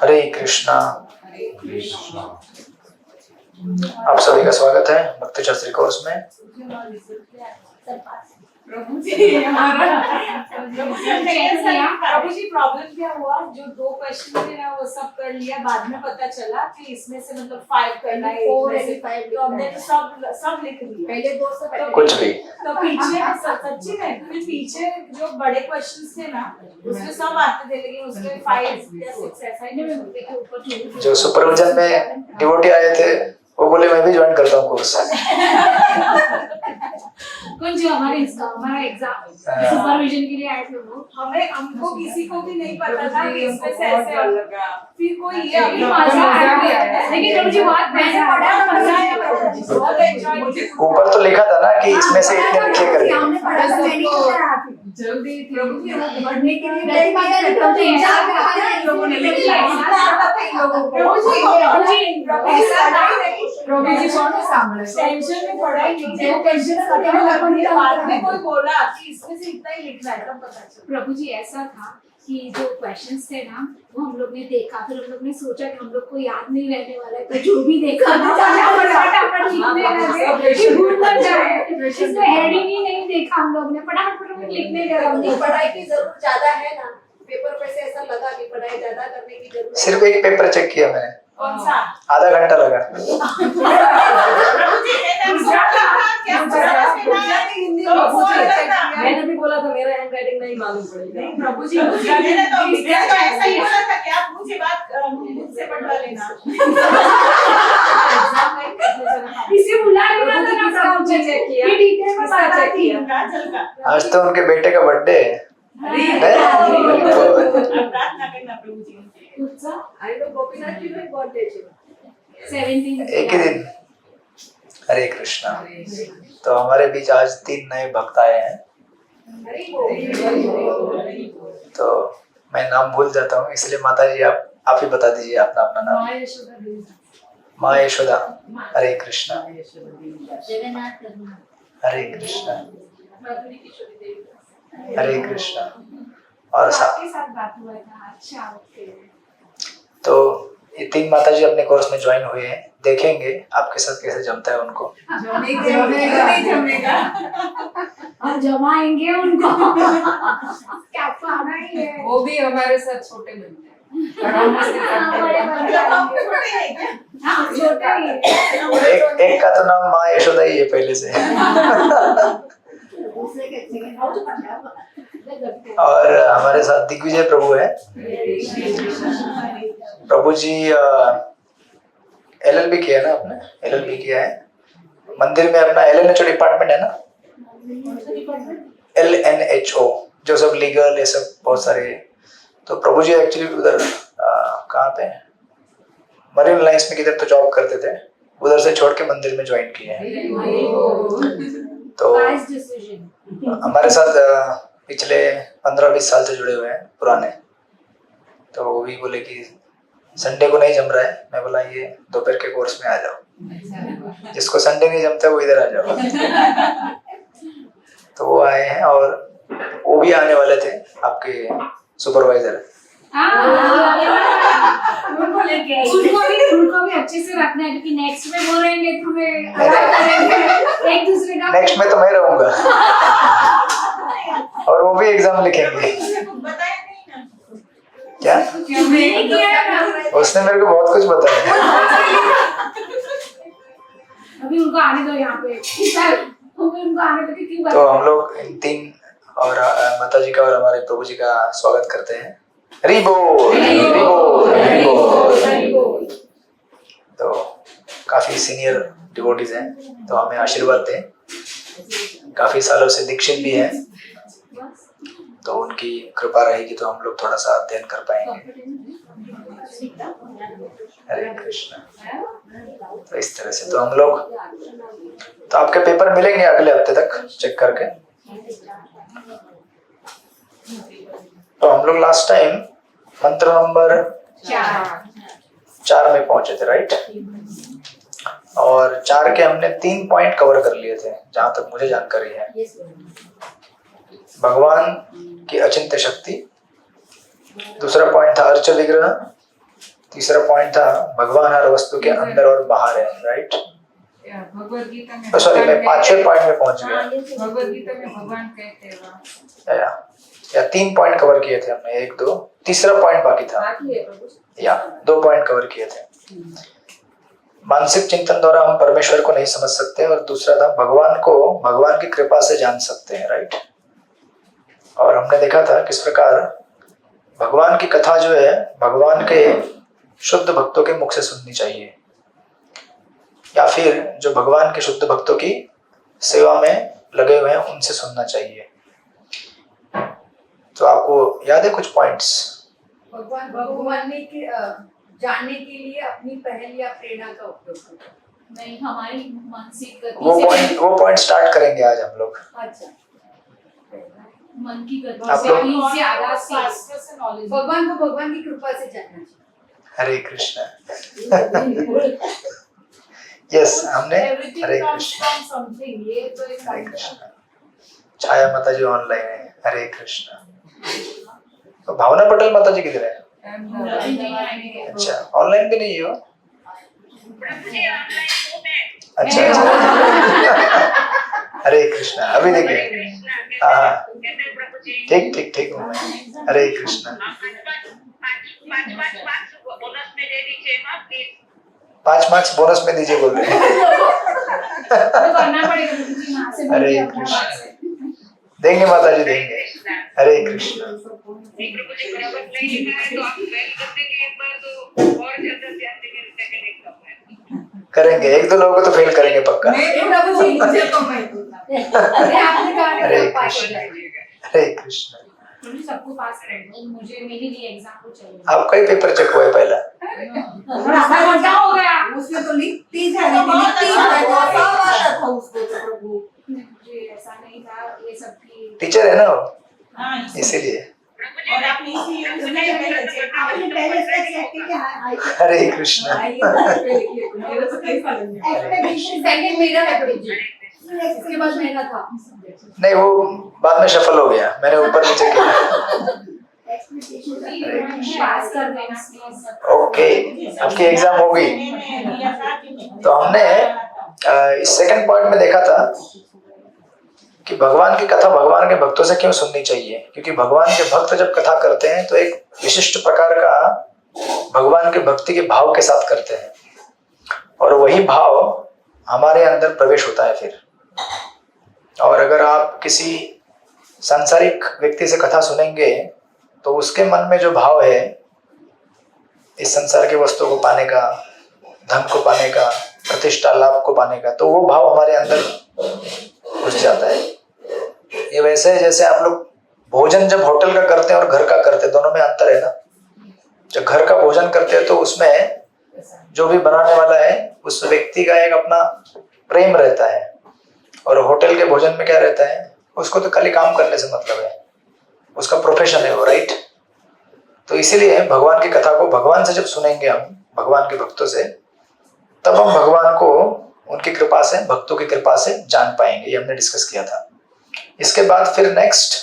हरे कृष्णा। आप सभी का स्वागत है भक्ति शास्त्री कोर्स में। प्रभु जी प्रॉब्लम क्या हुआ, जो 2 क्वेश्चन थे ना वो सब कर लिया, बाद में पता चला कि इसमें से मतलब 5 करना है, 4 से 5, तो हमने तो सब लिख दिया पहले 2 से पहले कुछ भी तो पीछे सच्ची में फिर पीछे जो बड़े क्वेश्चंस थे ना उसमें सब आते थे, लेकिन उसमें 5 या 6 ऐसा ही नहीं होते के ऊपर जो सुपरविजन में डिवोटी आए थे वो बोले मैं भी ज्वाइन करता हूँ कोर्स। कौन जो हमारा एग्जाम सुपरविजन के लिए आए थे वो, हमको किसी को भी नहीं पता था कि इसमें से ऐसे होगा, फिर कोई ये अभी मजा आया, लेकिन प्रभु जी बहुत मैंने पढ़ा, मजा आया, बहुत एंजॉय। ऊपर तो लिखा था ना कि इसमें से इतने लिखे करके। हमने पढ़ा तो जल्दी प्रभु जी पढ़ने के लिए नहीं मांगा, प्रभु जी लोगों ने लिखा प्रभु जी कौन सामने टेंशन में पढ़ा ही नहीं, टेंशन करके बाद में कोई बोला कि इसमें से इतना ही लिखना है, तब पता चला। प्रभु जी ऐसा था कि जो क्वेश्चंस थे ना वो हम लोग ने देखा, फिर हम लोग ने सोचा कि हम लोग को याद नहीं रहने वाला है, तो जो भी देखा ना फटाफट लिखने लगे कि भूल ना जाए। इसमें हेडिंग ही नहीं देखा, हम लोग ने फटाफट लिखने लगे। अपनी पढ़ाई की जरूरत ज्यादा है ना, पेपर पे से ऐसा लगा कि पढ़ाई ज्यादा करने की जरूरत। सिर्फ एक पेपर चेक किया मैंने, कौन सा? आधा घंटा लगा। मैंने भी बोला था मेरा हैंड राइटिंग नहीं मालूम पड़ेगा। प्रभु जी मैंने तो ऐसा ही बोला था कि आप मुझे बात मुझसे पढ़वा लेना। इसे बुला लेना था ना, सब चेक किया, ये डिटेल में बात थी। आज तो उनके बेटे का बर्थडे है। प्रार्थना करना प्रभु जी कुछा आई नो गोपीनाथ जी में बर्थडे है 17 एक ही दिन। हरे कृष्णा। तो हमारे बीच आज 3 नए भक्त आए हैं, तो मैं नाम भूल जाता हूँ, इसलिए माता जी आप ही बता दीजिए अपना अपना नाम। माँ यशोदा। हरे कृष्णा। हरे कृष्णा। हरे कृष्णा। और आपके साथ बात हुआ था। अच्छा ओके। तो ये 3 माता जी अपने कोर्स में ज्वाइन हुए हैं, देखेंगे आपके साथ कैसे जमता है उनको। हम जमाएंगे उनको। क्या पाना ही है, वो भी हमारे साथ छोटे बनते हैं। छोटा ही है। एक का तो नाम माँ यशोदा ही है पहले से। और हमारे साथ दिग्विजय प्रभु है। प्रभु जी LLB किया ना आपने, LLB किया है मंदिर में अपना। LNHO डिपार्टमेंट है ना, LNHO जो सब लीगल ये सब बहुत सारे। तो प्रभु जी एक्चुअली उधर कहाँ पे मरीन लाइंस में किधर तो जॉब करते थे, उधर से छोड़ के मंदिर में ज्वाइन किए हैं। तो हमारे साथ पिछले 15-20 साल से जुड़े हुए हैं पुराने। तो वो भी बोले कि संडे को नहीं जम रहा है, मैं बोला ये दोपहर के कोर्स में आ जाओ, जिसको संडे नहीं जमता वो इधर आ जाओ। तो वो आए हैं और वो भी आने वाले थे, आपके सुपरवाइजर। उनको भी अच्छे से रखना है, क्योंकि नेक्स्ट में वो रहेंगे तो हमें एक दूसरे का। नेक्स्ट में तो मैं रहूंगा और वो भी एग्जाम लिखेंगे। क्या उसने मेरे को बहुत कुछ बताया। अभी उनको आने दो यहाँ पे, उनको आने दो। क्यों तो हम लोग इन 3 और माता जी का और हमारे प्रभु जी का स्वागत करते हैं। हरि बोल, हरि बोल, हरि बोल। तो काफी सीनियर डिवोटीज हैं, तो हमें आशीर्वाद दें। काफी सालों से दीक्षित भी हैं, तो उनकी कृपा रहेगी तो हम लोग थोड़ा सा अध्ययन कर पाएंगे। हरे कृष्णा। तो इस तरह से तो हम लोग, तो आपके पेपर मिलेंगे अगले हफ्ते तक चेक करके। तो हम लोग लास्ट टाइम मंत्र नंबर 4 में पहुंचे थे, राइट? और 4 के हमने 3 पॉइंट कवर कर लिए थे जहां तक मुझे जानकारी है। भगवान की अचिंत्य शक्ति, दूसरा पॉइंट था अर्च विग्रह, तीसरा पॉइंट था भगवान हर वस्तु के अंदर और बाहर है, राइट? भगवत गीता में सॉरी, मैं 5वें पॉइंट में पहुंच गया। भगवत गीता में भगवान कहते हैं या 3 पॉइंट कवर किए थे हमने, 1 2, तीसरा पॉइंट बाकी था, या 2 पॉइंट कवर किए थे। मानसिक चिंतन द्वारा हम परमेश्वर को नहीं समझ सकते, और दूसरा था भगवान को भगवान की कृपा से जान सकते हैं, राइट? और हमने देखा था किस प्रकार भगवान की कथा जो है भगवान के शुद्ध भक्तों के मुख से सुननी चाहिए, या फिर जो भगवान के शुद्ध भक्तों की सेवा में लगे हुए हैं उनसे सुनना चाहिए। तो आपको याद है कुछ पॉइंट्स? भगवान के जानने के लिए अपनी पहल या प्रेरणा का उपयोग करो। नहीं, हमारी मानसिक गति से वो पॉइंट स्टार्ट करेंगे आज हम लोग। अच्छा, मन की गति आप से लोग- भी ज्यादा शास्त्र से नॉलेज भगवान को भगवान की कृपा से जानना चाहिए। हरे कृष्णा। यस, हमने everything Hare comes Krishna, from something, ये तो एक हरे कृष्णा। छाया माता जी ऑनलाइन है, हरे कृष्णा। तो भावना पटेल माता जी किधर है? अच्छा, ऑनलाइन भी नहीं हो? अच्छा हरे कृष्णा। अभी देखिए, हाँ ठीक ठीक ठीक हूँ मैं। हरे कृष्णा। 5 मार्क्स बोनस में दीजिए बोल रहे हैं। तो करना पड़ेगा मुझे यहाँ से हरे बोलिए अपना कृष्णा। बात से। देंगे माता जी, देंगे। हरे कृष्णा। करेंगे, 1 2 लोगों को तो फेल करेंगे पक्का। प्रभु जी मुझे तो मैं आपने कहा हरे कि पास हो कृष्णा। जाएगा। हरे कृष्णा। मुझे सबको पास कर दो, मुझे मेरे लिए एग्जाम को चाहिए। आपका ही पेपर चेक हुआ है पहला? क्या हो गया? उसमें तो लिखती है, लिखती है, तो सब आता था उसको तो प्रभु। मुझे ऐसा नहीं था, ये सब की टीचर है ना वो, हाँ, इसीलिए। और आपने इसी योजना में आपने पहले से चेक किया है। हरे कृष्णा। सेकंड मेरा है प्रभु जी, इसके बाद मेरा था। नहीं, वो बाद में सफल हो गया, मैंने ऊपर नीचे किया। पास कर देना प्लीज। ओके, आपकी एग्जाम हो गई। तो हमने इस सेकंड पॉइंट में देखा था कि भगवान की कथा भगवान के भक्तों से क्यों सुननी चाहिए, क्योंकि भगवान के भक्त जब कथा करते हैं तो एक विशिष्ट प्रकार का भगवान के भक्ति के भाव के साथ करते हैं, और वही भाव हमारे अंदर प्रवेश होता है फिर। और अगर आप किसी सांसारिक व्यक्ति से कथा सुनेंगे तो उसके मन में जो भाव है इस संसार के वस्तु को पाने का, धन को पाने का, प्रतिष्ठा लाभ को पाने का, तो वो भाव हमारे अंदर घुस जाता है। ये वैसे है जैसे आप लोग भोजन जब होटल का करते हैं और घर का करते हैं, दोनों में अंतर है ना। जब घर का भोजन करते हैं तो उसमें जो भी बनाने वाला है उस व्यक्ति का एक अपना प्रेम रहता है, और होटल के भोजन में क्या रहता है, उसको तो खाली काम करने से मतलब है, उसका प्रोफेशन है वो, राइट? तो इसीलिए भगवान की कथा को भगवान से जब सुनेंगे हम, भगवान के भक्तों से, तब हम भगवान को उनकी कृपा से, भक्तों की कृपा से जान पाएंगे। ये हमने डिस्कस किया था। इसके बाद फिर नेक्स्ट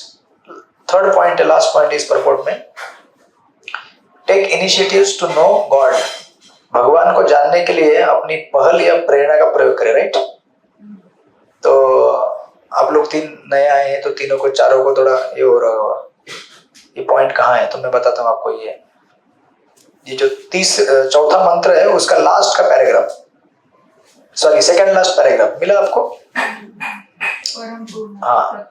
थर्ड पॉइंट है, लास्ट पॉइंट इस परपोर्ट में, take initiatives to know God. भगवान को जानने के लिए अपनी पहल या प्रेरणा का प्रयोग करें, राइट? तो आप लोग 3 नए आए हैं तो तीनों को, चारों को थोड़ा ये हो रहा होगा, ये पॉइंट कहाँ है, तो मैं बताता हूँ आपको। ये जो चौथा मंत्र है उसका लास्ट का paragraph, sorry second last paragraph मिला आपको? हाँ,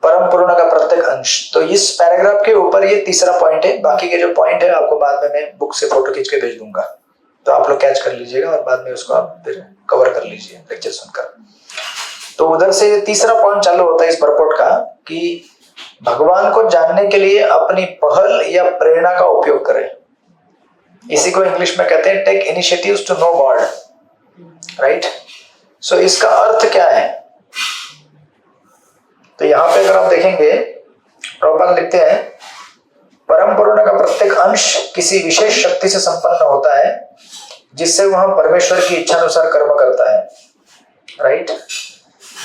परम पूर्ण का प्रत्येक अंश। तो इस पैराग्राफ के ऊपर ये तीसरा पॉइंट है। बाकी के जो पॉइंट है आपको बाद में मैं बुक से फोटो खींच के भेज दूंगा, तो आप लोग कैच कर लीजिएगा और बाद में उसको आप फिर कवर कर लीजिए लेक्चर सुनकर। तो उधर से तीसरा पॉइंट चालू होता है इस परपोर्ट का कि भगवान को जानने के लिए अपनी पहल या प्रेरणा का उपयोग करें। इसी को इंग्लिश में कहते हैं take initiatives to know God, right? So इसका अर्थ क्या है? तो यहाँ पे अगर आप देखेंगे, प्रभुपाद लिखते हैं, परम पूर्ण का प्रत्येक अंश किसी विशेष शक्ति से संपन्न होता है जिससे वह परमेश्वर की इच्छा अनुसार कर्म करता है, राइट?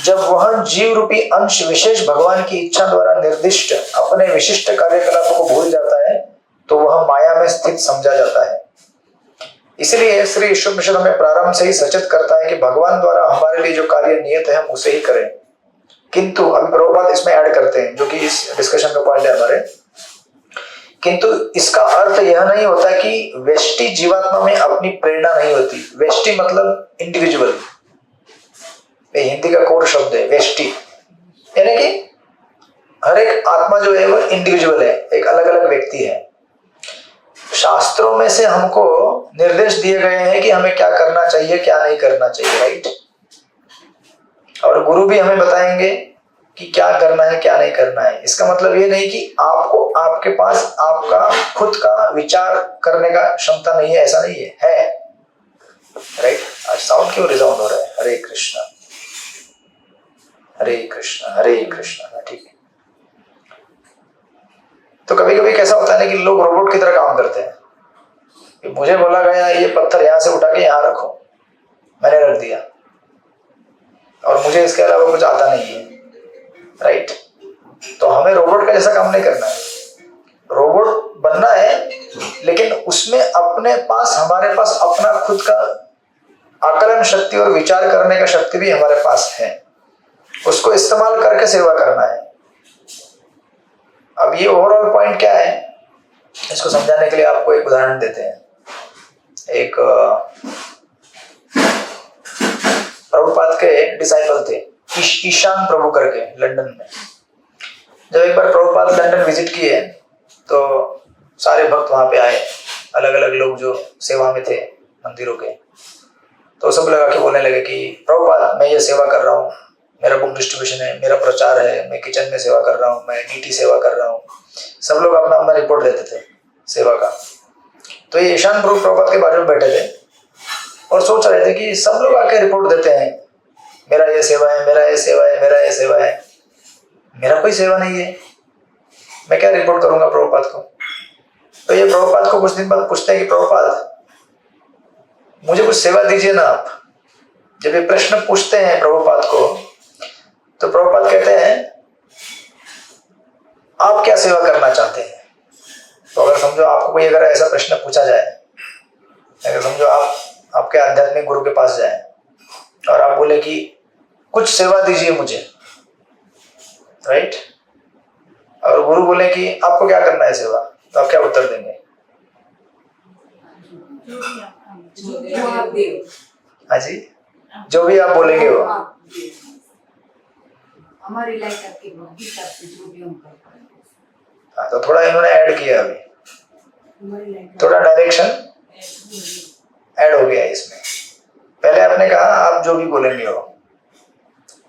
जब वह जीव रूपी अंश विशेष भगवान की इच्छा द्वारा निर्दिष्ट अपने विशिष्ट कार्यकलापों को भूल जाता है तो वह माया में में स्थित समझा जाता है। इसलिए श्री ईश्वर मिशन हमें प्रारंभ से ही सचेत करता है कि भगवान द्वारा हमारे लिए जो कार्य नियत है हम उसे ही करें। किंतु अभी प्रभुपाद इसमें ऐड करते हैं, जो कि इस डिस्कशन में पॉइंट है हमारे, किंतु इसका अर्थ यह नहीं होता कि व्यष्टि जीवात्मा में अपनी प्रेरणा नहीं होती। व्यष्टि मतलब इंडिविजुअल, ये हिंदी का कोर शब्द है व्यष्टि, यानी कि हर एक आत्मा जो है वो इंडिविजुअल है, एक अलग अलग व्यक्ति है। शास्त्रों में से हमको निर्देश दिए गए हैं कि हमें क्या करना चाहिए क्या नहीं करना चाहिए, राइट। और गुरु भी हमें बताएंगे कि क्या करना है क्या नहीं करना है। इसका मतलब ये नहीं कि आपको आपके पास आपका खुद का विचार करने का क्षमता नहीं है, ऐसा नहीं है, राइट। आज साउंड क्यों रिसाउंड हो रहा है? हरे कृष्णा हरे कृष्णा हरे कृष्णा, ठीक है। तो कभी कभी कैसा होता है ना कि लोग रोबोट की तरह काम करते हैं कि मुझे बोला गया ये पत्थर यहां से उठा के यहां रखो, मैंने रख दिया और मुझे इसके अलावा कुछ आता नहीं है, राइट। तो हमें रोबोट का जैसा काम नहीं करना है, रोबोट बनना है, लेकिन उसमें अपने पास हमारे पास अपना खुद का आकलन शक्ति और विचार करने का शक्ति भी हमारे पास है, उसको इस्तेमाल करके सेवा करना है। अब ये ओवरऑल पॉइंट क्या है, इसको समझाने के लिए आपको एक उदाहरण देते हैं। एक प्रभुपाद के डिसाइपल थे ईशान प्रभु करके, लंदन में। जब एक बार प्रभुपाद लंदन विजिट किए तो सारे भक्त वहां पे आए, अलग अलग लोग जो सेवा में थे मंदिरों के। तो सब लगा के बोलने लगे कि प्रभुपाद मैं ये सेवा कर रहा हूँ, मेरा बुक डिस्ट्रीब्यूशन है, मेरा प्रचार है, मैं किचन में सेवा कर रहा हूँ, मैं डीटी सेवा कर रहा हूँ। सब लोग अपना अपना रिपोर्ट देते थे सेवा का। तो ये ईशान प्रभु प्रभुपाद के बाजू में बैठे थे और सोच रहे थे कि सब लोग आके रिपोर्ट देते हैं, मेरा ये सेवा है, मेरा ये सेवा है, मेरा ये सेवा है, मेरा कोई सेवा नहीं है, मैं क्या रिपोर्ट करूंगा प्रभुपाद को। तो ये प्रभुपाद को कुछ दिन बाद पूछते हैं कि प्रभुपाद मुझे कुछ सेवा दीजिए ना आप। जब ये प्रश्न पूछते हैं प्रभुपाद को तो प्रभुपाद कहते हैं आप क्या सेवा करना चाहते हैं। तो अगर समझो आपको कोई अगर ऐसा प्रश्न पूछा जाए, अगर समझो आप आपके आध्यात्मिक गुरु के पास जाए और आप बोले कि कुछ सेवा दीजिए मुझे, राइट। और गुरु बोले कि आपको क्या करना है सेवा, तो आप क्या उत्तर देंगे? हाँ जी, जो भी आप बोलेंगे वो। हमारी लाइफ आपकी भक्ति करते जो भी हम कर पाए। हाँ, तो थोड़ा इन्होंने ऐड किया, अभी थोड़ा डायरेक्शन ऐड हो गया इसमें। पहले आपने कहा आप जो भी बोलेंगे हो,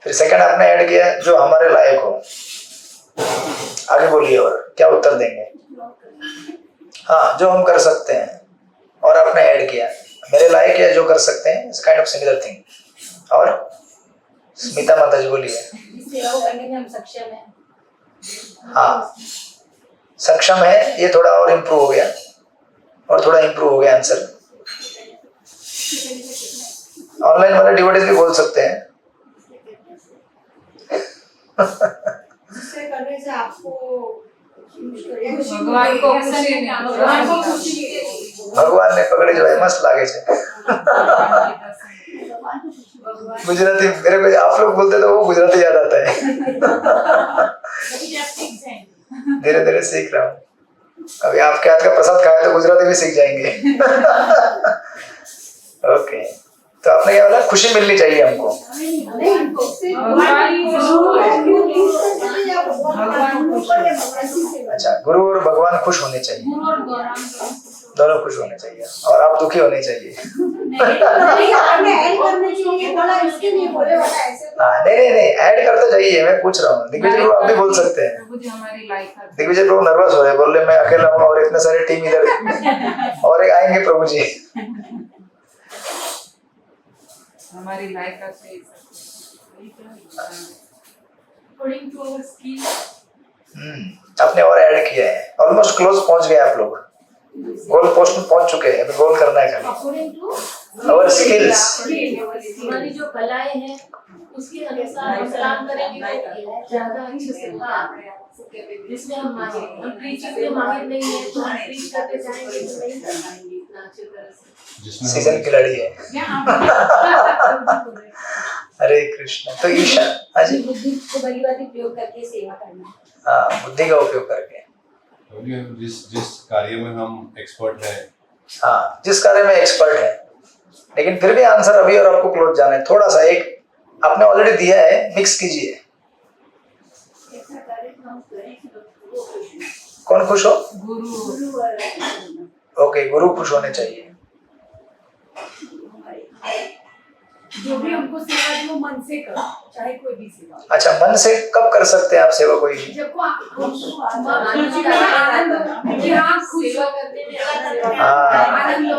फिर सेकंड आपने ऐड किया जो हमारे लायक हो। आगे बोलिए और क्या उत्तर देंगे? हाँ, जो हम कर सकते हैं। और आपने ऐड किया मेरे लायक है, जो कर सकते हैं, it's kind of similar thing. और स्मिता माता जी बोलिए। सेवा करने में हम सक्षम हैं। हाँ, सक्षम है, ये थोड़ा और इम्प्रूव हो गया, और थोड़ा इम्प्रूव हो गया आंसर। ऑनलाइन वाले डिवोटीज भी बोल सकते हैं। जिससे करने से आपको भगवान को खुशी नहीं, भगवान को खुशी भगवान ने पकड़े जो है मस्त लागे छे। गुजराती मेरे को आप लोग बोलते तो वो गुजराती याद आता है। धीरे धीरे सीख रहा हूँ। अभी आपके हाथ का प्रसाद खाया तो गुजराती भी सीख जाएंगे। ओके, तो आपने क्या बोला? खुशी मिलनी चाहिए हमको। अच्छा, गुरु और भगवान खुश होने चाहिए, दोनों खुश होने चाहिए, और आप दुखी होने चाहिए। नहीं, ऐड करते जाइए, मैं पूछ रहा हूँ। दिग्विजय प्रभु आप भी बोल सकते हैं। दिग्विजय प्रभु नर्वस हो रहे, बोल रहे मैं अकेला हूँ और इतने सारे टीम इधर, और एक आएंगे प्रभु जी। हमारी लाइफ का सही according to our skill। आपने और ऐड किया है, ऑलमोस्ट क्लोज पहुंच गए आप लोग, गोल पोस्ट में पहुंच चुके हैं, अभी गोल करना है खाली। According to our skills. हमारी जो कलाएं हैं उसके अनुसार हम काम करेंगे तो ज्यादा अच्छे से होगा। जिसमें हम माहिर हैं, हम प्रीचिंग में माहिर नहीं है तो हम प्रीच करते जाएंगे तो नहीं कर पाएंगे इतना अच्छी तरह से। सीजन खिलाड़ी है। हरे कृष्ण। तो ईशा अजी बुद्धि को भली भांति प्रयोग करके सेवा करना। हाँ, बुद्धि का उपयोग करके। जिस कार्य में हम एक्सपर्ट है, हाँ, जिस कार्य में एक्सपर्ट है, लेकिन फिर भी आंसर अभी और आपको क्लोज जाना है। थोड़ा सा एक आपने ऑलरेडी दिया है, मिक्स कीजिए। कौन खुश हो? गुरु ओके, गुरु खुश होने चाहिए। जो भी हमको सेवा जो मन से करो, चाहे कोई भी सेवा। अच्छा, मन से कब कर सकते हैं आप सेवा कोई भी? जब को आनंद हो कि हाँ खुश सेवा करने में हाँ। आनंद हो,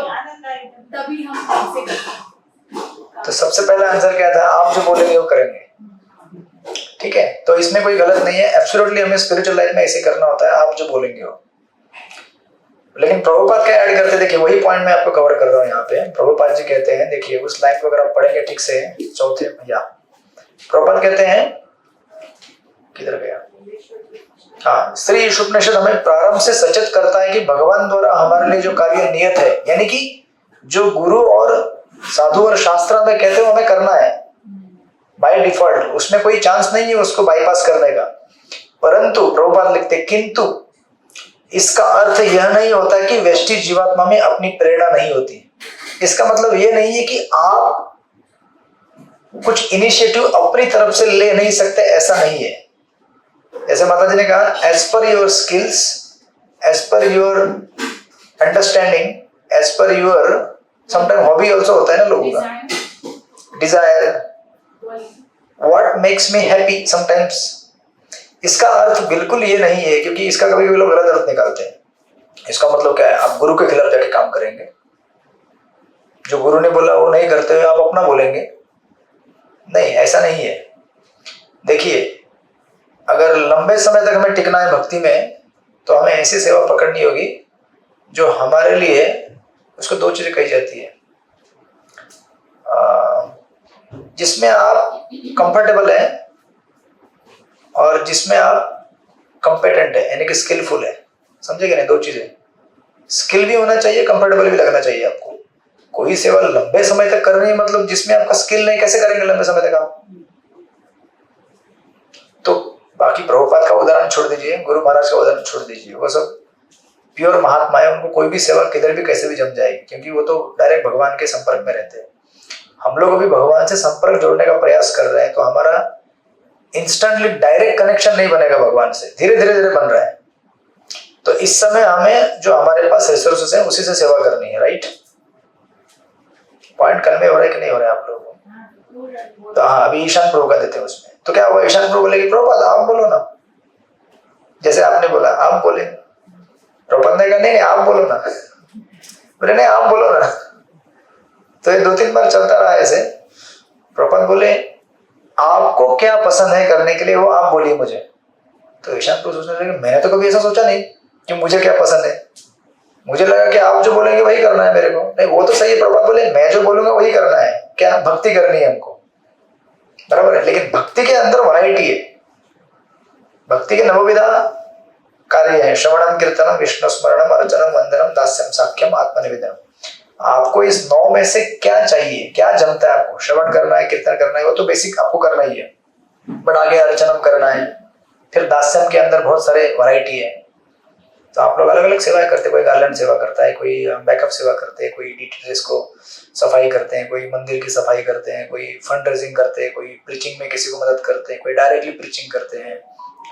तभी हम मन से करते हैं। तो सबसे पहला आंसर क्या था? आप जो बोलेंगे वो करेंगे। ठीक है, तो इसमें कोई गलत नहीं है। एब्सोल्युटली हमें स्पिरिचुअल लाइफ में ऐसे करना होता है, आप जो बोलेंगे वो। लेकिन प्रभुपाद क्या ऐड करते, देखिए वही पॉइंट मैं आपको कवर कर रहा हूँ यहाँ पे। प्रभुपाद जी कहते हैं, देखिए उस लाइन को अगर आप पढ़ेंगे ठीक से, चौथे भैया प्रभुपाद कहते हैं, किधर गया? हाँ, श्री उपनिषद हमें प्रारंभ से सचेत करता है कि भगवान द्वारा हमारे लिए जो कार्य नियत है, यानी कि जो गुरु और साधु और शास्त्र में कहते हैं हमें करना है बाय डिफॉल्ट, उसमें कोई चांस नहीं है उसको बाईपास करने का। परंतु प्रभुपाद लिखते, किंतु इसका अर्थ यह नहीं होता कि व्यष्टि जीवात्मा में अपनी प्रेरणा नहीं होती। इसका मतलब यह नहीं है कि आप कुछ इनिशिएटिव अपनी तरफ से ले नहीं सकते, ऐसा नहीं है। जैसे माता जी ने कहा, as per your skills, as per your understanding, as per your sometime hobby also होता है ना लोगों का, desire, what makes me happy sometimes. इसका अर्थ बिल्कुल ये नहीं है, क्योंकि इसका कभी कभी लोग गलत अर्थ निकालते हैं। इसका मतलब क्या है? आप गुरु के खिलाफ जाके काम करेंगे, जो गुरु ने बोला वो नहीं करते हुए आप अपना बोलेंगे? नहीं, ऐसा नहीं है। देखिए, अगर लंबे समय तक हमें टिकना है भक्ति में, तो हमें ऐसी सेवा पकड़नी होगी जो हमारे लिए, उसको दो चीजें कही जाती है, जिसमें आप कंफर्टेबल हैं और जिसमें आप कंपेटेंट है, यानी कि स्किलफुल है। समझे क्या नहीं? दो चीजें, स्किल भी होना चाहिए, कंफर्टेबल भी लगना चाहिए आपको। कोई सेवा लंबे समय तक करनी है, मतलब जिसमें आपका स्किल नहीं, कैसे करेंगे लंबे समय तक आप? तो बाकी प्रभुपाद का उदाहरण छोड़ दीजिए, गुरु महाराज का उदाहरण छोड़ दीजिए, वो सब प्योर महात्मा है, उनको कोई भी सेवा किधर भी कैसे भी जम जाएगी, क्योंकि वो तो डायरेक्ट भगवान के संपर्क में रहते हैं। हम लोग अभी भगवान से संपर्क जोड़ने का प्रयास कर रहे हैं, तो हमारा इंस्टेंटली डायरेक्ट कनेक्शन नहीं बनेगा भगवान से, धीरे धीरे धीरे बन रहा है। तो इस समय हमें जो हमारे पास रिसोर्सेस है उसी से सेवा करनी है, राइट? पॉइंट कन्वे हो रहा है कि नहीं हो रहा है आप लोगों को? तो हाँ, अभी ईशान प्रभु का देते हैं उसमें। तो क्या हुआ? ईशान प्रभु बोलेगी, प्रभुपाद आप बोलो ना, जैसे आपने बोला आप बोले। प्रभुपाद ने कहा नहीं आप बोलो ना, बोले नहीं आप बोलो ना। तो ये 2-3 बार चलता रहा ऐसे। प्रभुपाद बोले, आपको क्या पसंद है करने के लिए, वो आप बोलिए मुझे। तो ईशान प्रभु सोचने लगे, मैंने तो कभी ऐसा सोचा नहीं कि मुझे क्या पसंद है। मुझे लगा कि आप जो बोलेंगे वही करना है मेरे को। नहीं, वो तो सही है। प्रभुपाद बोले, मैं जो बोलूंगा वही करना है। क्या? भक्ति करनी है हमको, बराबर है। लेकिन भक्ति के अंदर वैरायटी है। भक्ति के नवविधा कार्य है, श्रवणम कीर्तनम विष्णु स्मरणम अर्चनम वंदनम दास्यम साख्यम आत्मनिवेदनम। आपको इस 9 में से क्या चाहिए, क्या जमता है आपको? श्रवण करना है, कीर्तन करना है, वो तो बेसिक आपको करना ही है, बट आगे अर्चनम करना है। फिर दास्यम के अंदर बहुत सारे वैरायटी है। तो आप लोग अलग अलग सेवाएं करते हैं। कोई गार्लैंड सेवा करता है, कोई बैकअप सेवा करते हैं, कोई डीटीएस को सफाई करते हैं, कोई मंदिर की सफाई करते हैं, कोई फंड रेजिंग करते हैं, कोई प्रीचिंग में किसी को मदद करते हैं, कोई डायरेक्टली प्रीचिंग करते हैं,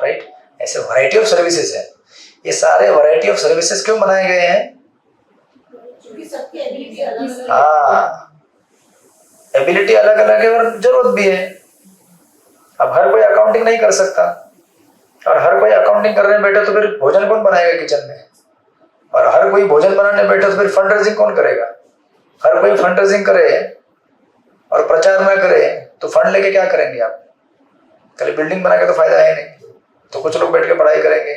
राइट? ऐसे वैरायटी ऑफ सर्विसेज है। ये सारे वैरायटी ऑफ सर्विसेज क्यों बनाए गए हैं? हाँ, एबिलिटी अलग अलग है और जरूरत भी है। अब हर कोई अकाउंटिंग नहीं कर सकता, और हर कोई अकाउंटिंग करने बैठे तो फिर भोजन कौन बनाएगा किचन में? और हर कोई भोजन बनाने बैठे तो फिर फंड रेजिंग कौन करेगा? हर कोई फंड रेजिंग करे और प्रचार ना करे तो फंड लेके क्या करेंगे आप? खाली बिल्डिंग बना के तो फायदा है नहीं। तो कुछ लोग बैठ के पढ़ाई करेंगे,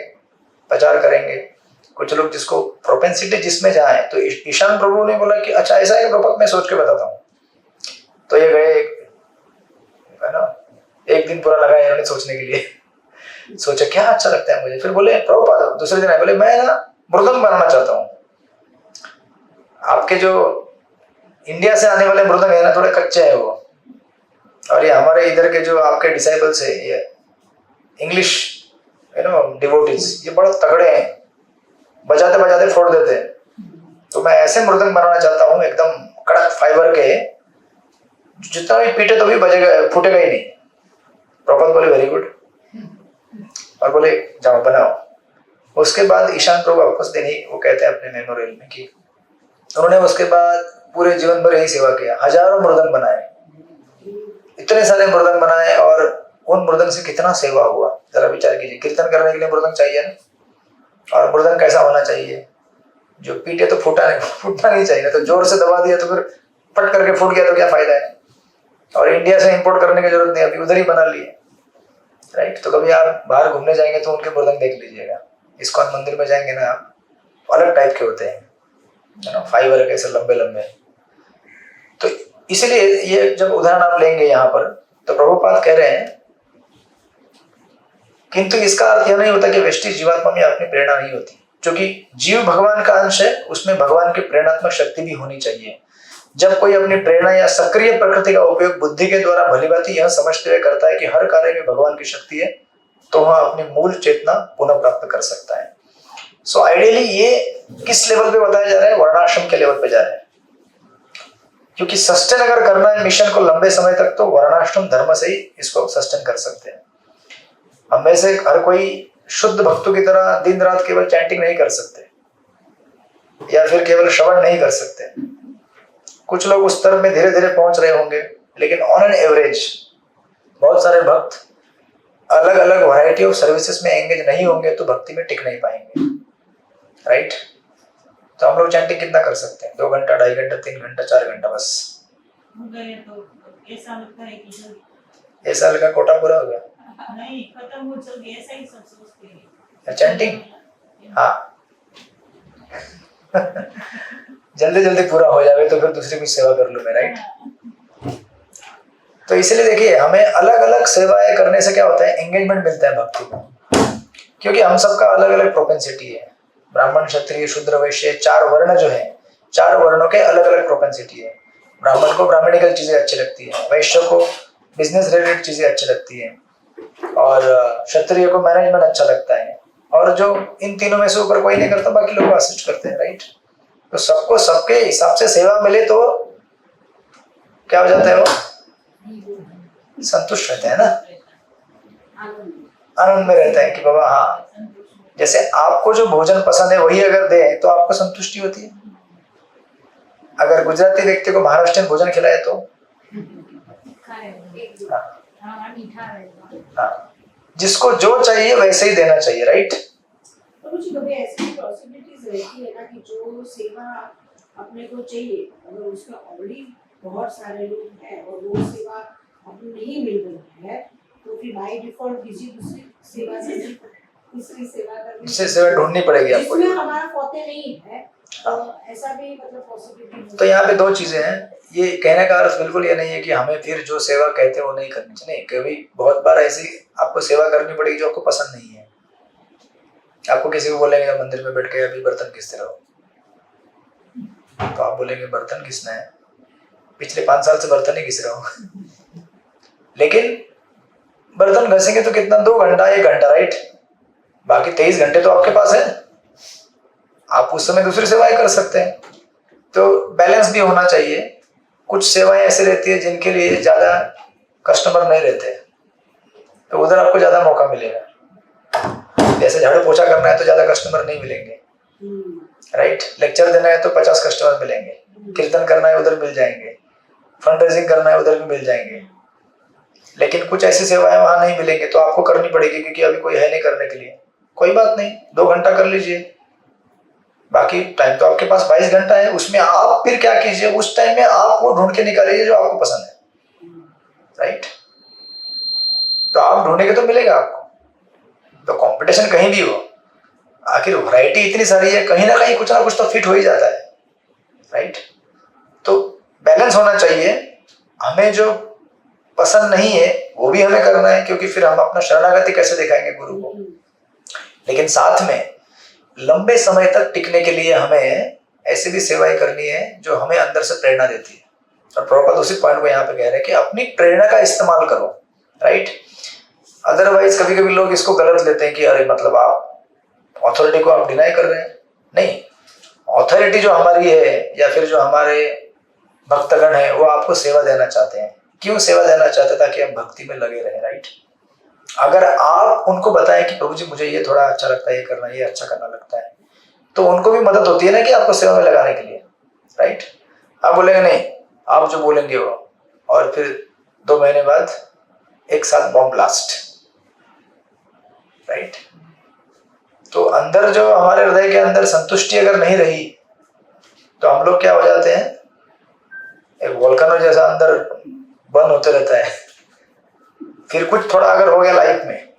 प्रचार करेंगे, कुछ लोग जिसको प्रोपेंसिटी जिसमें जाए, तो ईशान प्रभु ने बोला कि अच्छा ऐसा है प्रभु, मैं सोच के बताता हूँ। तो ये गए, है ना, एक दिन पूरा लगा इन्होंने सोचने के लिए, सोचा क्या अच्छा लगता है मुझे। फिर बोले प्रभुपाद, दूसरे दिन आए, बोले मैं ना मृदंग बनाना चाहता हूँ। आपके जो इंडिया से आने वाले मृदंग है ना, थोड़े कच्चे हैं वो, और ये हमारे इधर के जो आपके डिसाइबल्स है, ये इंग्लिश डिवोटीज, ये बड़े तगड़े हैं, बजाते बजाते फोड़ देते हैं। तो मैं ऐसे मृदंग बनाना चाहता हूँ एकदम कड़क फाइबर के, जितना भी पीटे तो भी बजेगा, फूटेगा ही नहीं। प्रभुपाद बोले वेरी गुड, और बोले जाओ बनाओ। उसके बाद ईशान प्रभु वापस देने, वो कहते हैं अपने मेमोरियल में कि उन्होंने उसके बाद पूरे जीवन भर यही सेवा किया, हजारों मृदंग बनाए, इतने सारे मृदंग बनाए, और उन मृदंग से कितना सेवा हुआ। जरा विचार कीजिए, कीर्तन करने के लिए मृदंग चाहिए ना, और मृदंग कैसा होना चाहिए, जो पीटे तो फूटना नहीं चाहिए, तो जोर से दबा दिया तो फिर फट करके फूट गया तो क्या फायदा है। और इंडिया से इंपोर्ट करने की जरूरत नहीं, अभी उधर ही बना लिए, राइट। तो कभी आप बाहर घूमने जाएंगे तो उनके मृदंग देख लीजिएगा, इस्कॉन मंदिर में जाएंगे ना आप, अलग टाइप के होते हैं, है ना, फाइबर के ऐसे लंबे लंबे। तो इसलिए ये जब उदाहरण आप लेंगे यहाँ पर, तो प्रभुपाद कह रहे हैं, किंतु इसका अर्थ यह नहीं होता कि व्यष्टि जीवात्मा में अपनी प्रेरणा नहीं होती, क्योंकि जीव भगवान का अंश है, उसमें भगवान की प्रेरणात्मक शक्ति भी होनी चाहिए। जब कोई अपनी प्रेरणा या सक्रिय प्रकृति का उपयोग बुद्धि के द्वारा भलीभांति यह समझते हुए करता है कि हर कार्य में भगवान की शक्ति है, तो वह अपनी मूल चेतना पुनः प्राप्त कर सकता है। सो आइडियली ये किस लेवल पे बताया जा रहा है, वर्णाश्रम के लेवल पे जा रहा है, क्योंकि सस्टेन अगर करना है मिशन को लंबे समय तक, तो वर्णाश्रम धर्म से ही इसको सस्टेन कर सकते हैं। हम में से हर कोई शुद्ध भक्तों की तरह दिन रात केवल चैंटिंग नहीं कर सकते, या फिर केवल श्रवण नहीं कर सकते। कुछ लोग उस स्तर में धीरे धीरे पहुंच रहे होंगे, लेकिन ऑन एन एवरेज बहुत सारे भक्त अलग अलग वैरायटी ऑफ सर्विसेज में एंगेज नहीं होंगे तो भक्ति में टिक नहीं पाएंगे, राइट। तो हम लोग चैंटिंग कितना कर सकते हैं, 2 घंटा, 2.5 घंटा, 3 घंटा, 4 घंटा बस। तो ऐसा लगता है कि ये साल का कोटा पूरा हो गया, नहीं खत्म हो चल गया, ऐसा ही सब सोचते हैं। चैंटिंग, हाँ जल्दी जल्दी पूरा हो जाए तो फिर दूसरी कुछ सेवा कर लूं मैं, राइट। तो इसलिए देखिए, हमें अलग अलग सेवाएं करने से क्या होता है, एंगेजमेंट मिलता है भक्ति को, क्योंकि हम सबका अलग अलग प्रोपेंसिटी है। ब्राह्मण, क्षत्रिय, शूद्र, वैश्य, 4 वर्ण जो है, 4 वर्णों के अलग अलग प्रोपेंसिटी है। ब्राह्मण को ब्राह्मणिकल चीजें अच्छी लगती है, वैश्य को बिजनेस रिलेटेड चीजें अच्छी लगती है, और क्षत्रिय को मैनेजमेंट अच्छा लगता है, और जो इन तीनों में से ऊपर कोई नहीं करता, बाकी लोग असिस्ट करते हैं, राइट। तो सबको सबके हिसाब से सेवा मिले तो क्या हो जाता है, वो संतुष्ट रहते हैं ना, आनंद में रहता है कि बाबा हाँ, जैसे आपको जो भोजन पसंद है वही अगर दे तो आपको संतुष्टि होती है। अगर गुजराती व्यक्ति को महाराष्ट्रियन भोजन खिलाए तो हाँ, जिसको जो चाहिए वैसे ही देना चाहिए, राइट। तो कुछ कभी ऐसी पॉसिबिलिटीज रहती है ना कि जो सेवा अपने को चाहिए, अगर उसका ऑलरेडी बहुत सारे लोग हैं और वो सेवा अपने नहीं मिल रही है, तो फिर बाय डिफॉल्ट दूसरी सेवा से तीसरी सेवा करनी, इससे सेवा ढूंढनी पड़ेगी आपको, जिसमें हमारा फौते नहीं है, तो ऐसा भी मतलब पॉसिबिलिटी। तो यहाँ पे 2 चीजें हैं। ये कहने का अर्थ बिल्कुल ये नहीं है कि हमें फिर जो सेवा कहते हैं वो नहीं करनी चाहिए, कभी बहुत बार ऐसी आपको सेवा करनी पड़ेगी जो आपको पसंद नहीं है। आपको किसी को बोलेंगे मंदिर में बैठ के अभी बर्तन घिसते रहो, तो आप बोलेंगे बर्तन घिसना है, पिछले 5 साल से बर्तन ही घिस रहा हूँ। लेकिन बर्तन घसेंगे तो कितना, 2 घंटा, 1 घंटा, राइट। बाकी 23 घंटे तो आपके पास है, आप उस समय दूसरी सेवाएं कर सकते हैं। तो बैलेंस भी होना चाहिए। कुछ सेवाएं ऐसे रहती है जिनके लिए ज्यादा कस्टमर नहीं रहते, तो उधर आपको ज्यादा मौका मिलेगा। जैसे झाड़ू पोछा करना है तो ज्यादा कस्टमर नहीं मिलेंगे, राइट। लेक्चर देना है तो 50 कस्टमर मिलेंगे, कीर्तन करना है उधर मिल जाएंगे, फंड रेजिंग करना है उधर भी मिल जाएंगे। लेकिन कुछ ऐसी सेवाएं वहां नहीं मिलेंगे, तो आपको करनी पड़ेगी, क्योंकि अभी कोई है नहीं करने के लिए। कोई बात नहीं, 2 घंटा कर लीजिए, बाकी टाइम तो आपके पास 22 घंटा है, उसमें आप फिर क्या कीजिए, उस टाइम में आप वो ढूंढ के निकालिए जो आपको पसंद है, राइट। तो आप ढूंढेंगे तो मिलेगा आपको। तो कंपटीशन कहीं भी हो, आखिर वैरायटी इतनी सारी है, कहीं ना कहीं कुछ ना कुछ तो फिट हो ही जाता है, राइट? तो बैलेंस होना चाहिए। हमें जो पसंद नहीं है वो भी हमें करना है, क्योंकि फिर हम अपना शरणागति कैसे दिखाएंगे गुरु को। लेकिन साथ में लंबे समय तक टिकने के लिए हमें ऐसी भी सेवाएं करनी है जो हमें अंदर से प्रेरणा देती है। और प्रभुपाद उसी पॉइंट को यहाँ पे कह रहे हैं कि अपनी प्रेरणा का इस्तेमाल करो, राइट? अदरवाइज कभी कभी लोग इसको गलत लेते हैं कि अरे मतलब आप अथॉरिटी को आप डिनाई कर रहे हैं। नहीं, अथॉरिटी जो हमारी है या फिर जो हमारे भक्तगण है वो आपको सेवा देना चाहते हैं। क्यों सेवा देना चाहते हैं? ताकि आप भक्ति में लगे रहे, राइट? अगर आप उनको बताएं कि प्रभु जी मुझे ये थोड़ा अच्छा लगता है, ये करना, ये अच्छा करना लगता है, तो उनको भी मदद होती है ना कि आपको सेवा में लगाने के लिए, राइट? आप बोलेंगे नहीं, आप जो बोलेंगे वो, और फिर 2 महीने बाद एक साथ बॉम्ब ब्लास्ट, राइट? तो अंदर जो हमारे हृदय के अंदर संतुष्टि अगर नहीं रही तो हम लोग क्या हो जाते हैं, एक वोल्केनो जैसा अंदर बंद होते रहता है। फिर कुछ थोड़ा अगर हो गया लाइफ में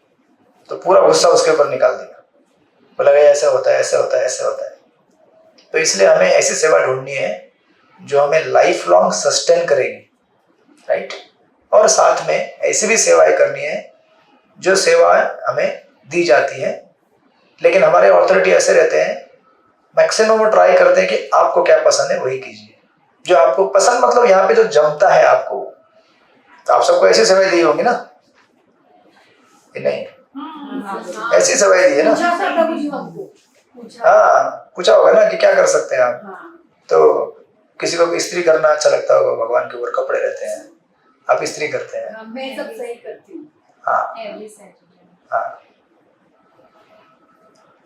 तो पूरा गुस्सा उसके ऊपर निकाल दिया, बोला गया ऐसा होता है, ऐसा होता है, ऐसा होता है। तो इसलिए हमें ऐसी सेवा ढूंढनी है जो हमें लाइफ लॉन्ग सस्टेन करेगी, राइट? और साथ में ऐसी भी सेवाएं करनी है जो सेवाएं हमें दी जाती हैं, लेकिन हमारे अथॉरिटी ऐसे रहते हैं, मैक्सिमम वो ट्राई करते हैं कि आपको क्या पसंद है वही कीजिए। जो आपको पसंद मतलब यहाँ पे जो जमता है आपको, तो आप सबको ऐसी सेवाएं दी होंगी ना? कि नहीं? ऐसी सेवाएं दी है ना? पूछा था प्रभु जी हमको, पूछा। हाँ, पूछा होगा ना कि क्या कर सकते हैं आप। हाँ। तो किसी को इस्त्री करना अच्छा लगता होगा, भगवान के ऊपर कपड़े रहते हैं, आप इस्त्री करते हैं। मैं सब सही करती हूँ हाँ एवरी सैटरडे। हाँ।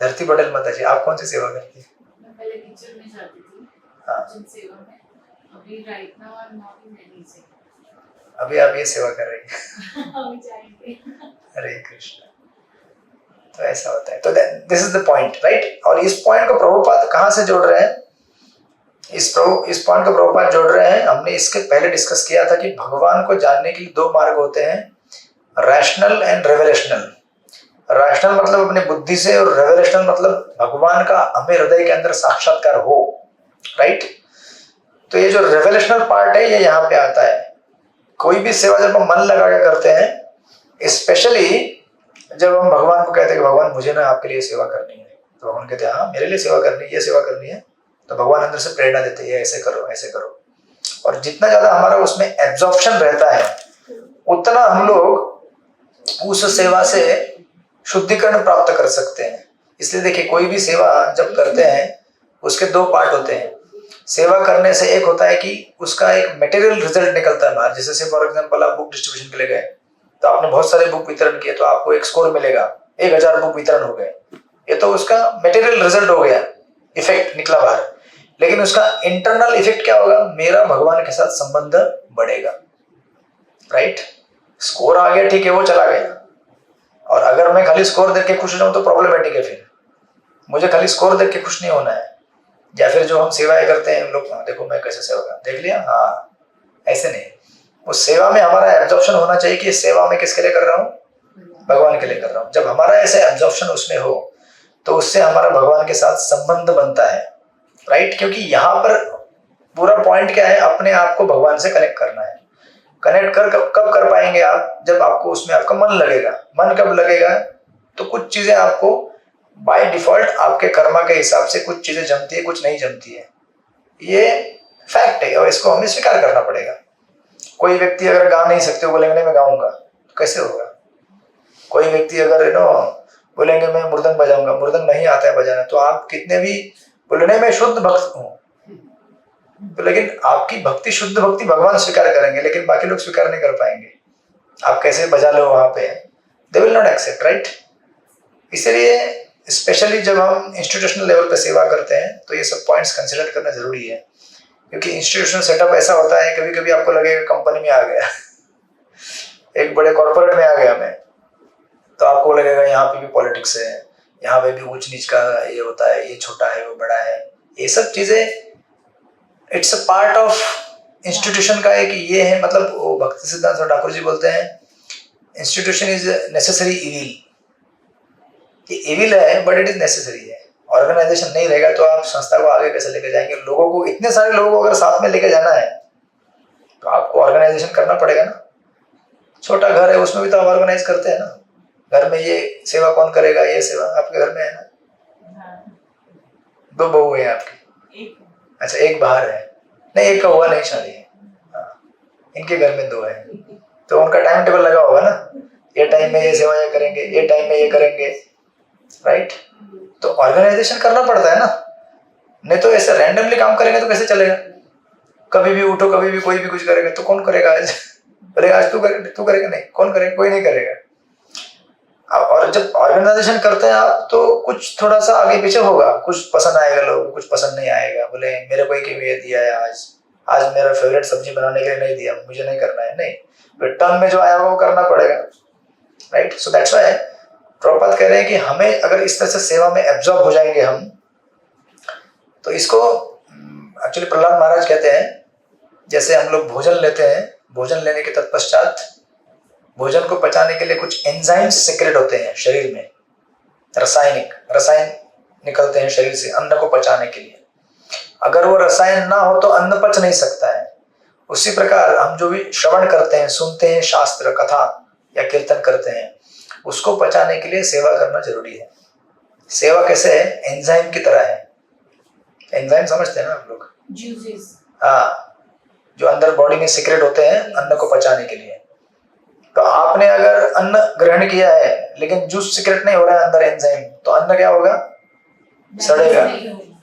धरती पटेल माता जी, आप कौन सी सेवा करती है? मैं पहले टीचर में जाती थी, हाँ। जन सेवा में। अभी right now I am not in any सेवा। अभी आप ये सेवा कर रही हैं। अभी जाएंगे। हरे कृष्ण। तो ऐसा होता है। तो this is the point, right? और इस पॉइंट को प्रभुपाद कहाँ से जोड़ रहे हैं? इस पॉइंट को प्रभुपाद जोड़ रहे हैं, हमने इसके पहले डिस्कस किया था कि भगवान को जानने के लिए 2 मार्ग होते हैं, रैशनल एंड रेवलेशनल। रैशनल मतलब अपनी बुद्धि से, और रेवलेशनल मतलब भगवान का हमें हृदय के अंदर साक्षात्कार हो, राइट? तो ये जो रेवलेशनल पार्ट है ये यहाँ पे आता है। कोई भी सेवा जब हम मन लगा के करते हैं, स्पेशली जब हम भगवान को कहते हैं कि भगवान मुझे ना आपके लिए सेवा करनी है, तो भगवान कहते हैं हाँ मेरे लिए सेवा करनी है, ये सेवा करनी है, तो भगवान अंदर से प्रेरणा देते हैं ऐसे करो, ऐसे करो। और जितना ज्यादा हमारा उसमें एब्जॉर्प्शन रहता है उतना हम लोग उस सेवा से शुद्धिकरण प्राप्त कर सकते हैं। इसलिए देखिए, कोई भी सेवा जब करते हैं उसके 2 पार्ट होते हैं। सेवा करने से एक होता है कि उसका एक मटेरियल रिजल्ट निकलता है बाहर। जैसे फॉर एग्जांपल आप बुक डिस्ट्रीब्यूशन के लिए गए, तो आपने बहुत सारे बुक वितरण किए, तो आपको एक स्कोर मिलेगा, 1000 बुक वितरण हो गए, ये तो उसका मटेरियल रिजल्ट हो गया, इफेक्ट निकला बाहर। लेकिन उसका इंटरनल इफेक्ट क्या होगा? मेरा भगवान के साथ संबंध बढ़ेगा, राइट? स्कोर आ गया, ठीक है, वो चला गया। और अगर मैं खाली स्कोर देख के खुश हो जाऊं तो प्रॉब्लमेटिक है। फिर मुझे खाली स्कोर देख के खुश नहीं होना है। या फिर जो हम सेवाएं करते हैं लोग, देखो मैं कैसे सेवा कर, देख लिया, हाँ, ऐसे नहीं। उस सेवा में हमारा एब्जॉर्प्शन होना चाहिए कि इस सेवा में किसके लिए कर रहा हूँ? भगवान के लिए कर रहा हूँ। जब हमारा ऐसे एब्जॉर्प्शन उसमें हो तो उससे हमारा भगवान के साथ संबंध बनता है, राइट? क्योंकि यहाँ पर पूरा पॉइंट क्या है? अपने आप को भगवान से कनेक्ट करना है। कनेक्ट कब कर पाएंगे आप? जब आपको उसमें आपका मन लगेगा। मन कब लगेगा? तो कुछ चीजें आपको बाय डिफॉल्ट आपके कर्मा के हिसाब से कुछ चीजें जमती है, कुछ नहीं जमती है। ये फैक्ट है और इसको हमें स्वीकार करना पड़ेगा। कोई व्यक्ति अगर गा नहीं सकते, बोलेंगे नहीं मैं गाऊंगा, तो कैसे होगा? कोई व्यक्ति अगर बोलेंगे मैं मृदंग बजाऊंगा, मृदंग नहीं आता है बजाना, तो आप कितने भी बोले नहीं मैं शुद्ध भक्त हूँ, तो लेकिन आपकी भक्ति, शुद्ध भक्ति भगवान स्वीकार करेंगे, लेकिन बाकी लोग स्वीकार नहीं कर पाएंगे। आप कैसे बजा लो वहां पे, they will not accept, right? इसलिए स्पेशली जब हम इंस्टीट्यूशनल लेवल पे सेवा करते हैं तो ये सब पॉइंट्स कंसिडर करना जरूरी है। क्योंकि इंस्टीट्यूशनल सेटअप ऐसा होता है, कभी कभी आपको लगेगा कंपनी में आ गया एक बड़े कॉर्पोरेट में आ गया मैं, तो आपको लगेगा यहाँ पे भी पॉलिटिक्स है, यहाँ पे भी ऊंच नीच का ये होता है, ये छोटा है वो बड़ा है। ये सब चीजें it's a part of institution का है कि ये है, मतलब वो भक्ति सिद्धांत ठाकुर जी बोलते हैं इंस्टीट्यूशन इज नेसेसरी इविल। ये इविल है बट इट इज नेसेसरी है। ऑर्गेनाइजेशन नहीं रहेगा तो आप संस्था को आगे कैसे लेके जाएंगे? लोगों को, इतने सारे लोगों को अगर साथ में लेके जाना है तो आपको ऑर्गेनाइजेशन करना पड़ेगा ना। छोटा घर है उसमें भी तो आप ऑर्गेनाइज करते हैं ना, घर में ये सेवा कौन करेगा, ये सेवा आपके घर में है ना। 2 बहू है आपकी? एक अच्छा, एक बाहर है, नहीं एक का हुआ नहीं शादी। हाँ, इनके घर में 2 है तो उनका टाइम टेबल लगा होगा ना, ये टाइम में ये सेवा ये करेंगे, ये टाइम में ये करेंगे, राइट। तो ऑर्गेनाइजेशन करना पड़ता है ना, नहीं तो ऐसे रैंडमली काम करेंगे तो कैसे चलेगा? कभी भी उठो, कभी भी कोई भी कुछ करेगा तो कौन करेगा? आज बोलेगा आज तू करेगा, नहीं, कौन करेगा? कोई नहीं करेगा। और जब ऑर्गेनाइजेशन करते हैं आप तो कुछ थोड़ा सा आगे पीछे होगा, कुछ पसंद आएगा लोगों को, कुछ पसंद नहीं आएगा। बोले मेरे को ये दिया है, आज मेरा फेवरेट सब्जी बनाने के लिए नहीं दिया, मुझे नहीं करना है, नहीं, टर्न में जो आया वो करना पड़ेगा, right. So that's why Prabhupada कह रहे हैं कि हमें अगर इस तरह से सेवा में एब्जॉर्ब हो जाएंगे हम, तो इसको एक्चुअली प्रहलाद महाराज कहते हैं जैसे हम लोग भोजन लेते हैं, भोजन लेने के तत्पश्चात भोजन को पचाने के लिए कुछ एंजाइम्स सिक्रेट होते हैं शरीर में, रसायन निकलते हैं शरीर से अन्न को पचाने के लिए। अगर वो रसायन ना हो तो अन्न पच नहीं सकता है। उसी प्रकार हम जो भी श्रवण करते हैं, सुनते हैं, शास्त्र कथा या कीर्तन करते हैं, उसको पचाने के लिए सेवा करना जरूरी है। सेवा कैसे है? एंजाइम की तरह है। एंजाइम समझते हैं ना आप लोग? Juices. हाँ, जो अंदर बॉडी में सीक्रेट होते हैं अन्न को पचाने के लिए। तो आपने अगर अन्न ग्रहण किया है लेकिन जूस सीक्रेट नहीं हो रहा है अंदर एंजाइम, तो अन्न क्या होगा? सड़ेगा,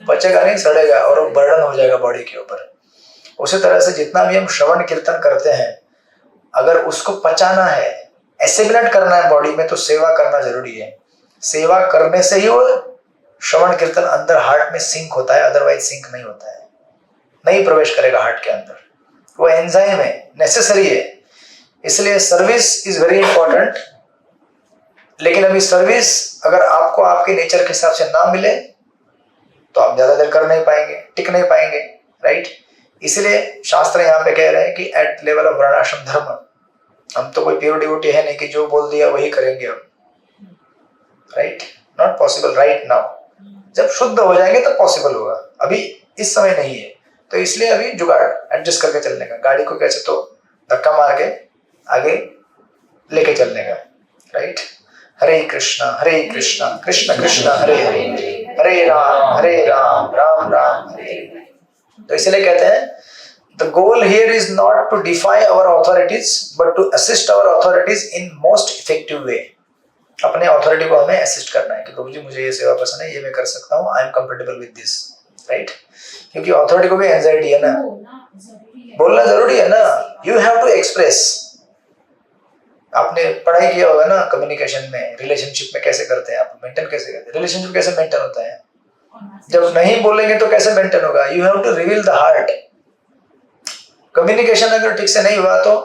पचेगा नहीं, सड़ेगा और बर्डन हो जाएगा बॉडी के ऊपर। उसी तरह से जितना भी हम श्रवण कीर्तन करते हैं, अगर उसको पचाना है, एसिमिलेट करना है बॉडी में, तो सेवा करना जरूरी है। सेवा करने से ही वो श्रवण कीर्तन अंदर हार्ट में सिंक होता है, अदरवाइज सिंक नहीं होता है, नहीं प्रवेश करेगा हार्ट के अंदर। वो एंजाइम है, नेसेसरी है। इसलिए सर्विस इज वेरी इंपॉर्टेंट। लेकिन अभी सर्विस अगर आपको आपके नेचर के हिसाब से ना मिले तो आप ज्यादा देर कर नहीं पाएंगे, टिक नहीं पाएंगे, राइट। इसलिए शास्त्र यहाँ पे कह रहे हैं कि एट लेवल ऑफ वर्णाश्रम धर्म, हम तो कोई प्योर डिवोटी है नहीं कि जो बोल दिया वही करेंगे हम, right. Not possible right now. जब शुद्ध हो जाएंगे तब पॉसिबल होगा, अभी इस समय नहीं है। तो इसलिए अभी जुगाड़ एडजस्ट करके चलने का, गाड़ी को कैसे तो धक्का मार के आगे लेके चलने का, राइट। हरे कृष्णा कृष्ण कृष्ण हरे हरे, हरे राम राम राम हरे। तो इसलिए कहते हैं the goal here is not to defy our authorities but to assist our authorities in most effective way. अपने अथॉरिटी को हमें असिस्ट करना है कि प्रभु जी मुझे ये सेवा पसंद है, ये मैं कर सकता हूँ, I am comfortable with this, right. क्योंकि अथॉरिटी को भी एंजाइटी है ना, बोलना जरूरी है ना। You have to express. आपने पढ़ाई किया होगा ना कम्युनिकेशन में, रिलेशनशिप में कैसे करते हैं आप, मेंटेन कैसे करते हैं, रिलेशनशिप कैसे मेंटेन होता है। जब नहीं बोलेंगे तो कैसे मेंटेन होगा? You have to reveal the heart. Communication अगर ठीक से नहीं हुआ तो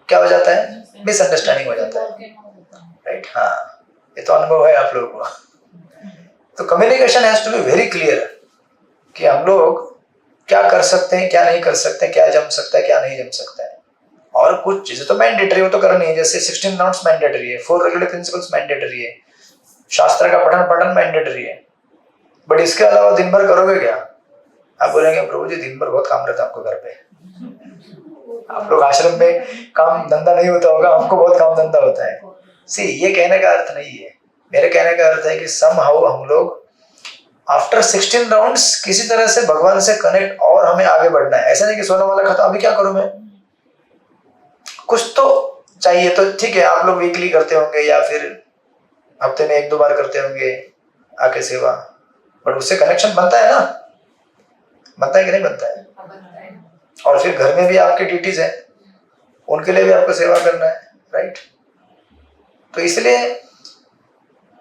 क्या हो जाता है? मिसअंडरस्टैंडिंग हो जाता है, राइट। हाँ, ये तो अनुभव है आप लोगों को। तो communication has to be very clear कि हम लोग क्या कर सकते हैं, क्या नहीं कर सकते, क्या जम सकता है, क्या नहीं जम सकता है। और कुछ चीजें तो मैंडेटरी, वो तो करनी है, जैसे 16 राउंड्स मैंडेटरी है, 4 रेगुलर प्रिंसिपल्स मैंडेटरी है, शास्त्र का पठन मैंडेटरी है। बट इसके अलावा दिन भर करोगे क्या? आप बोलेंगे प्रभु जी दिन भर बहुत काम रहता है आपको घर पे। आप लोग आश्रम में काम धंधा नहीं होता होगा, हमको बहुत काम धंधा होता है। सी, ये कहने का अर्थ नहीं है। मेरे कहने का अर्थ है कि समहाउ हम लोग आफ्टर 16 राउंड्स किसी तरह से भगवान से कनेक्ट और हमें आगे बढ़ना है। ऐसा नहीं कि सोने वाला खत्म, अभी क्या करूं मैं, कुछ तो चाहिए। तो ठीक है, आप लोग वीकली करते होंगे या फिर हफ्ते में 1-2 बार करते होंगे आके सेवा, बट उससे कनेक्शन बनता है ना, बनता है कि नहीं बनता है? और फिर घर में भी आपके ड्यूटीज हैं, उनके लिए भी आपको सेवा करना है, राइट। तो इसलिए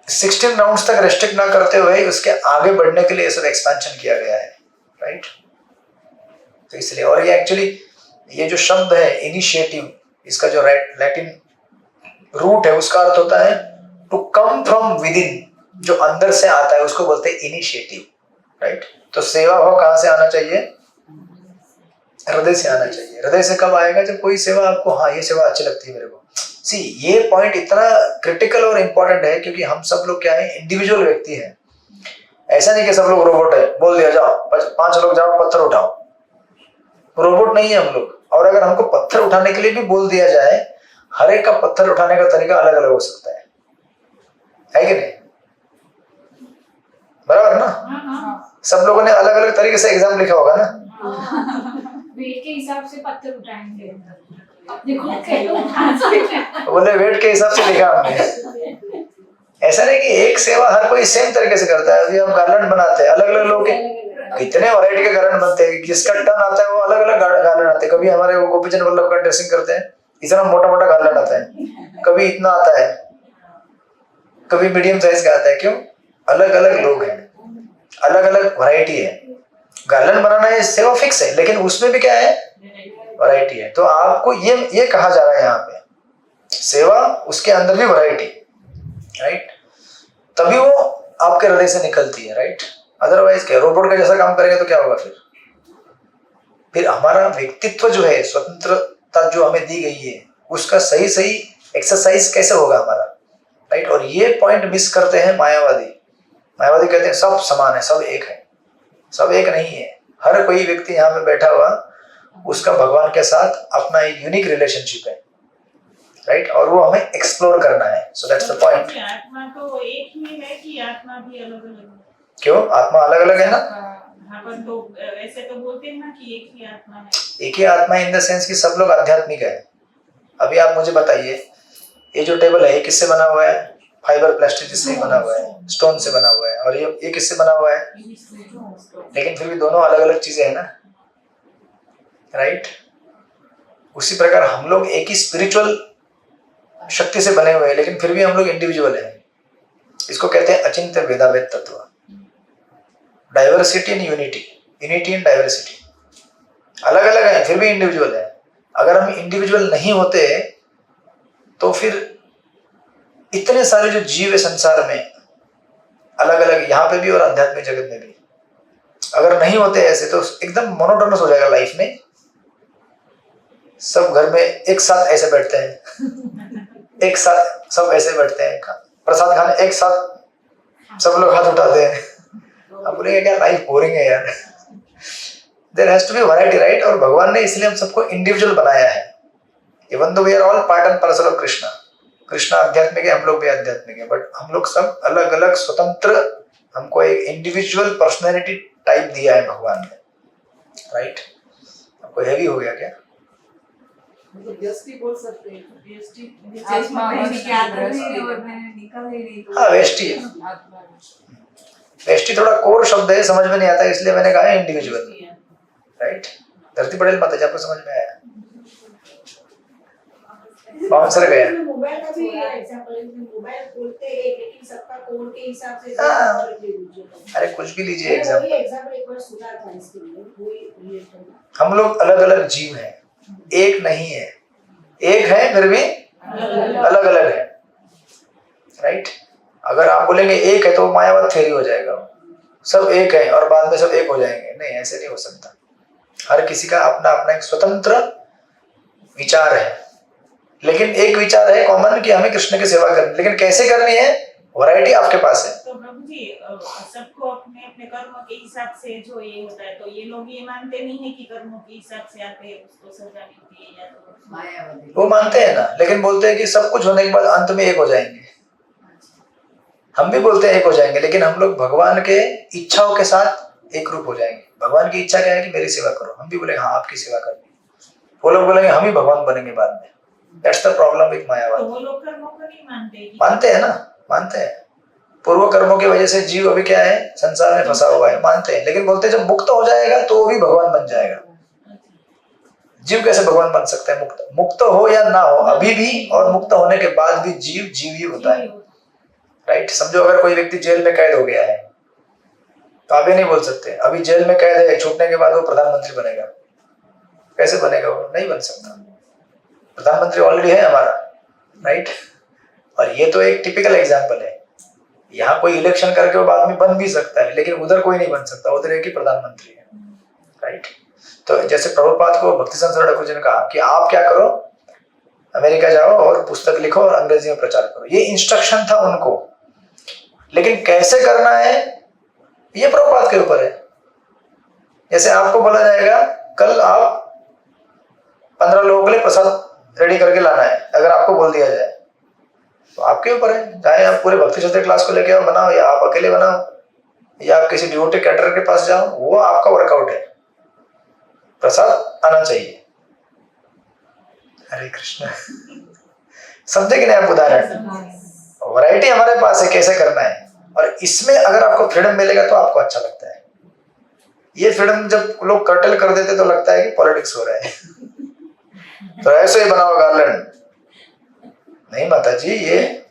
16 राउंड्स तक रेस्ट्रिक्ट ना करते हुए उसके आगे बढ़ने के लिए ये सब एक्सपेंशन किया गया है, राइट। तो इसलिए, और ये एक्चुअली ये जो शब्द है इनिशिएटिव, इसका जो लैटिन रूट है उसका अर्थ होता है to come from within, जो अंदर से आता है उसको बोलते हैं इनिशिएटिव, राइट। तो सेवा भाव कहाँ से आना चाहिए? हृदय से आना चाहिए। हृदय से कब आएगा? जब कोई सेवा आपको, हाँ ये सेवा अच्छी लगती है मेरे को। सी, ये पॉइंट इतना क्रिटिकल और इम्पोर्टेंट है क्योंकि हम सब लोग क्या है, इंडिविजुअल व्यक्ति हैं। ऐसा नहीं कि सब लोग रोबोट है, बोल दिया जाओ 5 लोग जाओ पत्थर उठाओ, रोबोट नहीं है हम लोग। और अगर हमको पत्थर उठाने के लिए भी बोल दिया जाए, हर एक का पत्थर उठाने का तरीका अलग अलग हो सकता है कि नहीं? बराबर ना? सब लोगों ने अलग अलग तरीके से एग्जाम लिखा होगा ना। वेट के हिसाब से पत्थर उठाएंगे, अपने खुद के उठा सकते बोले वेट के हिसाब से लिखा हमने। ऐसा नहीं कि एक सेवा हर कोई सेम तरीके से करता है। अभी हम गार्लैंड बनाते हैं, अलग अलग लोग के कितने वैरायटी के गार्लैंड बनते हैं, जिसका टर्न आता है वो अलग अलग गार्लैंड आते हैं। कभी हमारे वो गोपीचंद वल्लभ का ड्रेसिंग करते हैं, इतना मोटा मोटा गार्लैंड आता है, कभी इतना आता है, कभी मीडियम साइज का आता है। क्यों? अलग अलग लोग हैं, अलग अलग वैरायटी है। गार्लैंड बनाना है सेवा फिक्स है, लेकिन उसमें भी क्या है, वैरायटी है। तो आपको ये कहा जा रहा है यहाँ पे, सेवा उसके अंदर भी वैरायटी, राइट? तभी वो आपके हृदय से निकलती है, राइट? अदरवाइज क्या, रोबोट का जैसा काम करेंगे तो क्या होगा? फिर हमारा व्यक्तित्व जो है, स्वतंत्रता जो हमें दी गई है, उसका सही सही एक्सरसाइज कैसे होगा हमारा, राइट? और ये पॉइंट मिस करते हैं मायावादी। मायावादी कहते हैं सब समान है, सब एक है। सब एक नहीं है। हर कोई व्यक्ति यहाँ पे बैठा हुआ, उसका भगवान के साथ अपना एक यूनिक रिलेशनशिप है, राइट? और वो हमें एक्सप्लोर करना है। So that's the point. आत्मा तो एक ही है कि आत्मा भी अलग अलग है? क्यों? आत्मा अलग अलग है ना। हाँ, पर तो ऐसे तो बोलते हैं ना कि एक ही आत्मा है। एक ही आत्मा इन द सेंस कि सब लोग आध्यात्मिक है। अभी आप मुझे बताइए, ये जो टेबल है ये किससे बना हुआ है? फाइबर प्लास्टिक से बना हुआ है, स्टोन से बना हुआ है। और ये किससे बना हुआ है? लेकिन फिर भी दोनों अलग अलग चीजें हैं ना, राइट? उसी प्रकार हम लोग एक ही स्पिरिचुअल शक्ति से बने हुए हैं, लेकिन फिर भी हम लोग इंडिविजुअल हैं। इसको कहते हैं अचिंत्य भेदाभेद तत्व, diversity in unity, unity in diversity. अलग अलग है फिर भी इंडिविजुअल है। अगर हम इंडिविजुअल नहीं होते तो फिर इतने सारे जो जीव है संसार में, अलग अलग, यहाँ पे भी और आध्यात्मिक जगत में भी, अगर नहीं होते ऐसे तो एकदम मोनोटोनस हो जाएगा लाइफ में। सब घर में एक साथ ऐसे बैठते हैं, एक साथ सब ऐसे बैठते हैं, प्रसाद खाने एक साथ सब लोग हाथ उठाते हैं। अब बोलेंगे क्या लाइफ बोरिंग है यार। There has to be variety, right? और भगवान ने इसलिए हम सबको इंडिविजुअल बनाया है। Even though we are all part and parcel of Krishna. Krishna आध्यात्मिक है, हम लोग भी आध्यात्मिक है, बट हम लोग सब अलग अलग स्वतंत्र, हमको एक इंडिविजुअल पर्सनैलिटी टाइप दिया है भगवान ने, राइट? आपको हैवी हो गया क्या? मतलब व्यष्टि बोल सकते हैं, व्यष्टि आत्मा हाँ, वेष्टि है। वेष्टि थोड़ा कोर शब्द है, समझ में नहीं आता, इसलिए मैंने कहा है इंडिविजुअल, राइट? धरती पटेल माता जी, आपको समझ में आया? बाउंसर गया। मोबाइल का भी एग्जांपल है, मोबाइल खोलते हैं लेकिन सबका कोड के हिसाब से। अरे कुछ भी लीजिए एग्जांपल। वही एग्जांपल एक बार सुना था इसके लिए, वही रिलेटेड। हम लोग अलग अलग जीव हैं, एक नहीं है। एक है फिर भी अलग अलग है, राइट? अगर आप बोलेंगे एक है तो मायावाद फेरी हो जाएगा, सब एक है और बाद में सब एक हो जाएंगे। नहीं, ऐसे नहीं हो सकता। हर किसी का अपना अपना एक स्वतंत्र विचार है, लेकिन एक विचार है कॉमन कि हमें कृष्ण की सेवा करनी। लेकिन कैसे करनी है, वैरायटी आपके पास है। तो प्रभु जी, सबको अपने अपने कर्मों के हिसाब से जो ये होता है, तो ये लोग ये मानते नहीं है कि कर्मों के हिसाब से आते हैं उसको सजा मिलती है, या तो मायावादी वो मानते हैं ना, लेकिन बोलते हैं कि सब कुछ होने के बाद अंत में एक हो जाएंगे। हम भी बोलते हैं एक हो जाएंगे, लेकिन हम लोग भगवान के इच्छाओं के साथ एक रूप हो जाएंगे। भगवान की इच्छा क्या है कि मेरी सेवा करो, हम भी बोलेंगे हाँ आपकी सेवा करनी। वो लोग बोलेंगे हम ही भगवान बनेंगे बाद में। That's the problem with मायावाद। तो वो लोग कर्मों को नहीं मानते? मानते हैं ना, मानते हैं। पूर्व कर्मों की वजह से जीव अभी क्या है, संसार में फंसा हुआ है, मानते हैं। लेकिन बोलते हैं जब मुक्त हो जाएगा तो वो भी भगवान बन जाएगा। जीव कैसे भगवान बन सकता है? मुक्त हो या ना हो, अभी भी और मुक्त होने के बाद भी जीव जीव ही होता है, राइट? समझो अगर कोई व्यक्ति जेल में कैद हो गया है तो आप ये नहीं बोल सकते अभी जेल में कैद है, छूटने के बाद वो प्रधानमंत्री बनेगा। कैसे बनेगा? वो नहीं बन सकता। प्रधानमंत्री ऑलरेडी है हमारा, राइट? और ये तो एक टिपिकल एग्जांपल है। यहाँ कोई इलेक्शन करके वो आदमी बन भी सकता है, लेकिन उधर कोई नहीं बन सकता, उधर एक ही प्रधानमंत्री है, राइट? तो जैसे प्रभुपाद को भक्ति संसार ठाकुर जी ने कहा कि आप क्या करो, अमेरिका जाओ और पुस्तक लिखो और अंग्रेजी में प्रचार करो। ये इंस्ट्रक्शन था उनको, लेकिन कैसे करना है ये प्रभुपाद के ऊपर है। जैसे आपको बोला जाएगा कल आप 15 लोगों के लिए प्रसाद रेडी करके लाना है, अगर आपको बोल दिया जाए तो आपके ऊपर है, चाहे आप पूरे भक्ति श्रद्धा क्लास को लेके आओ बनाओ, या आप अकेले बनाओ, या आप किसी डिवोटी कैटरर के पास जाओ, वो आपका वर्कआउट है। प्रसाद आना चाहिए। हरे कृष्ण। समझे कि नहीं आप उदाहरण? वैरायटी हमारे पास है कैसे करना है, और इसमें अगर आपको फ्रीडम मिलेगा तो आपको अच्छा लगता है। ये फ्रीडम जब लोग कर्टल कर देते तो लगता है कि पॉलिटिक्स हो रहा है। तो ऐसे ही बनाओ गार्लैंड। नहीं माता जी, ये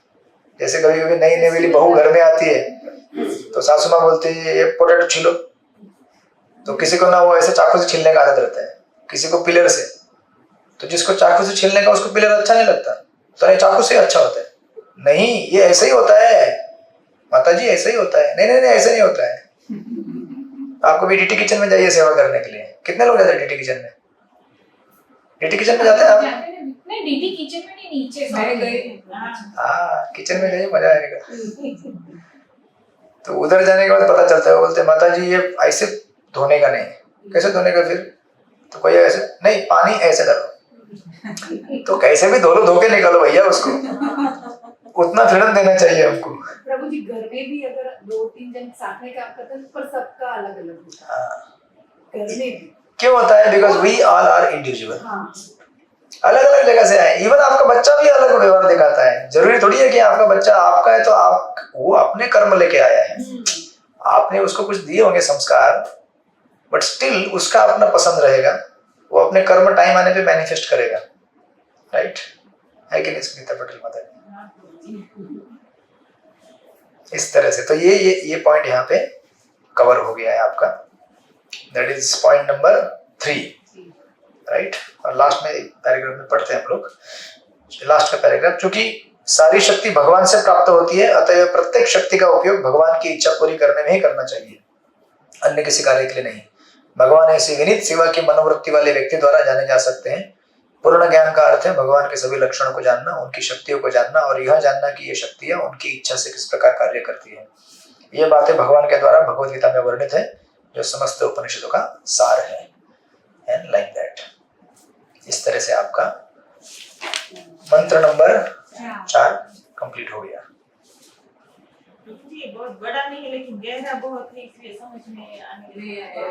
जैसे कभी कभी नई नवेली बहू घर में आती है तो सासू माँ बोलती है ये पोटैटो छीलो, तो किसी को ना वो ऐसे चाकू से छीलने का आदत रहता है, किसी को पिलर से। तो जिसको चाकू से छीलने का उसको पिलर अच्छा नहीं लगता, तो नहीं चाकू से अच्छा होता है। नहीं, ये ऐसे ही होता है माता जी, ऐसे ही होता है। नहीं नहीं नहीं, ऐसे नहीं होता है। आपको भी डीटी किचन में जाइए सेवा करने के लिए। कितने लोग जाते हैं डीटी किचन में? डीटी किचन में जाते हैं आप? नहीं, डीटी किचन में नहीं, नीचे मैं गई। हाँ, किचन में जाइए, मजा आएगा। तो उधर जाने के बाद पता चलता है, वो बोलते हैं माता जी ये ऐसे धोने का नहीं। कैसे धोने का फिर? तो कोई ऐसे नहीं, पानी ऐसे डालो। तो कैसे भी धो लो, धो के निकालो भैया उसको। उतना फ्रीडम देना चाहिए हमको। प्रभु जी घर में भी अगर 2-3 जन साथ में काम करते हैं पर सबका अलग अलग होता है। घर में भी क्यों होता है? Because we all are individual. हाँ, अलग अलग जगह से आए। इवन आपका बच्चा भी अलग व्यवहार दिखाता है। जरूरी थोड़ी है कि आपका बच्चा आपका है तो आप वो अपने कर्म लेके आया है। आपने उसको कुछ दिए होंगे संस्कार, बट स्टिल उसका अपना पसंद रहेगा। वो अपने कर्म टाइम आने पे मैनिफेस्ट करेगा। राइट है कि नहीं सुनीता पटेल माता? इस तरह से तो ये पॉइंट यहाँ पे कवर हो गया है आपका। That is point number 3, right. और लास्ट में पैराग्राफ में पढ़ते हैं हम लोग लास्ट का पैराग्राफ। चूंकि सारी शक्ति भगवान से प्राप्त होती है, अतः प्रत्येक शक्ति का उपयोग भगवान की इच्छा पूरी करने में ही करना चाहिए, अन्य किसी कार्य के लिए नहीं। भगवान ऐसी विनीत सेवा की मनोवृत्ति वाले व्यक्ति द्वारा जाने जा सकते हैं। पूर्ण ज्ञान का अर्थ है भगवान के सभी लक्षणों को जानना, उनकी शक्तियों को जानना और यह जानना कि ये शक्तियां उनकी इच्छा से किस प्रकार कार्य करती है। ये बातें भगवान के द्वारा भगवद गीता में वर्णित है, जो समस्त उपनिषदों का सार है। And like that. इस तरह से आपका मंत्र नंबर 4 कंप्लीट हो गया। ये बहुत बड़ा नहीं है लेकिन गहरा बहुत है, इसलिए समझ में आने नहीं लगा।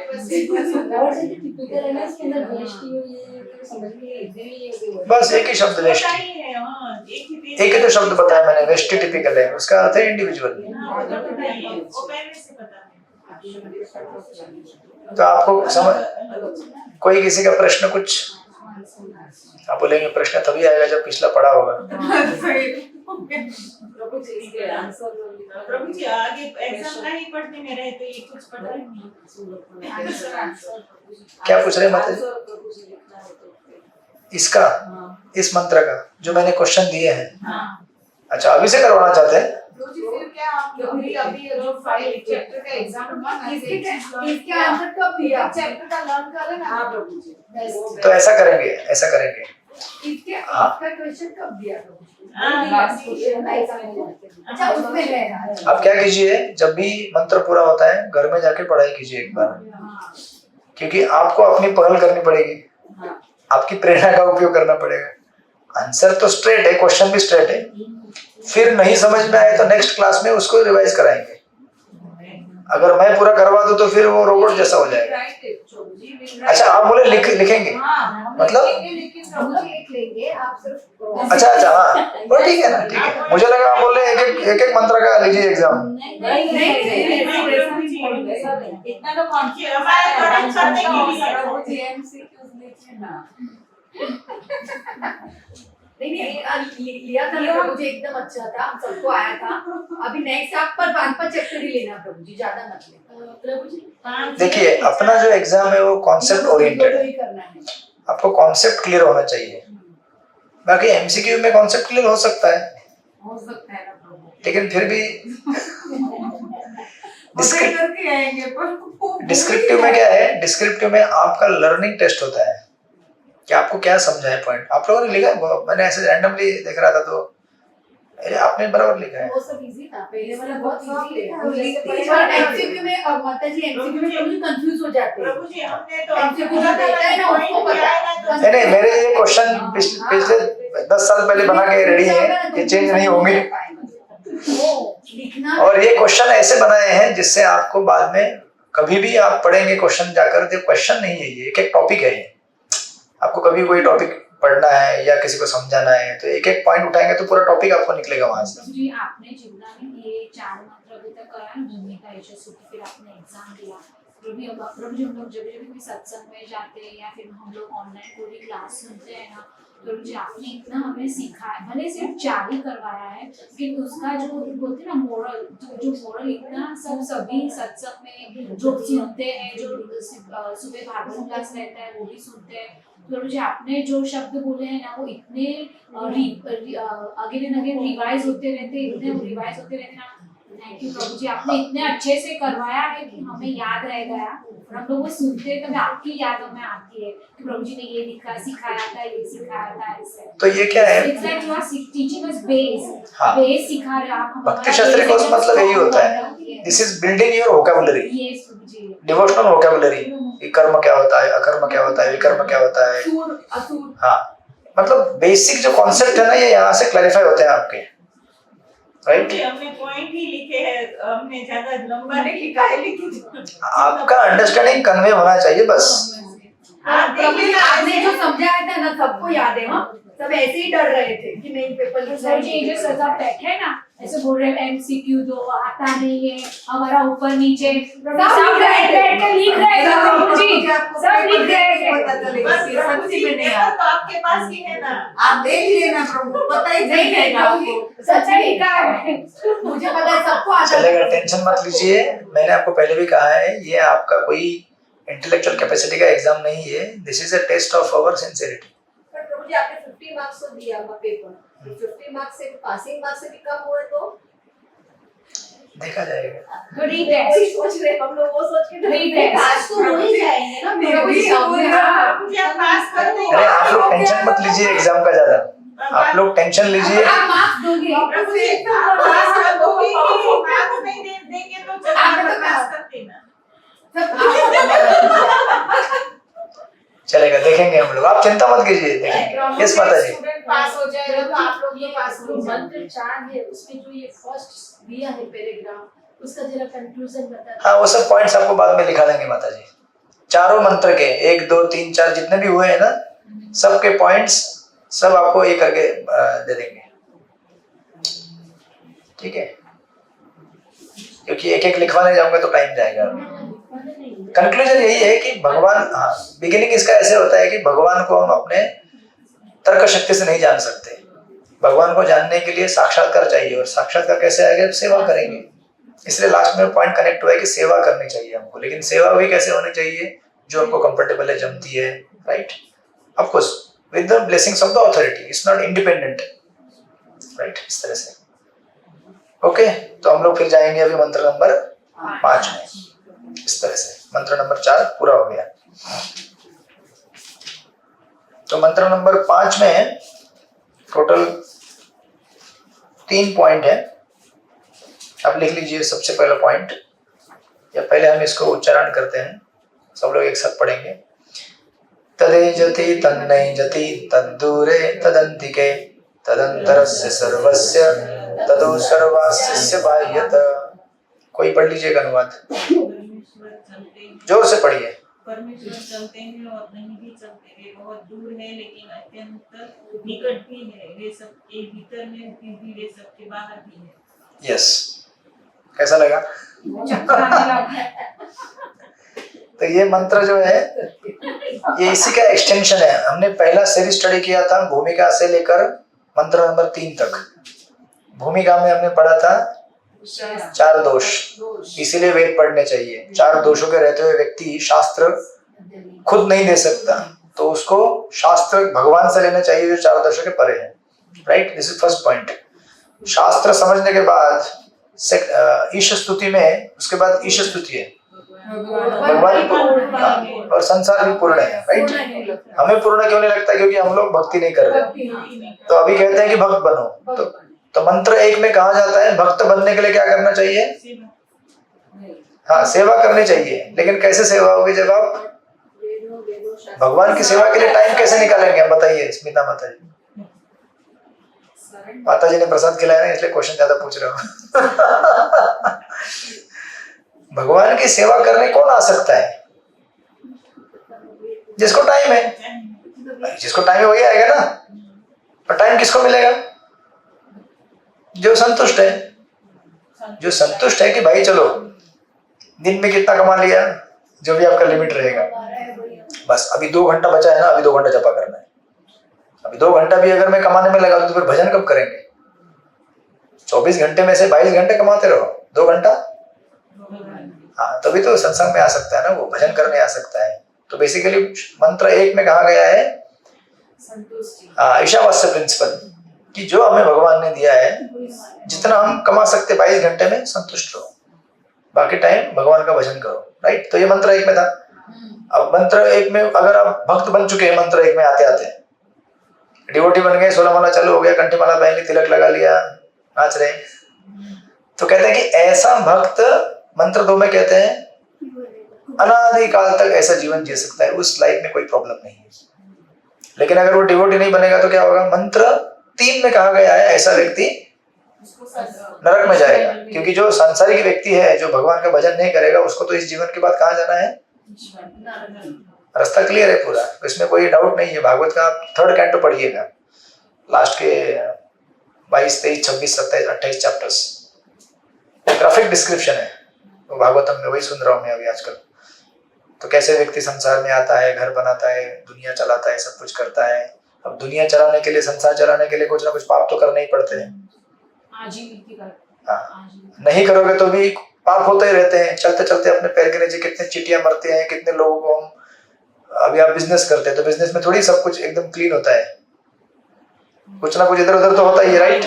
और से टिपिकल है ना, इसके अंदर वेष्टि हुई है तो समझ में नहीं। बस एक ही शब्द पता वेष्टि, ही है, हाँ, एक ही तो शब्द बताया मैंने, वेष्टि टिपिकल है, उसका अर्थ है इंडिविजुअल। हाँ, वो तो पता ही है, वो पहले से पता है। तो आपको समझ कोई किसी का प्रश्न कुछ आप बोलेंगे प्रश्न तभी आएगा जब पिछला पढ़ा होगा। प्रभु जी इसके आंसर प्रभु जी आगे एग्जाम का ही पढ़ने में रहे तो ये कुछ पढ़ा ही नहीं। क्या पूछ रहे हैं माता जी? प्रभु जी लिखना है तो इसका इस मंत्र का जो मैंने क्वेश्चन दिए हैं। हाँ, अच्छा, अभी से करवाना चाहते हैं? फिर क्या आप अभी जो 5 चैप्टर का एग्जाम हुआ ना, इसके आंसर कब दिया? चैप्टर का लर्न करें ना। हाँ प्रभु जी तो ऐसा करेंगे, ऐसा करेंगे। इसके हाँ। आपका क्वेश्चन कब दिया प्रभु जी? हाँ, अच्छा, उसमें रहेगा। आप क्या कीजिए, जब भी मंत्र पूरा होता है घर में जाके पढ़ाई कीजिए एक बार, क्योंकि आपको अपनी पहल करनी पड़ेगी, आपकी प्रेरणा का उपयोग करना पड़ेगा। आंसर तो स्ट्रेट है, क्वेश्चन भी स्ट्रेट है। फिर नहीं समझ में आए तो नेक्स्ट क्लास में उसको रिवाइज कराएंगे। अगर मैं पूरा करवा दूं तो फिर वो रोबोट जैसा हो जाएगा। अच्छा, आप बोले लिखेंगे मतलब? हम लोग लिख लेंगे, आप सिर्फ अच्छा अच्छा, हाँ वो ठीक है ना, ठीक है। मुझे लगा आप बोले एक मंत्र का लीजिए एग्जाम। इतना तो ये हमारे पढ़ाई करने के लिए है। प्रभु जी एमसीक्यूज लिखे ना। नहीं लिया था प्रभु जी, एकदम अच्छा था, सबको आया था। अभी नेक्स्ट आप पर 5 चैप्टर ही लेना प्रभु जी, ज्यादा मत लेना प्रभु जी। देखिए, अपना जो एग्जाम है वो कॉन्सेप्ट ओरिएंटेड है, ही करना है। आपको कॉन्सेप्ट क्लियर होना चाहिए। बाकी एमसीक्यू में कॉन्सेप्ट क्लियर हो सकता है, हो सकता है ना प्रभु, लेकिन फिर भी उसे करके आएंगे पर डिस्क्रिप्टिव में क्या है, डिस्क्रिप्टिव में आपका लर्निंग टेस्ट होता है कि आपको क्या समझा है पॉइंट। आप लोगों ने लिखा है? मैंने ऐसे रैंडमली देख रहा था तो अरे आपने बराबर लिखा है। वो सब इजी था, पहले वाला बहुत इजी था। और एमसीक्यू में माता जी एमसीक्यू में कभी कंफ्यूज हो जाते हैं। प्रभु जी हमने तो MCQ जो देता है ना, उसको पता है। नहीं मेरे ये क्वेश्चन पिछले 10 साल पहले बना के रेडी है, ये चेंज नहीं होंगे। लिखना और ये क्वेश्चन ऐसे बनाए हैं जिससे आपको बाद में कभी भी आप पढ़ेंगे क्वेश्चन जाकर, तो क्वेश्चन नहीं है, ये एक टॉपिक है। ये आपको कभी कोई टॉपिक पढ़ना है या किसी को समझाना है तो एक एक पॉइंट उठाएंगे तो पूरा टॉपिक आपको निकलेगा वहां से। जी आपने जितना भी ये 4 मंत्र अभी तक करा ना, भूमिका यशस्वी, फिर आपने एग्जाम दिया, प्रभु जी हम लोग जब भी सत्संग में जाते हैं या फिर हम लोग ऑनलाइन पूरी क्लास सुनते हैं ना, प्रभु जी आपने इतना हमें सिखाया, भले सिर्फ 4 ही करवाया है, लेकिन उसका जो बोलते हैं ना मोरल, जो मोरल इतना सभी सत्संग में जो सुनते हैं, जो सुबह भागवत क्लास रहता है वो भी सुनते हैं। प्रभु जी आपने जो शब्द बोले हैं ना वो इतने अगेन एंड अगेन रिवाइज होते रहते, इतने रिवाइज होते रहते ना। थैंक यू प्रभु जी, आपने इतने अच्छे से करवाया है कि हमें याद रह गया, और हम लोग वो सुनते हैं तो आपकी याद हमें आती है कि प्रभु जी ने ये सिखाया था, ये सिखाया था ऐसे। तो ये क्या है, It's like you are teaching us base, हाँ। base सिखा रहे हो आप। भक्ति शास्त्री का मतलब यही होता है, this is building your vocabulary, Yes प्रभु जी। डिवोशनल वोकैबुलरी, कि कर्म क्या होता है, अकर्म क्या होता है, विकर्म क्या होता है। हाँ, मतलब बेसिक जो कॉन्सेप्ट है ना ये यहाँ से क्लैरिफाई होते हैं आपके, राइट। हमने पॉइंट ही लिखे हैं, हमने ज्यादा लंबा नहीं लिखा है, लेकिन आपका अंडरस्टैंडिंग कन्वे होना चाहिए बस। प्रभु जी आपने जो समझाया था ना सबको याद है। हाँ, सब ऐसे ही डर रहे थे कि नहीं पेपर लिख सर जी जो सजा बैठे ना ऐसे बोल रहे एमसीक्यू दो, आता नहीं है हमारा, ऊपर नीचे सब बैठ के लिख रहे हैं प्रभु जी, सब लिख रहे हैं। सच्ची में नहीं तो आपके पास ही है ना, आप देख लेना प्रभु, पता ही नहीं है आपको। सच लिखा है, मुझे पता है सबको आता है। चलेगा, टेंशन मत लीजिए। मैंने आपको पहले भी कहा है ये आपका कोई इंटेलेक्चुअल कैपेसिटी का एग्जाम नहीं है, this is a test of our sincerity. पर प्रभु जी आपने 50 मार्क्स तो दिया पेपर, 50 मार्क्स से पासिंग मार्क्स से भी कम हुए तो देखा जाएगा। तो रीटेस्ट वही सोच रहे हम लोग, वो सोच के रीटेस्ट आज तो हो ही जाएंगे ना प्रभु जी प्रभु जी आप पास कर देंगे। अरे आप लोग टेंशन मत लीजिए एग्जाम का ज्यादा, आप लोग टेंशन लीजिए। आप मार्क्स दोगे प्रभु जी आप पास कर दोगे कि मार्क्स नहीं देंगे तो चलो पास कर देना। चलेगा, देखेंगे हम लोग, आप चिंता मत कीजिए, देखेंगे। यस माता जी। स्टूडेंट पास हो जाएगा तो आप लोग तो पास हो जाएंगे। मंत्र 4 है उसमें जो ये फर्स्ट दिया है पैराग्राफ, उसका जरा कंक्लूजन बता दो। हाँ, वो सब पॉइंट्स आपको बाद में लिखा देंगे माता जी। चारों मंत्र के 1 2 3 4 जितने भी हुए हैं ना, सबके पॉइंट्स सब आपको एक करके दे देंगे, ठीक है? क्योंकि एक एक लिखवाने जाऊंगा तो टाइम जाएगा। कंक्लूजन यही है कि भगवान, हाँ, बिगिनिंग इसका ऐसे होता है कि भगवान को हम अपने तर्क शक्ति से नहीं जान सकते। भगवान को जानने के लिए साक्षात्कार चाहिए, और साक्षात्कार कैसे आएगा? सेवा करेंगे। इसलिए लास्ट में पॉइंट कनेक्ट हुआ है कि सेवा करनी चाहिए हमको, लेकिन सेवा भी कैसे होनी चाहिए? जो हमको कंफर्टेबल है, जमती है, right? Of course with the blessings of the authority, it's not independent, right? इस तरह से। ओके, तो हम लोग फिर जाएंगे अभी मंत्र नंबर 5 में। इस तरह से मंत्र नंबर 4 पूरा हो गया। तो मंत्र नंबर 5 में टोटल 3 पॉइंट है। आप लिख लीजिए सबसे पहला पॉइंट, या पहले हम इसको उच्चारण करते हैं, सब लोग एक साथ पढ़ेंगे। तदेजति तन्नैजति तद्दूरे तदन्तिके तदंतरस्य सर्वस्य तदो सर्वास्य बाह्यत। कोई पढ़ लीजिएगा अनुवाद, परमेश्वर चलते हैं, जोर से पढ़िए। परमेश्वर चलते हैं और नहीं भी चलते, वे बहुत दूर है लेकिन अत्यंत निकट भी है, वे सबके भीतर में फिर भी वे सबके बाहर भी है। यस, कैसा लगा? चक्कर आने लगा। तो ये मंत्र जो है ये इसी का एक्सटेंशन है। हमने पहला सीरीज स्टडी किया था भूमिका से लेकर मंत्र नंबर 3 तक। भूमिका में हमने पढ़ा था 4 दोष, इसीलिए वेद पढ़ने चाहिए। 4 दोषों के रहते हुए व्यक्ति शास्त्र खुद नहीं दे सकता, तो उसको शास्त्र भगवान से लेना चाहिए जो 4 दोषों के परे है, right? This is first point. शास्त्र समझने के बाद ईश स्तुति में, उसके बाद ईश स्तुति है, भगवान और संसार भी पूर्ण है, राइट? हमें पूर्ण क्यों नहीं लगता? क्योंकि हम लोग भक्ति नहीं कर रहे। तो अभी कहते हैं कि भक्त बनो, तो तो मंत्र 1 में कहा जाता है भक्त बनने के लिए क्या करना चाहिए? हाँ, सेवा करनी चाहिए। लेकिन कैसे सेवा होगी जब आप भगवान की सेवा के लिए टाइम कैसे निकालेंगे? आप बताइए स्मिता माता जी। माता जी ने प्रसाद खिलाया ना, इसलिए क्वेश्चन ज्यादा पूछ रहे हो। भगवान की सेवा करने कौन आ सकता है? जिसको टाइम है। जिसको टाइम है वही आएगा ना। और टाइम किसको मिलेगा? जो संतुष्ट है। जो संतुष्ट है कि भाई चलो दिन में कितना कमा लिया, जो भी आपका लिमिट रहेगा, बस अभी 2 घंटा बचा है ना, अभी 2 घंटा जपा करना है। अभी 2 घंटा भी अगर मैं कमाने में लगा तो फिर भजन कब करेंगे? 24 घंटे में से 22 घंटे कमाते रहो, 2 घंटा। हाँ, तभी तो सत्संग में आ सकता है ना, वो भजन करने आ सकता है। तो बेसिकली मंत्र 1 में कहा गया है ईशावास्य प्रिंसिपल कि जो हमें भगवान ने दिया है, जितना हम कमा सकते 22 घंटे में संतुष्ट रहो, बाकी टाइम भगवान का भजन करो। राइट, तो ये मंत्र 1 में था। अब मंत्र 1 में अगर आप भक्त बन चुके हैं, मंत्र 1 में आते आते डिवोटी बन गए, 16 माला चालू हो गया, कंठी माला पहन ली, तिलक लगा लिया, नाच रहे, तो कहते हैं कि ऐसा भक्त मंत्र 2 में कहते हैं अनादिकाल तक ऐसा जीवन जी सकता है, उस लाइफ में कोई प्रॉब्लम नहीं है। लेकिन अगर वो डिवोटी नहीं बनेगा तो क्या होगा? मंत्र 3 में कहा गया है ऐसा व्यक्ति नरक में जाएगा, क्योंकि जो सांसारिक व्यक्ति है, जो भगवान का भजन नहीं करेगा, उसको तो इस जीवन के बाद कहाँ जाना है? रास्ता क्लियर है पूरा, इसमें कोई डाउट नहीं है। भागवत का आप 3rd कैंटो पढ़िएगा, लास्ट के 22, 23, 26, 27, 28 चैप्टर्स, ग्राफिक डिस्क्रिप्शन है वो भागवतम में, वही सुन रहा हूँ मैं अभी आजकल। तो कैसे व्यक्ति संसार में आता है, घर बनाता है, दुनिया चलाता है, सब कुछ करता है। अब दुनिया चलाने के लिए, संसार चलाने के लिए कुछ ना कुछ पाप तो करने ही पड़ते हैं। हाँ, नहीं करोगे तो भी पाप होते ही रहते हैं। चलते चलते अपने पैर के नीचे कितने चिटियां मरते हैं, कितने लोगों को हम, अभी आप बिजनेस करते हैं तो बिजनेस में थोड़ी सब कुछ एकदम क्लीन होता है, कुछ ना कुछ इधर उधर तो होता ही है। राइट,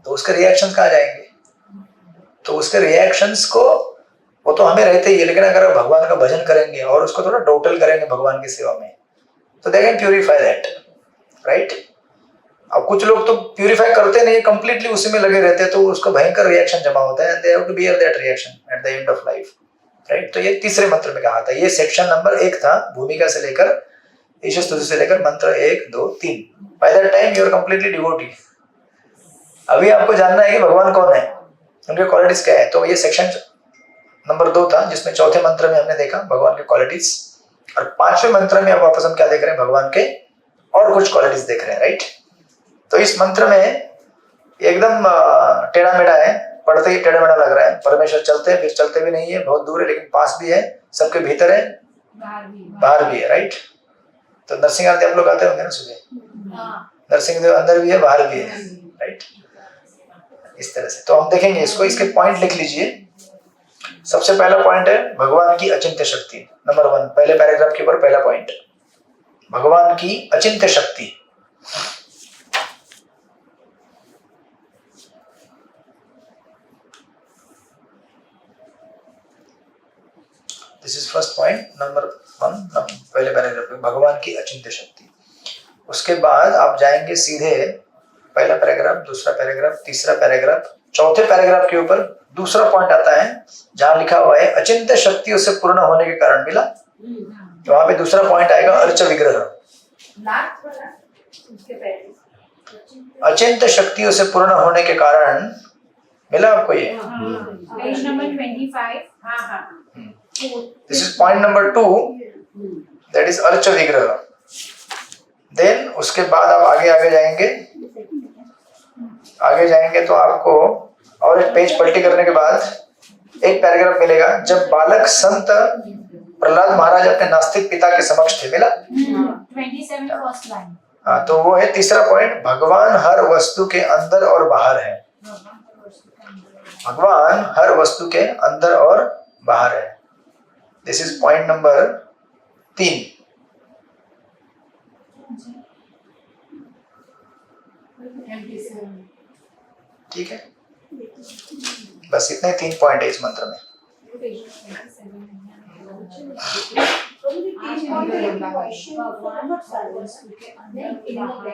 तो उसके रिएक्शंस कहाँ जाएंगे? तो उसके रिएक्शंस को वो तो हमें रहते ही है, लेकिन अगर भगवान का भजन करेंगे और उसको थोड़ा टोटल करेंगे भगवान की सेवा में, तो they can purify that. Right, अब कुछ लोग तो प्यूरिफाई करते नहीं, कंप्लीटली उसी में लगे रहते हैं, तो उसको भयंकर रिएक्शन जमा होता है, they have to bear that reaction at the end of life. Right, तो ये तीसरे मंत्र में कहा था। ये सेक्शन नंबर 1 था, भूमिका से लेकर ईश्वर स्तुति से लेकर मंत्र 1, 2, 3। By that time you are completely devotee. अभी आपको जानना है कि भगवान कौन है, उनके क्वालिटीज क्या है। तो ये सेक्शन नंबर 2 था, जिसमें चौथे मंत्र में हमने देखा भगवान के क्वालिटीज, और 5वें मंत्र में अब वापस हम क्या देख रहे हैं? भगवान के और कुछ क्वालिटीज देख रहे हैं। राइट, तो इस मंत्र में एकदम टेढ़ा मेढ़ा है, पढ़ते ही टेढ़ा मेढ़ा लग रहा है। परमेश्वर चलते हैं, फिर चलते भी नहीं है, बहुत दूर है, लेकिन पास भी है, सबके भीतर है, बाहर भी है। राइट, तो नरसिंह आरती हम लोग आते होंगे ना सुबह, नरसिंह देव अंदर भी है, बाहर भी है। राइट, इस तरह से तो हम देखेंगे इसको। इसके पॉइंट लिख लीजिए। सबसे पहला पॉइंट है भगवान की अचिंत्य शक्ति। नंबर 1, पहले पैराग्राफ के ऊपर पहला पॉइंट, भगवान की अचिंत्य शक्ति। This is first point, number 1, पहले पैराग्राफ में भगवान की अचिंत्य शक्ति। उसके बाद आप जाएंगे सीधे पहला पैराग्राफ, दूसरा पैराग्राफ, तीसरा पैराग्राफ, चौथे पैराग्राफ के ऊपर दूसरा पॉइंट आता है जहां लिखा हुआ है अचिंत्य शक्तियों से पूर्ण होने के कारण। मिला? तो वहां पे दूसरा पॉइंट आएगा अर्च विग्रह। अचिंत्य शक्तियों से पूर्ण होने के कारण। मिला आपको ये? Page number 25। This is point number 2, that is urge विग्रह। देन उसके बाद आप आगे जाएंगे तो आपको और एक पेज पलटी करने के बाद एक पैराग्राफ मिलेगा, जब बालक संत प्रहलाद महाराज अपने नास्तिक पिता के समक्ष थे। मिला? 27 फर्स्ट लाइन। हाँ, तो वो है तीसरा पॉइंट, भगवान हर वस्तु के अंदर और बाहर है। भगवान हर वस्तु के अंदर और बाहर है। This is point number 3। ठीक है, बस इतने 3 पॉइंट है इस मंत्र में।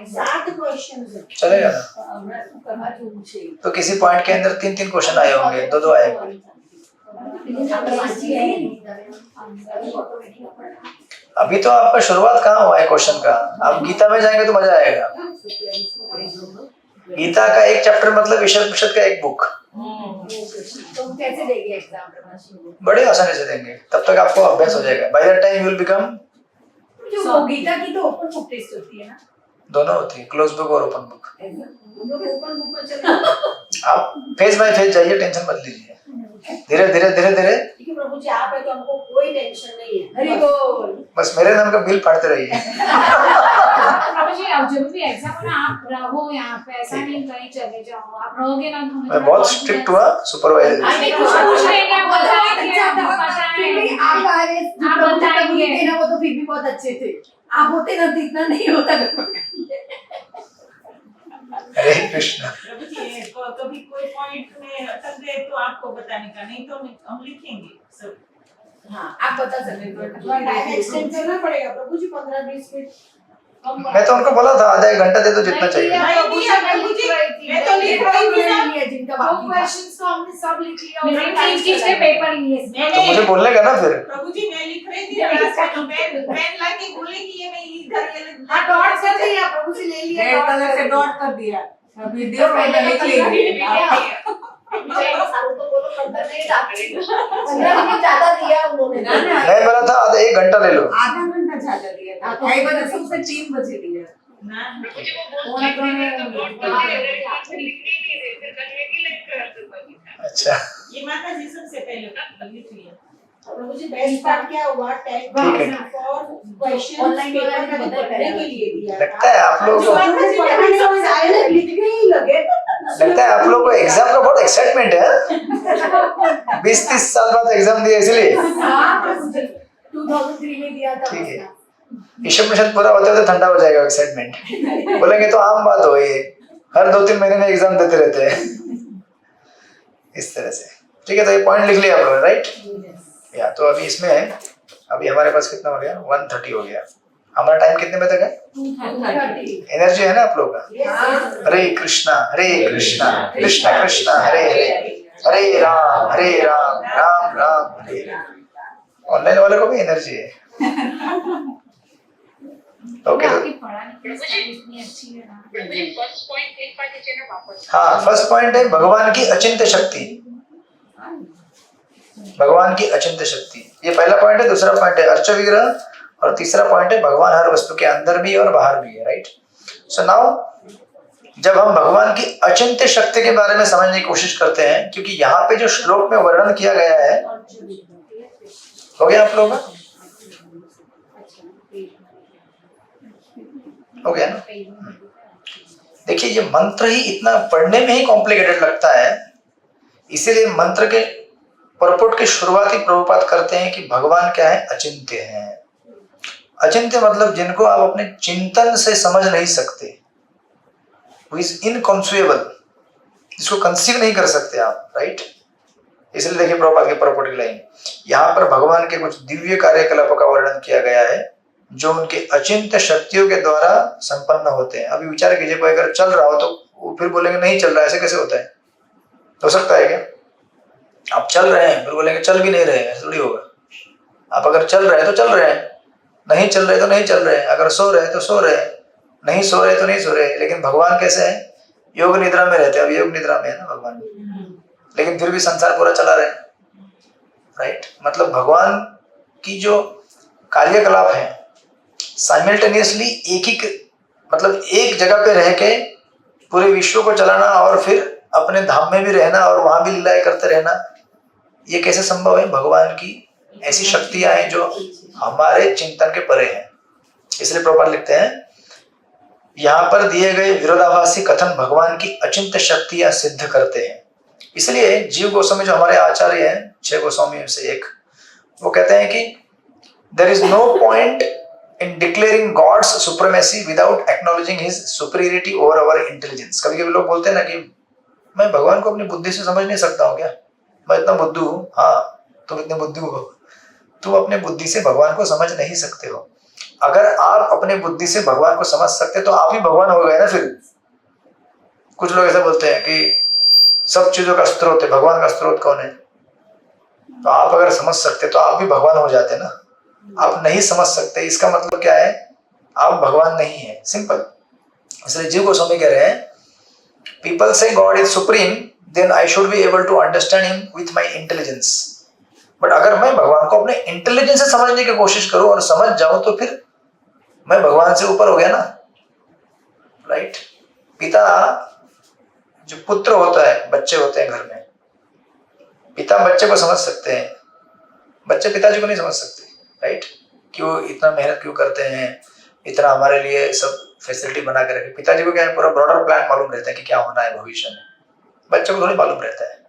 सात क्वेश्चन है। चलेगा ना? तो किसी पॉइंट के अंदर 3-3 क्वेश्चन आए होंगे, 2-2 आए होंगे। अभी तो आपका शुरुआत कहाँ हुआ है क्वेश्चन का? आप गीता में जाएंगे तो मजा आएगा। गीता का एक चैप्टर मतलब ईश्वर उपनिषद का एक बुक। तुम कैसे देंगे एग्जाम? बड़े आसानी से देंगे, तब तक आपको अभ्यास हो जाएगा। Bye that time you will become. जो गीता की तो ओपन बुक टेस्ट होती है ना? दोनों होती है, क्लोज बुक और ओपन बुक। हम लोग ओपन बुक में चले। आप फेज बाय फेज जाइए, टेंशन मत लीजिए। धीरे धीरे धीरे धीरे ठीक है प्रभु जी, आप है तो हमको कोई टेंशन नहीं है। हरि बोल। बस मेरे नाम का बिल फाड़ते रहिए। प्रभु जी, अब जब भी एग्जाम हो ना, आप रहो यहाँ पे, ऐसा नहीं कहीं चले जाओ। आप रहोगे ना तो हमें मैं बहुत स्ट्रिक्ट हुआ सुपरवाइजर। अरे कुछ पूछ लेंगे, आप बताएंगे, आपको पता है। आप बताएंगे ना, वो तो फिर भी बहुत अच्छे थे। आप होते ना तो इतना नहीं होता। हरे कृष्णा। प्रभु जी, कभी कोई पॉइंट में अटक गए तो आपको बताने का, नहीं तो हम लिखेंगे सब। हाँ, आप बता सकते हो। टाइम एक्सटेंड करना पड़ेगा प्रभु जी, 15-20 मिनट। मैं तो उनको बोला था आधा एक घंटा दे दो जितना चाहिए। मैं तो लिख रही थी ना। जिनका वो बाकी क्वेश्चंस तो हमने सब लिख लिया। मैंने खींच के पेपर लिए। तो मुझे बोलने का ना फिर। प्रभु जी, मैं लिख रही थी क्लास में, पेन लाके बोले कि ये मैं इधर ये हाँ, डॉट कर दिया प्रभु जी, ले लिया। रेड कलर से डॉट कर दिया। अभी दियो पहले लिख लेंगे। सारू तो बोलो 15 मिनट आपने 15 मिनट ज्यादा दिया उन्होंने। मैं बोला था आधा एक घंटा ले लो। आधा घंटा ज्यादा दिया था। 2:30 बजे से उसे 3 बजे दिया। ना। अच्छा ये माता जी सबसे पहले लिख लिया। प्रभु जी, बेस्ट पार्ट क्या हुआ? 10 फॉर क्वेश्चन ऑनलाइन पेपर का पढ़ने के लिए दिया। लगता है आप लोगों को, लिखने ही लगे। लगता है आप लोगों को एग्जाम का बहुत एक्साइटमेंट है। 20-30 साल बाद एग्जाम दिया इसलिए। 2003 में दिया था। ठीक है, ईश्वर उपनिषद पूरा होते होते ठंडा हो जाएगा एक्साइटमेंट। बोलेंगे तो आम बात हो, ये हर 2-3 महीने में एग्जाम देते रहते हैं इस तरह से। ठीक है, तो ये पॉइंट लिख लिया आप लोगों ने, राइट? या तो अभी इसमें है, अभी हमारे पास कितना हो गया? 1:30 हो गया। हमारा टाइम कितने बजे तक है? 2:30। एनर्जी है ना आप लोगों का? हरे कृष्णा कृष्णा कृष्णा हरे हरे, हरे राम राम राम हरे हरे। ऑनलाइन वाले को भी एनर्जी है। ओके, आपकी पढ़ाने की स्टाइल इतनी अच्छी है ना। फर्स्ट पॉइंट एक बार नीचे ना वापस। हाँ, फर्स्ट पॉइंट है भगवान की अचिंत्य शक्ति। भगवान की अचिंत्य शक्ति, ये पहला पॉइंट है। दूसरा पॉइंट है अर्च विग्रह, और तीसरा पॉइंट है भगवान हर वस्तु के अंदर भी और बाहर भी है, राइट? सो नाउ जब हम भगवान की अचिंत्य शक्ति के बारे में समझने की कोशिश करते हैं, क्योंकि यहाँ पे जो श्लोक में वर्णन किया गया है, हो गया आप लोगों का? हो गया ना? देखिए, ये मंत्र ही इतना पढ़ने में ही कॉम्प्लिकेटेड लगता है, इसीलिए मंत्र के परपुट की शुरुआती प्रभुपाद करते हैं कि भगवान क्या है? अचिंत्य हैं। अचिंत्य मतलब जिनको आप अपने चिंतन से समझ नहीं सकते, वो इज इनकॉन्सिवेबल, जिसको कंसीव नहीं कर सकते आप, राइट? इसलिए देखिए प्रभुपाद के परपुट की लाइन, यहाँ पर भगवान के कुछ दिव्य कार्यकलापों का वर्णन किया गया है जो उनके अचिंत्य शक्तियों के द्वारा संपन्न होते हैं। अभी विचार कीजिए, कोई अगर चल रहा हो तो वो फिर बोलेंगे नहीं चल रहा है, ऐसे कैसे होता है? हो सकता है क्या? आप चल रहे हैं फिर बोलेंगे चल भी नहीं रहे हैं, थोड़ी होगा। आप अगर चल रहे हैं तो चल रहे हैं, नहीं चल रहे तो नहीं चल रहे हैं, अगर सो रहे हैं तो सो रहे हैं, नहीं सो रहे तो नहीं सो रहे। लेकिन भगवान कैसे हैं? योग निद्रा में रहते हैं। अब योग निद्रा में है ना भगवान, लेकिन फिर भी संसार पूरा चला रहे हैं, राइट? मतलब भगवान की जो कार्यकलाप है साइमल्टेनियसली मतलब एक जगह पे रह के पूरे विश्व को चलाना और फिर अपने धाम में भी रहना और वहां भी लीलाएं करते रहना, ये कैसे संभव है? भगवान की ऐसी शक्तियां हैं जो हमारे चिंतन के परे हैं। इसलिए प्रभुपाद लिखते हैं, यहाँ पर दिए गए विरोधाभासी कथन भगवान की अचिंत्य शक्तियां सिद्ध करते हैं। इसलिए जीव गोस्वामी जो हमारे आचार्य हैं, 6 गोस्वामियों से एक, वो कहते हैं कि there is no point in declaring God's supremacy without acknowledging His superiority over our intelligence। कभी कभी लोग बोलते हैं ना कि मैं भगवान को अपनी बुद्धि से समझ नहीं सकता हूँ क्या, मैं इतना बुद्धू हूँ। हाँ, तुम इतने बुद्धू हो, तुम अपने बुद्धि से भगवान को समझ नहीं सकते हो। अगर आप अपने बुद्धि से भगवान को समझ सकते तो आप ही भगवान हो गए ना। फिर कुछ लोग ऐसा बोलते हैं कि सब चीजों का स्रोत है, भगवान का स्रोत कौन है? तो आप अगर समझ सकते तो आप भी भगवान हो जाते ना। आप नहीं समझ सकते, इसका मतलब क्या है? आप भगवान नहीं है, सिंपल। इसलिए जीव गोस्वामी कह रहे हैं, people say God is supreme, then I should be able to understand him with my intelligence. But अगर मैं भगवान को अपने इंटेलिजेंस से समझने की कोशिश करूं और समझ जाऊं तो फिर मैं भगवान से ऊपर हो गया ना, राइट? पिता, जो पुत्र होता है, बच्चे होते हैं घर में, पिता बच्चे को समझ सकते हैं, बच्चे पिताजी को नहीं समझ सकते, राइट? क्यों इतना मेहनत क्यों करते हैं, इतना हमारे लिए सब फैसिलिटी बना के रखे। पिताजी को क्या है, पूरा ब्रॉडर प्लान मालूम रहता है कि क्या होना है भविष्य में। बच्चे को थोड़ी मालूम रहता है।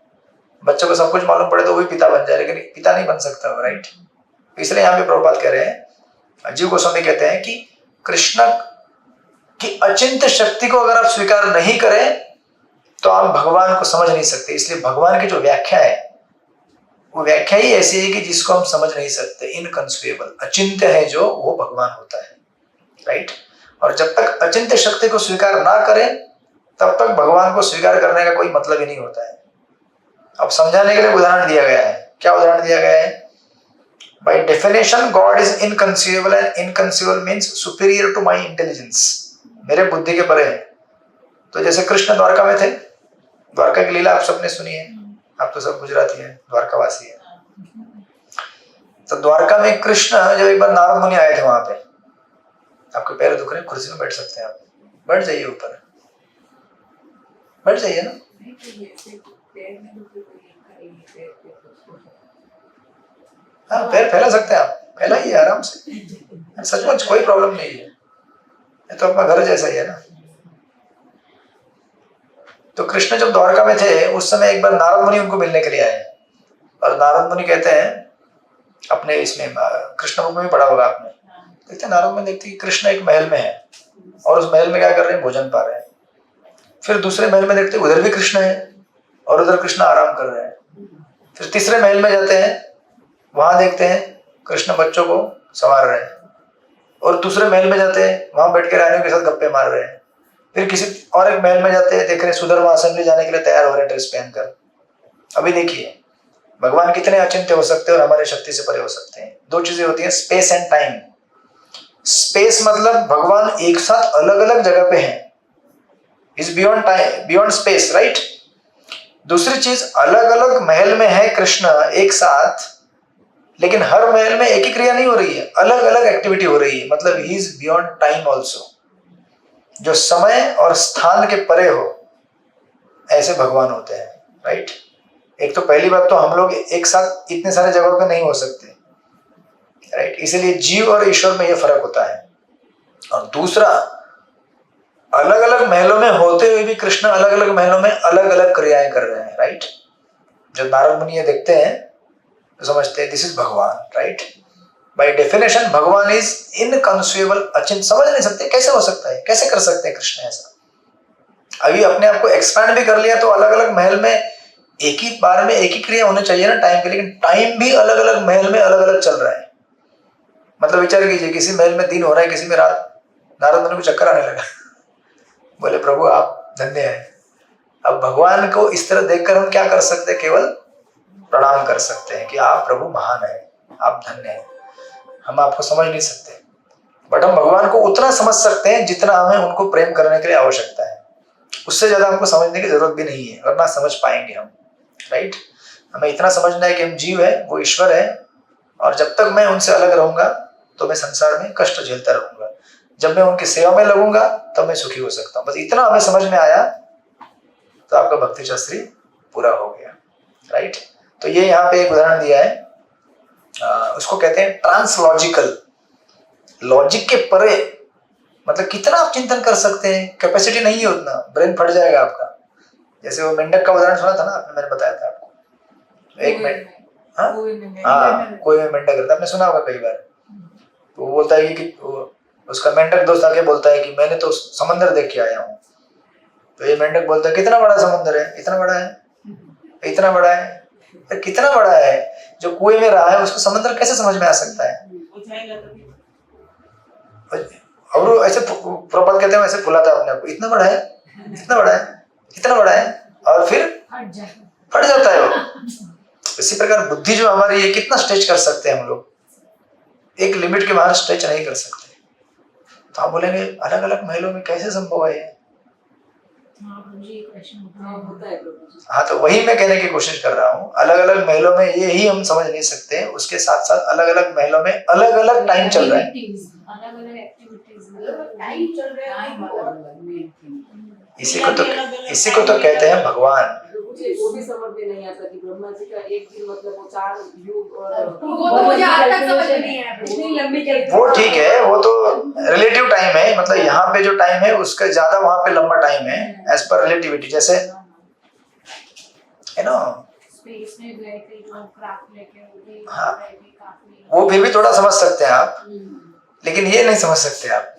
बच्चे को सब कुछ मालूम पड़े तो वही पिता बन जाए, लेकिन पिता नहीं बन सकता, राइट? इसलिए यहाँ पे प्रभुपाद कह रहे हैं, जीव गोस्वामी कहते हैं कि कृष्ण की अचिंत्य शक्ति को अगर आप स्वीकार नहीं करें तो आप भगवान को समझ नहीं सकते। इसलिए भगवान की जो व्याख्या है वो व्याख्या ही ऐसी है कि जिसको हम समझ नहीं सकते, इनकंसीवेबल, अचिंत्य है जो, वो भगवान होता है, राइट? और जब तक अचिंत्य शक्ति को स्वीकार ना करें तब तक भगवान को स्वीकार करने का कोई मतलब ही नहीं होता है। अब समझाने के लिए उदाहरण दिया गया है। क्या उदाहरण दिया गया है? By definition God is inconceivable and inconceivable means superior to my intelligence, मेरे बुद्धि के परे है। तो जैसे कृष्ण द्वारका में थे, द्वारका की लीला आप सबने सुनी है, आप तो सब गुजराती हैं, द्वारकावासी है। तो द्वारका में कृष्ण जब एक बार नारद मुनि आए थे वहां पे, आपके पैर दुख रहे, कुर्सी में बैठ सकते हैं आप, बैठ जाइए, ऊपर बैठ जाइए ना। हाँ, पैर फैला सकते हैं आप, फैलाइए आराम से, सचमुच कोई प्रॉब्लम नहीं है, ये तो अपना घर जैसा ही है ना। तो कृष्ण जब द्वारका में थे उस समय एक बार नारद मुनि उनको मिलने के लिए आए, और नारद मुनि कहते हैं अपने इसमें कृष्ण बुक में भी पढ़ा होगा आपने, देखते हैं नारद मुनि देखते हैं कृष्ण एक महल में है और उस महल में क्या कर रहे हैं, भोजन पा रहे हैं। फिर दूसरे महल में देखते हैं उधर भी कृष्ण है और उधर कृष्ण आराम कर रहे हैं। फिर तीसरे महल में जाते हैं, वहां देखते हैं कृष्ण बच्चों को संवार रहे हैं, और दूसरे महल में जाते हैं, वहां बैठ के रानियों के साथ गप्पे मार रहे हैं। फिर किसी और एक महल में जाते हैं, देख रहे हैं सुधर्मा असेंबली जाने के लिए तैयार हो रहे हैं ड्रेस पहनकर। अभी देखिए भगवान कितने अचिंत्य हो सकते हैं और हमारे शक्ति से परे हो सकते हैं। दो चीजें होती हैं, स्पेस एंड टाइम। स्पेस मतलब भगवान एक साथ अलग अलग जगह पे हैं, is beyond time, beyond space, right? दूसरी चीज, अलग अलग महल में है कृष्ण एक साथ, लेकिन हर महल में एक ही क्रिया नहीं हो रही है, अलग अलग एक्टिविटी हो रही है, मतलब he is beyond time also, जो समय और स्थान के परे हो, ऐसे भगवान होते हैं, राइट? एक तो पहली बात तो हम लोग एक साथ इतने सारे जगहों पे नहीं हो सकते, राइट? इसीलिए जीव और ईश्वर में यह फर्क होता है। और दूसरा, अलग अलग महलों में होते हुए भी कृष्ण अलग अलग महलों में अलग अलग क्रियाएं कर रहे हैं, राइट? जब नारद मुनि ये देखते हैं तो समझते हैं दिस इज भगवान, राइट? बाय डेफिनेशन भगवान इज इनकंसीवेबल, अचिंत्य, समझ नहीं सकते कैसे हो सकता है, कैसे कर सकते हैं कृष्ण ऐसा। अभी अपने आप को एक्सपैंड भी कर लिया तो अलग अलग महल में एक ही बार में एक ही क्रिया होनी चाहिए ना टाइम के, लेकिन टाइम भी अलग अलग महल में अलग अलग चल रहा है। मतलब विचार कीजिए, किसी महल में दिन हो रहा है, किसी में रात। नारद मुनि को चक्कर आने लगा, बोले प्रभु आप धन्य हैं। अब भगवान को इस तरह देखकर हम क्या कर सकते हैं, केवल प्रणाम कर सकते हैं कि आप प्रभु महान है, आप धन्य हैं। हम आपको समझ नहीं सकते, बट हम भगवान को उतना समझ सकते हैं जितना हमें उनको प्रेम करने के लिए आवश्यकता है। उससे ज्यादा हमको समझने की जरूरत भी नहीं है, वरना समझ पाएंगे हम, राइट? हमें इतना समझना है कि हम जीव है, वो ईश्वर है, और जब तक मैं उनसे अलग रहूंगा तो मैं संसार में कष्ट झेलता रहूंगा। जब मैं उनकी सेवा में लगूंगा तब मैं सुखी हो सकता हूँ। बस इतना हमें समझ में आया तो आपका भक्ति शास्त्री पूरा हो गया, राइट? तो ये यहाँ पे एक उदाहरण दिया है, उसको कहते हैं ट्रांसलॉजिकल, लॉजिक के परे, मतलब कितना आप चिंतन कर सकते हैं, कैपेसिटी नहीं है उतना, ब्रेन फट जाएगा आपका। जैसे वो मेंढक का उदाहरण सुना था ना आपने, मैंने बताया था आपको, एक मेंढक, हाँ कोई मेंढक रहता, आपने सुना होगा कई बार। तो वो बोलता है कि उसका मेंढक दोस्त आके बोलता है कि मैंने तो समंदर देख के आया हूँ। तो ये मेंढक बोलता है कितना बड़ा समंदर है, इतना बड़ा है, इतना बड़ा है, पर कितना बड़ा है, जो कुएं में रहा है उसको समुद्र कैसे समझ में आ सकता है? हो जाएगा तभी। और वो ऐसे प्रभात कहते हैं वैसे फुलाता है अपने आप को, इतना बड़ा है, इतना बड़ा है, इतना बड़ा है, और फिर फट जाता है वो। इसी प्रकार बुद्धि जो हमारी है, कितना स्ट्रेच कर सकते हैं हम लोग, एक लिमिट के बाहर स्ट्रेच नहीं कर सकते। तो आप बोलेंगे अलग अलग महलों में कैसे संभव है? होता है प्रभु जी। हाँ, तो वही मैं कहने की कोशिश कर रहा हूँ, अलग अलग महलों में ये ही हम समझ नहीं सकते, उसके साथ साथ अलग अलग महलों में अलग अलग टाइम चल रहा है। अलग अलग एक्टिविटीज, टाइम चल रहा है टाइम अलग-अलग मेन थी। इसी को तो कहते हैं भगवान। मुझे वो भी समझ में नहीं आता कि ब्रह्मा जी का एक दिन मतलब वो 4 युग और वो तो मुझे आज तक समझ में नहीं आया। इतनी लंबी चलती वो ठीक है, वो तो रिलेटिव टाइम है, मतलब यहाँ पे जो टाइम है उसका ज्यादा वहां पे लंबा टाइम है एज पर रिलेटिविटी। जैसे है ना, स्पेस में गए थे जो क्राफ्ट लेके, वो भी हाँ। काफी वो फिर भी थोड़ा समझ सकते हैं आप, लेकिन ये नहीं समझ सकते आप।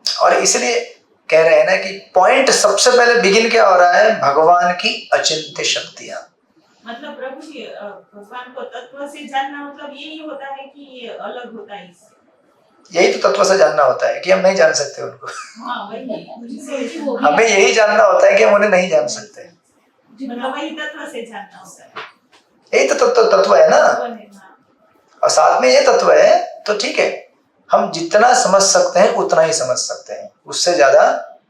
और इसलिए कह रहे हैं ना कि पॉइंट सबसे पहले बिगिन क्या हो रहा है, भगवान की अचिंत्य शक्तियां। मतलब प्रभु जी भगवान को तत्व से जानना मतलब यही होता है कि ये अलग होता है इससे? यही तो तत्व से जानना होता है कि हम नहीं जान सकते उनको। हाँ वही, हमें यही जानना होता है कि हम उन्हें नहीं जान सकते। मतलब वही तत्व से जानना होता है। यही तो तत्व है ना, हाँ। और साथ में ये तत्व है तो ठीक है, हम जितना समझ सकते हैं उतना ही समझ सकते हैं, उससे ज्यादा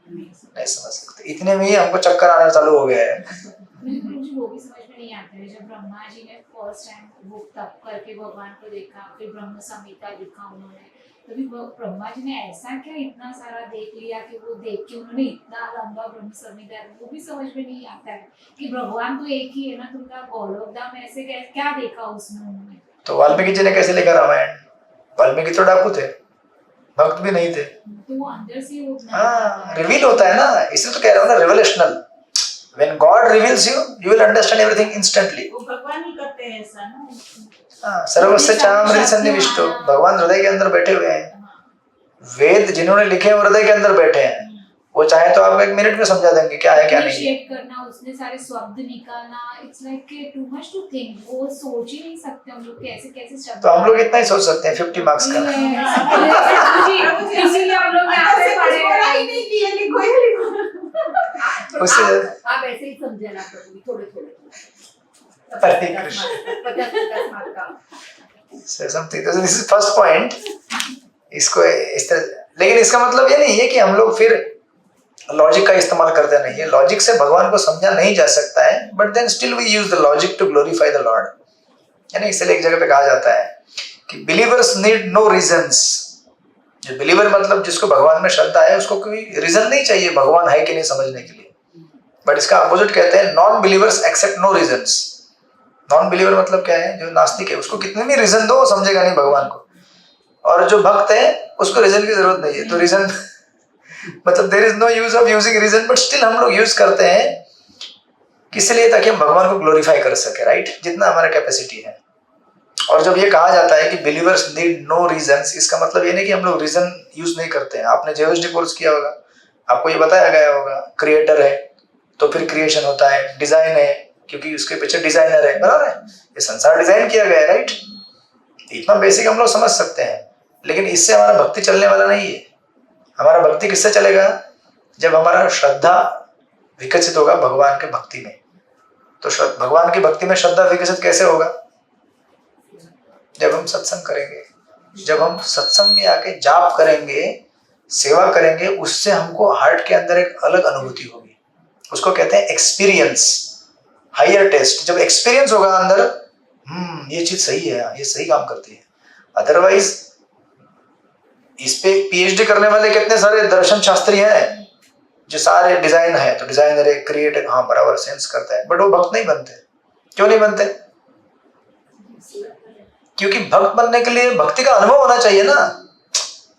नहीं समझ सकते। इतने में ही हमको चक्कर आना चालू हो गया है। मुझे वो भी समझ में नहीं आता है, जब ब्रह्मा जी ने फर्स्ट टाइम वो तप करके भगवान को देखा, फिर ब्रह्म संहिता लिखा उन्होंने, तभी ब्रह्मा जी ने ऐसा क्या इतना सारा देख लिया कि वो देख के उन्होंने इतना लंबा ब्रह्म संहिता, वो भी समझ में नहीं आता है कि भगवान तो एक ही है ना, तुमका गौरवधाम ऐसे क्या देखा उसमें उन्होंने। तो वाल्मीकि जी ने कैसे लिखा रामायण? वाल्मीकि तो डाकू थे, भक्त भी नहीं थे। तो वो अंदर से वो हाँ, रिवील होता है ना, इसलिए तो कह रहा हूँ ना, रेवलेशनल। When God reveals you, you will understand everything instantly. वो भगवान ही करते हैं ऐसा ना। हाँ, सर्वस्य चामृति सन्निविष्टो, भगवान हृदय के अंदर बैठे हुए हैं। वेद जिन्होंने लिखे हैं हृदय के अंदर बैठे हैं, वो चाहे तो आपको 1 मिनट में समझा देंगे क्या है क्या नहीं है। शेप करना, उसने सारे शब्द निकालना, it's like too much to think, वो सोच ही नहीं सकते हम लोग कैसे कैसे शब्द। तो हम लोग इतना ही सोच सकते हैं 50 मार्क्स का। इसीलिए हम लोग आते पढ़े नहीं किया, लिखो ही लिखो। उससे आप ऐसे ही समझे ना कभी, थोड़े हरे कृष्ण। 50 मार्क का। So something, so this is first point. इसको इस तरह, लेकिन इसका मतलब ये नहीं है कि हम लोग फिर लॉजिक का इस्तेमाल करते नहीं है। लॉजिक से भगवान को समझा नहीं जा सकता है, but then still we use the logic to glorify the lord. यानी इसलिए एक जगह पे कहा जाता है कि बिलीवर्स नीड नो रीजंस। जो बिलीवर मतलब जिसको भगवान में श्रद्धा है, उसको कोई रीजन नहीं चाहिए भगवान है कि नहीं समझने के लिए। बट इसका अपोजिट कहते हैं non believers accept no reasons. Non believer मतलब क्या है? जो नास्तिक है, उसको कितने भी रीजन दो समझेगा नहीं भगवान को। और जो भक्त है उसको रीजन की जरूरत नहीं है। तो रीजन मतलब there is no use of using reason, but still हम लोग यूज करते हैं किस लिए? ताकि हम भगवान को ग्लोरीफाई कर सके, राइट, जितना हमारा कैपेसिटी है। और जब ये कहा जाता है कि बिलीवर्स नीड नो रीजंस, इसका मतलब ये नहीं कि हम लोग रीजन यूज नहीं करते हैं। आपने जेओएसडी कोर्स किया होगा, आपको ये बताया गया होगा क्रिएटर है तो फिर क्रिएशन होता है, डिजाइन है क्योंकि उसके पीछे डिजाइनर है, बराबर है, ये संसार डिजाइन किया गया है, राइट। इतना बेसिक हम लोग समझ सकते हैं, लेकिन इससे हमारा भक्ति चलने वाला नहीं है। हमारा भक्ति किससे चलेगा? जब हमारा श्रद्धा विकसित होगा भगवान के भक्ति में। तो भगवान की भक्ति में श्रद्धा विकसित कैसे होगा? जब हम सत्संग करेंगे, जब हम सत्संग में आके जाप करेंगे, सेवा करेंगे, उससे हमको हार्ट के अंदर एक अलग अनुभूति होगी। उसको कहते हैं एक्सपीरियंस, हायर टेस्ट। जब एक्सपीरियंस होगा अंदर, ये चीज सही है, ये सही काम करती है। अदरवाइज इस पे पीएचडी करने वाले कितने सारे दर्शन शास्त्री हैं जो सारे डिजाइन है, तो डिजाइनर है, क्रिएटर, हाँ बराबर सेंस करता है, बट वो भक्त नहीं बनते। क्यों नहीं बनते? क्योंकि भक्त बनने के लिए भक्ति का अनुभव होना चाहिए ना।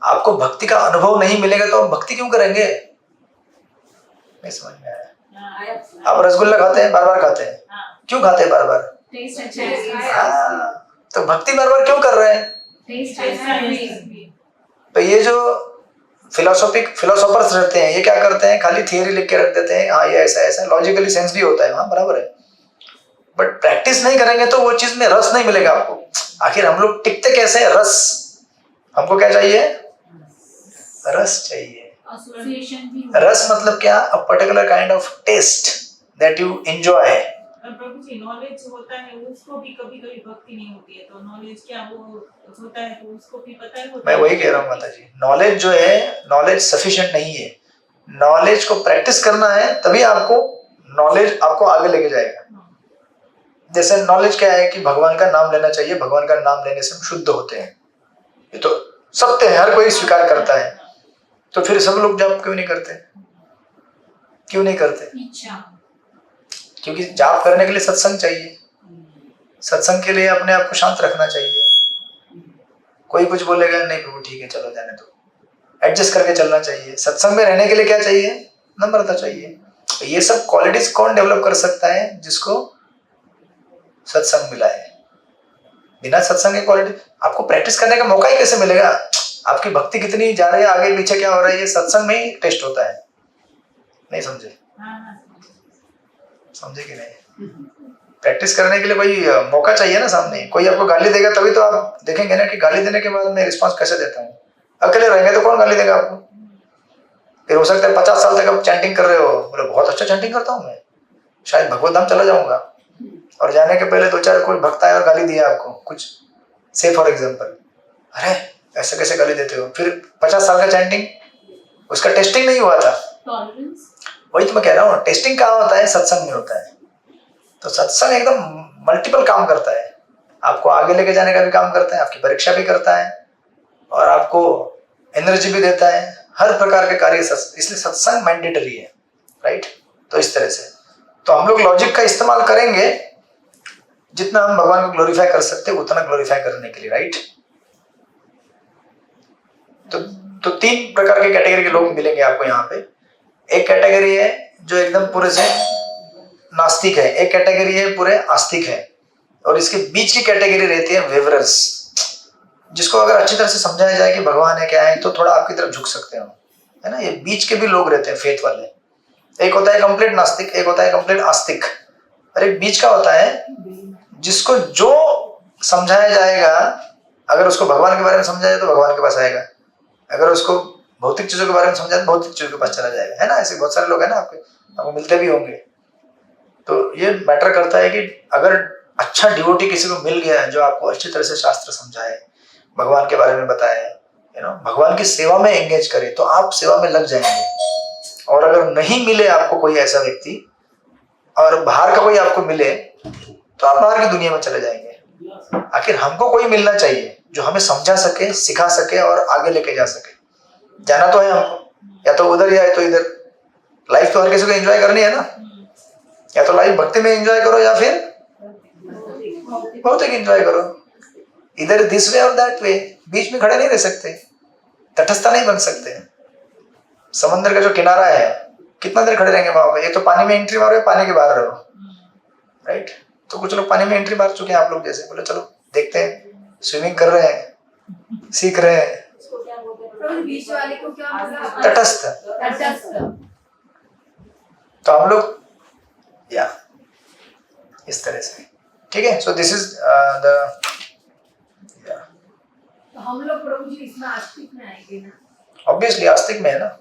आपको भक्ति का अनुभव नहीं मिलेगा तो आप भक्ति क्यों करेंगे? नहीं समझ में आया। आप रसगुल्ला खाते हैं, बार बार खाते हैं, क्यों खाते हैं बार बार? तो भक्ति बार बार क्यों कर रहे हैं? तो ये जो फिलोसोफर्स रहते हैं, ये क्या करते हैं? खाली थियरी लिख के रख देते हैं, हाँ ये ऐसा ऐसा, लॉजिकली सेंस भी होता है, हाँ बराबर है, बट प्रैक्टिस नहीं करेंगे तो वो चीज में रस नहीं मिलेगा आपको। आखिर हम लोग टिकते कैसे हैं? रस। हमको क्या चाहिए? रस चाहिए। एसोसिएशन भी रस मतलब क्या? A particular kind of taste that you enjoy. प्रभु जी नॉलेज होता है उसको भी कभी कभी भक्ति नहीं होती है, तो नॉलेज क्या वो होता है तो उसको भी पता है होता मैं है। वही कह रहा हूँ माता जी, नॉलेज जो है, नॉलेज सफिशिएंट नहीं है। नॉलेज को प्रैक्टिस करना है, तभी आपको नॉलेज आपको आगे लेके जाएगा। जैसे नॉलेज क्या है कि भगवान का नाम लेना चाहिए, भगवान का नाम लेने से हम शुद्ध होते हैं, ये तो सत्य है, हर कोई स्वीकार करता है। तो फिर सब लोग जाप क्यों नहीं करते? क्यों नहीं करते? इच्छा। क्योंकि जाप करने के लिए सत्संग चाहिए। सत्संग के लिए अपने आप को शांत रखना चाहिए। कोई कुछ बोलेगा नहीं प्रभु ठीक है चलो जाने दो, एडजस्ट करके चलना चाहिए। सत्संग में रहने के लिए क्या चाहिए? नम्रता चाहिए। ये सब क्वालिटीज कौन डेवलप कर सकता है? जिसको सत्संग मिला है। बिना सत्संग के क्वालिटी आपको प्रैक्टिस करने का मौका ही कैसे मिलेगा? आपकी भक्ति कितनी जा रही है, आगे पीछे क्या हो रहा है, ये सत्संग में ही टेस्ट होता है। नहीं समझे? समझे कि नहीं? प्रैक्टिस करने के लिए कोई मौका चाहिए ना सामने। कोई आपको गाली देगा तभी तो आप देखेंगे ना कि गाली देने के बाद मैं रिस्पांस कैसे देता हूँ। अकेले रहेंगे तो कौन गाली देगा आपको? फिर हो सकता है 50 साल तक आप चैंटिंग कर रहे हो, बोले बहुत अच्छा चैंटिंग करता हूँ मैं, शायद भगवत धाम चला जाऊंगा, और जाने के पहले 2-4 कोई भक्त आया और गाली दिया आपको कुछ, से फॉर एग्जाम्पल, अरे ऐसे कैसे गाली देते हो? फिर 50 साल का चैंटिंग, उसका टेस्टिंग नहीं हुआ था। टॉलरेंस। वही तो मैं कह रहा हूँ, टेस्टिंग कहाँ होता है? सत्संग में होता है। तो सत्संग एकदम मल्टीपल काम करता है, आपको आगे लेके जाने का भी काम करता है, आपकी परीक्षा भी करता है, और आपको एनर्जी भी देता है, हर प्रकार के कार्य इसलिए सत्संग मैंडेटरी है, राइट? तो इस तरह से तो हम लोग लॉजिक का इस्तेमाल करेंगे, जितना हम भगवान को ग्लोरीफाई कर सकते हैं उतना ग्लोरीफाई करने के लिए, राइट? तो 3 प्रकार के कैटेगरी के लोग मिलेंगे आपको यहाँ पे। एक कैटेगरी है जो एकदम पूरे से नास्तिक है, एक कैटेगरी है पूरे आस्तिक है, और इसके बीच की कैटेगरी रहती है वेवरर्स, जिसको अगर अच्छी तरह से समझाया जाए कि भगवान है क्या है तो थोड़ा आपकी तरफ झुक सकते हो, है ना? ये बीच के भी लोग रहते हैं फेथ वाले। एक होता है कंप्लीट नास्तिक, एक होता है कंप्लीट आस्तिक, और एक बीच का होता है जिसको जो समझाया जाएगा, अगर उसको भगवान के बारे में समझाया तो भगवान के पास आएगा, अगर उसको भौतिक चीजों के बारे में समझाया तो भौतिक चीजों के पास चला जाएगा, है ना? ऐसे बहुत सारे लोग हैं ना, आपको मिलते भी होंगे। तो ये मैटर करता है कि अगर अच्छा डिवोटी किसी को मिल गया है जो आपको अच्छी तरह से शास्त्र समझाए, भगवान के बारे में बताए, भगवान की सेवा में एंगेज करे, तो आप सेवा में लग जाएंगे। और अगर नहीं मिले आपको कोई ऐसा व्यक्ति, और बाहर का कोई आपको मिले, तो आप बाहर की दुनिया में चले जाएंगे। आखिर हमको कोई मिलना चाहिए जो हमें समझा सके, सिखा सके और आगे लेके जा सके। जाना तो है हमको, या तो उधर या तो इधर। लाइफ तो हर किसी को एंजॉय करनी है ना, या तो लाइफ भक्ति में एंजॉय करो या फिर भौतिक एंजॉय करो। इधर दिस वे और दैट वे, बीच में खड़े नहीं रह सकते, तटस्थ नहीं बन सकते। समंदर का जो किनारा है, कितना देर खड़े रहेंगे वहां पे? ये तो पानी में एंट्री मारो या पानी के बाहर रहो, राइट? तो कुछ लोग पानी में एंट्री मार चुके हैं, आप लोग जैसे, बोले चलो देखते हैं, स्विमिंग कर रहे हैं, सीख रहे हैं। बीच वाले को क्या बोला? तटस्थ। तो हम लोग या इस तरह से, ठीक है? सो दिस इज द, हम लोग प्रभु जी इसमें आस्तिक में आएंगे ना, ऑब्वियसली आस्तिक में है ना,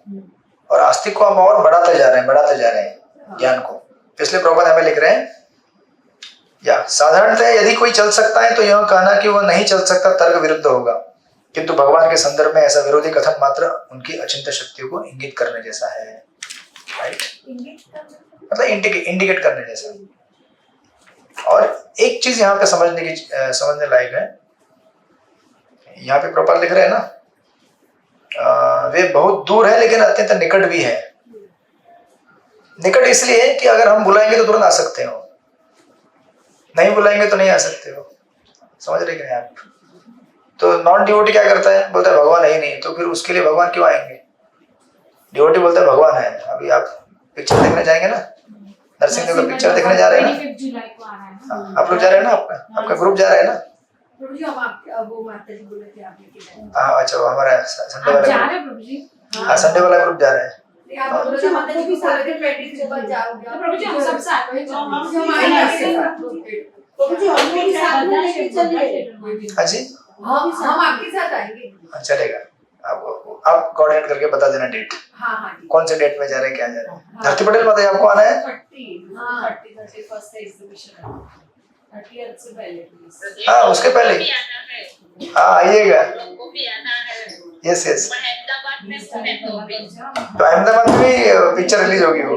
और आस्तिक को हम और बढ़ाते जा रहे हैं ज्ञान को। इसलिए प्रभुपाद हमें लिख रहे हैं, या साधारणतः यदि कोई चल सकता है तो यह कहना कि वह नहीं चल सकता तर्क विरुद्ध होगा, किंतु भगवान के संदर्भ में ऐसा विरोधी कथन मात्र उनकी अचिंत्य शक्तियों को इंगित करने जैसा है, राइट? मतलब इंडिकेट करने जैसा। और एक चीज यहाँ पे समझने लायक है, यहाँ पे प्रभुपाद लिख रहे हैं ना, वे बहुत दूर है लेकिन अत्यंत निकट भी है। निकट इसलिए कि अगर हम बुलाएंगे तो तुरंत आ सकते हो, नहीं बुलाएंगे तो नहीं आ सकते हो। समझ रहे कि नहीं आप? तो नॉन डिवोटी क्या करता है? बोलता है भगवान है ही नहीं, तो फिर उसके लिए भगवान क्यों आएंगे? डिवोटी बोलता है भगवान है। अभी आप पिक्चर देखने जाएंगे ना, नरसिंह देव का पिक्चर देखने जा रहे हैं ना, 25 जुलाई को आ रहा है। आप लोग जा रहे हैं ना, आपका ग्रुप जा रहा है ना? प्रभु जी हम आप वो माता जी बोले थे आप लेके जाएंगे। हाँ अच्छा, वो हमारा संडे आप वाला जा ग्रुप, रहे हो प्रभु जी? हाँ संडे वाला ग्रुप जा रहा है। आप बोलो जो माता जी भी सारे दिन पेंटिंग के बाद जाओगे तो प्रभु जी हम सब साथ में तो हम जो भी हमारे साथ तो मुझे हम लोग भी साथ में लेके चलिए। हाँ जी, हम आपके साथ आएंगे। चलेगा। आप कोऑर्डिनेट करके बता देना डेट, हाँ कौन से डेट में जा रहे हैं, क्या जा रहे हैं। धरती पटेल माता जी आपको आना है? 31st है एग्जीबिशन, 30th से पहले please। हाँ, उसके पहले भी आना है, हाँ आइएगा। लोगों को भी आना है। यस यस, मैं हैदराबाद में हूँ, मैं तो अभी। तो अहमदाबाद में भी पिक्चर रिलीज होगी वो।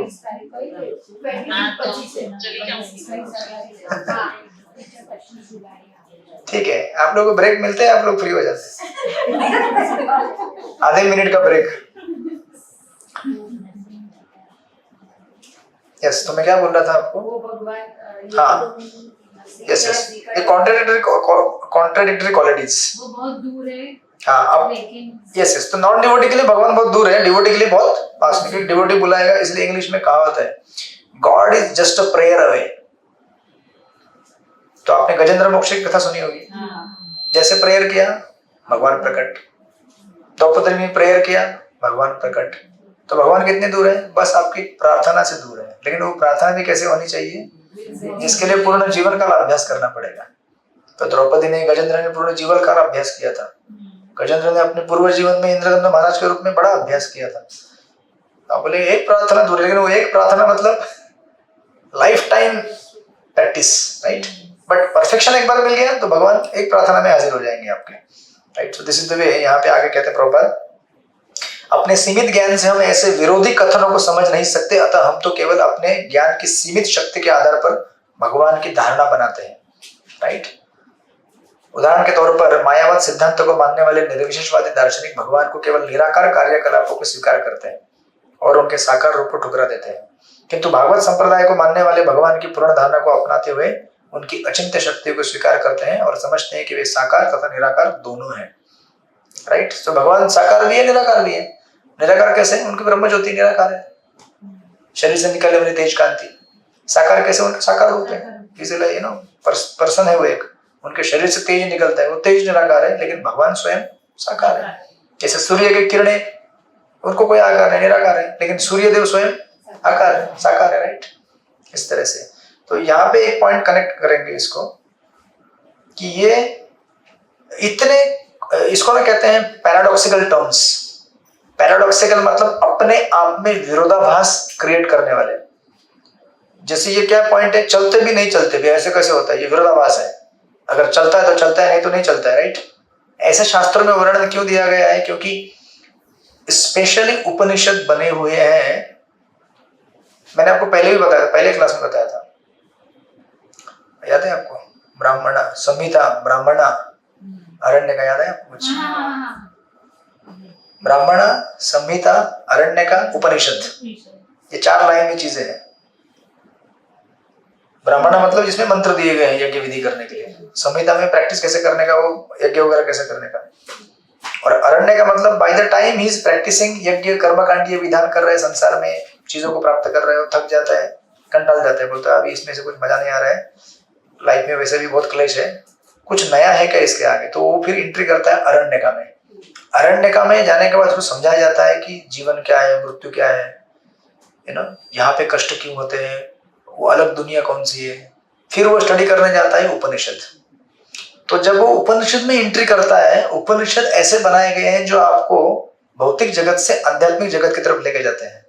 हाँ, तो चली जाऊंगी। ठीक है, आप लोगों को ब्रेक मिलते हैं, आप लोग फ्री हो जाते हैं। आधे मिनट का ब्रेक। यस, तो मैं क्या बोल रहा था आपको? वो भगवान हाँ, यस यस, ये कॉन्ट्राडिक्टरी क्वालिटीज। वो बहुत दूर है हाँ, अब लेकिन यस यस, तो नॉन डिवोटी के लिए भगवान बहुत दूर है, डिवोटी के लिए बहुत पास में। क्योंकि डिवोटी बुलाएगा, इसलिए इंग्लिश में कहावत है, God is just a prayer away. तो आपने गजेंद्र मोक्ष की कथा सुनी होगी। जैसे प्रेयर किया, भगवान प्रकट। द्रौपदी में प्रेयर किया, भगवान प्रकट। तो भगवान कितने दूर है? बस आपकी प्रार्थना से दूर है। लेकिन वो प्रार्थना भी कैसे होनी चाहिए? जिसके लिए पूर्ण जीवन काल अभ्यास करना पड़ेगा। तो द्रौपदी ने, गजेंद्र ने पूर्ण जीवन काल अभ्यास किया था। गजेंद्र ने अपने पूर्व जीवन में इंद्रदम्न महाराज के रूप में बड़ा अभ्यास किया था। आप बोले एक प्रार्थना दूर, लेकिन वो एक प्रार्थना मतलब life time practice, right? But perfection एक बार मिल गया तो भगवान एक प्रार्थना में हाजिर हो जाएंगे आपके, right? So this is the way. यहाँ पे आगे कहते हैं प्रभुपाद, अपने सीमित ज्ञान से हम ऐसे विरोधी कथनों को समझ नहीं सकते, अतः हम तो केवल अपने ज्ञान की सीमित शक्ति के आधार पर भगवान की धारणा बनाते हैं, राइट? उदाहरण के तौर पर मायावाद सिद्धांत को मानने वाले निर्विशेषवादी दार्शनिक भगवान को केवल निराकार कार्यकलापों को स्वीकार करते हैं और उनके साकार रूप को ठुकरा देते हैं। किंतु भागवत संप्रदाय को मानने वाले भगवान की पूर्ण धारणा को अपनाते हुए उनकी अचिंत्य शक्तियों को स्वीकार करते हैं और समझते हैं कि वे साकार तथा निराकार दोनों हैं, राइट? तो भगवान साकार भी है, निराकार भी है। निराकार कैसे? उनकी ब्रह्म ज्योति निराकार है, शरीर से निकलने वाली तेज कांति। साकार कैसे? उनका साकार रूप है, इसीलिए यू नो पर्सन है वो एक, उनके शरीर से तेज निकलता है, वो तेज निराकार है, लेकिन भगवान स्वयं साकार है। जैसे सूर्य की किरणें, उनको कोई आकार है, निराकार है, लेकिन सूर्यदेव स्वयं आकार है, साकार है, राइट? इस तरह से। तो यहाँ पे एक पॉइंट कनेक्ट करेंगे इसको कि ये इतने, इसको ना कहते हैं पैराडॉक्सिकल टर्म्स। पैराडॉक्सिकल मतलब अपने आप में विरोधाभास क्रिएट करने वाले। जैसे ये क्या पॉइंट है, चलते भी नहीं चलते भी, ऐसे कैसे होता है? ये विरोधाभास है। अगर चलता है तो चलता है, नहीं तो नहीं चलता है, राइट? ऐसे शास्त्रों में वर्णन क्यों दिया गया है? क्योंकि स्पेशली उपनिषद बने हुए हैं। मैंने आपको पहले भी बताया था, पहले क्लास में बताया था, याद है आपको? ब्राह्मणा संहिता, ब्राह्मणा अरण्य का, याद है आपको कुछ? ब्राह्मणा संहिता, अरण्य का, उपनिषद, ये 4 लाइन में चीजें हैं। ब्राह्मणा मतलब जिसमें मंत्र दिए गए हैं यज्ञ विधि करने के लिए, संहिता में प्रैक्टिस कैसे करने का, वो यज्ञ वगैरह कैसे करने का, और अरण्य का मतलब by the time he is practising यज्ञ कर्मकांडीय विधान कर रहे हैं, संसार में चीजों को प्राप्त कर रहे हो, थक जाता है, कंटाल जाता है, बोलता है अभी इसमें से कुछ मजा नहीं आ रहा है, लाइफ में वैसे भी बहुत क्लेश है, कुछ नया है क्या इसके आगे? तो वो फिर एंट्री करता है अरण्यका में। अरण्यका में जाने के बाद उसको समझाया जाता है कि जीवन क्या है, मृत्यु क्या है, यू नो, यहाँ पे कष्ट क्यों होते हैं, वो अलग दुनिया कौन सी है। फिर वो स्टडी करने जाता है उपनिषद। तो जब वो उपनिषद में एंट्री करता है, उपनिषद ऐसे बनाए गए हैं जो आपको भौतिक जगत से आध्यात्मिक जगत की तरफ लेके जाते हैं।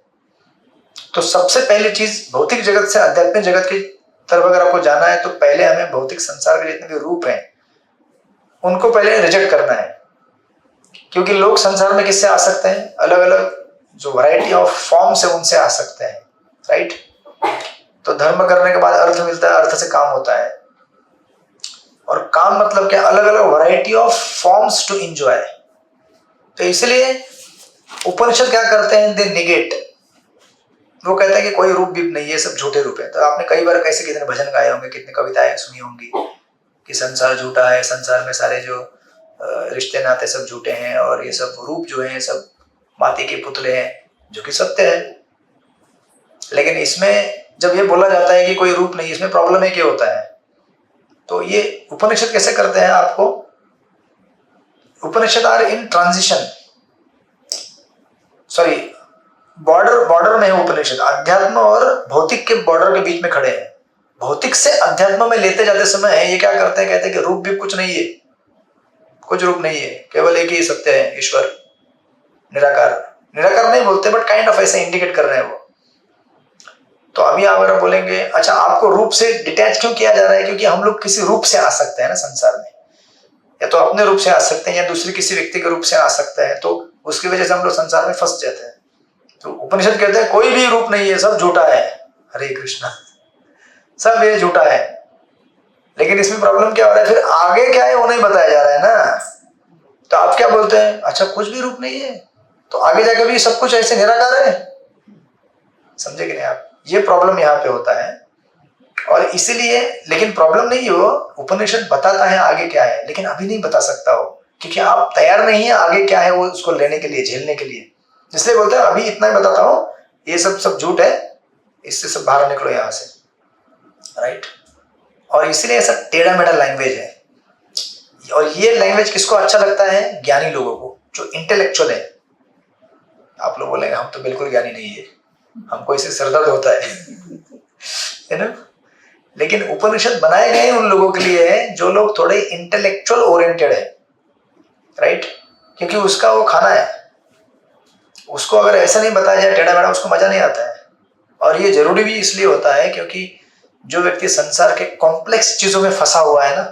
तो सबसे पहली चीज, भौतिक जगत से आध्यात्मिक जगत की तरफ अगर आपको जाना है तो पहले हमें भौतिक संसार के जितने भी रूप हैं उनको पहले रिजेक्ट करना है। क्योंकि लोग संसार में किससे आ सकते हैं? अलग अलग जो वैरायटी ऑफ फॉर्म से उनसे आ सकते हैं, राइट? तो धर्म करने के बाद अर्थ मिलता है, अर्थ से काम होता है, और काम मतलब क्या? अलग अलग variety of forms to enjoy. तो इसलिए उपनिषद क्या करते हैं? They negate. वो कहते हैं कि कोई रूप भी नहीं है, सब झूठे रूप है। तो आपने कई बार कैसे कितने भजन गाए होंगे, कितनी कविताएं सुनी होंगी कि संसार झूठा है, संसार में सारे जो रिश्ते नाते सब झूठे हैं, और ये सब रूप जो है सब माटी के पुतले हैं, जो कि सत्य है। लेकिन इसमें जब ये बोला जाता है कि कोई रूप नहीं, इसमें प्रॉब्लम है क्या होता है? तो ये उपनिषद कैसे करते हैं आपको? Upanishad are in transition, sorry, border border में है उपनिषद, अध्यात्म और भौतिक के बॉर्डर के बीच में खड़े हैं। भौतिक से अध्यात्म में लेते जाते समय ये क्या करते हैं, कहते हैं कि रूप भी कुछ नहीं है, कुछ रूप नहीं है, केवल एक ही सत्य है, ईश्वर, निराकार। निराकार नहीं बोलते बट काइंड ऑफ ऐसे इंडिकेट कर रहे हैं वो। तो अभी आप अगर बोलेंगे अच्छा आपको रूप से डिटैच क्यों किया जा रहा है, क्योंकि हम लोग किसी रूप से आ सकते हैं ना संसार में, या तो अपने रूप से आ सकते हैं या दूसरे किसी व्यक्ति के रूप से आ सकते हैं, तो उसकी वजह से हम लोग संसार में फंस जाते हैं। तो उपनिषद कहते हैं कोई भी रूप नहीं है, सब झूठा है। हरे कृष्णा, सब ये झूठा है। लेकिन इसमें प्रॉब्लम क्या हो रहा है, फिर आगे क्या है वो नहीं बताया जा रहा है ना। तो आप क्या बोलते हैं, अच्छा कुछ भी रूप नहीं है तो आगे जाकर भी सब कुछ ऐसे निराकार है, समझे कि नहीं आप? ये प्रॉब्लम यहाँ पे होता है। और इसीलिए, लेकिन प्रॉब्लम नहीं हो, उपनिषद बताता है आगे क्या है, लेकिन अभी नहीं बता सकता हो क्योंकि आप तैयार नहीं है आगे क्या है वो उसको लेने के लिए, झेलने के लिए। इसलिए बोलते हैं अभी इतना ही बताता हूँ, ये सब झूठ है, इससे सब बाहर निकलो यहाँ से, राइट। और इसीलिए ऐसा टेढ़ा मेढ़ा लैंग्वेज है। और ये लैंग्वेज किसको अच्छा लगता है, ज्ञानी लोगों को, जो इंटेलेक्चुअल है। आप लोग बोलेंगे हम तो बिल्कुल ज्ञानी नहीं है, हमको इससे सरदर्द होता है ना। लेकिन उपनिषद बनाए गए उन लोगों के लिए है जो लोग थोड़े इंटेलेक्चुअल ओरिएंटेड है, राइट। क्योंकि उसका वो खाना है, उसको अगर ऐसा नहीं बताया जाए टेढ़ा मेढ़ा, उसको मजा नहीं आता है। और ये जरूरी भी इसलिए होता है क्योंकि जो व्यक्ति संसार के कॉम्प्लेक्स चीजों में फंसा हुआ है ना,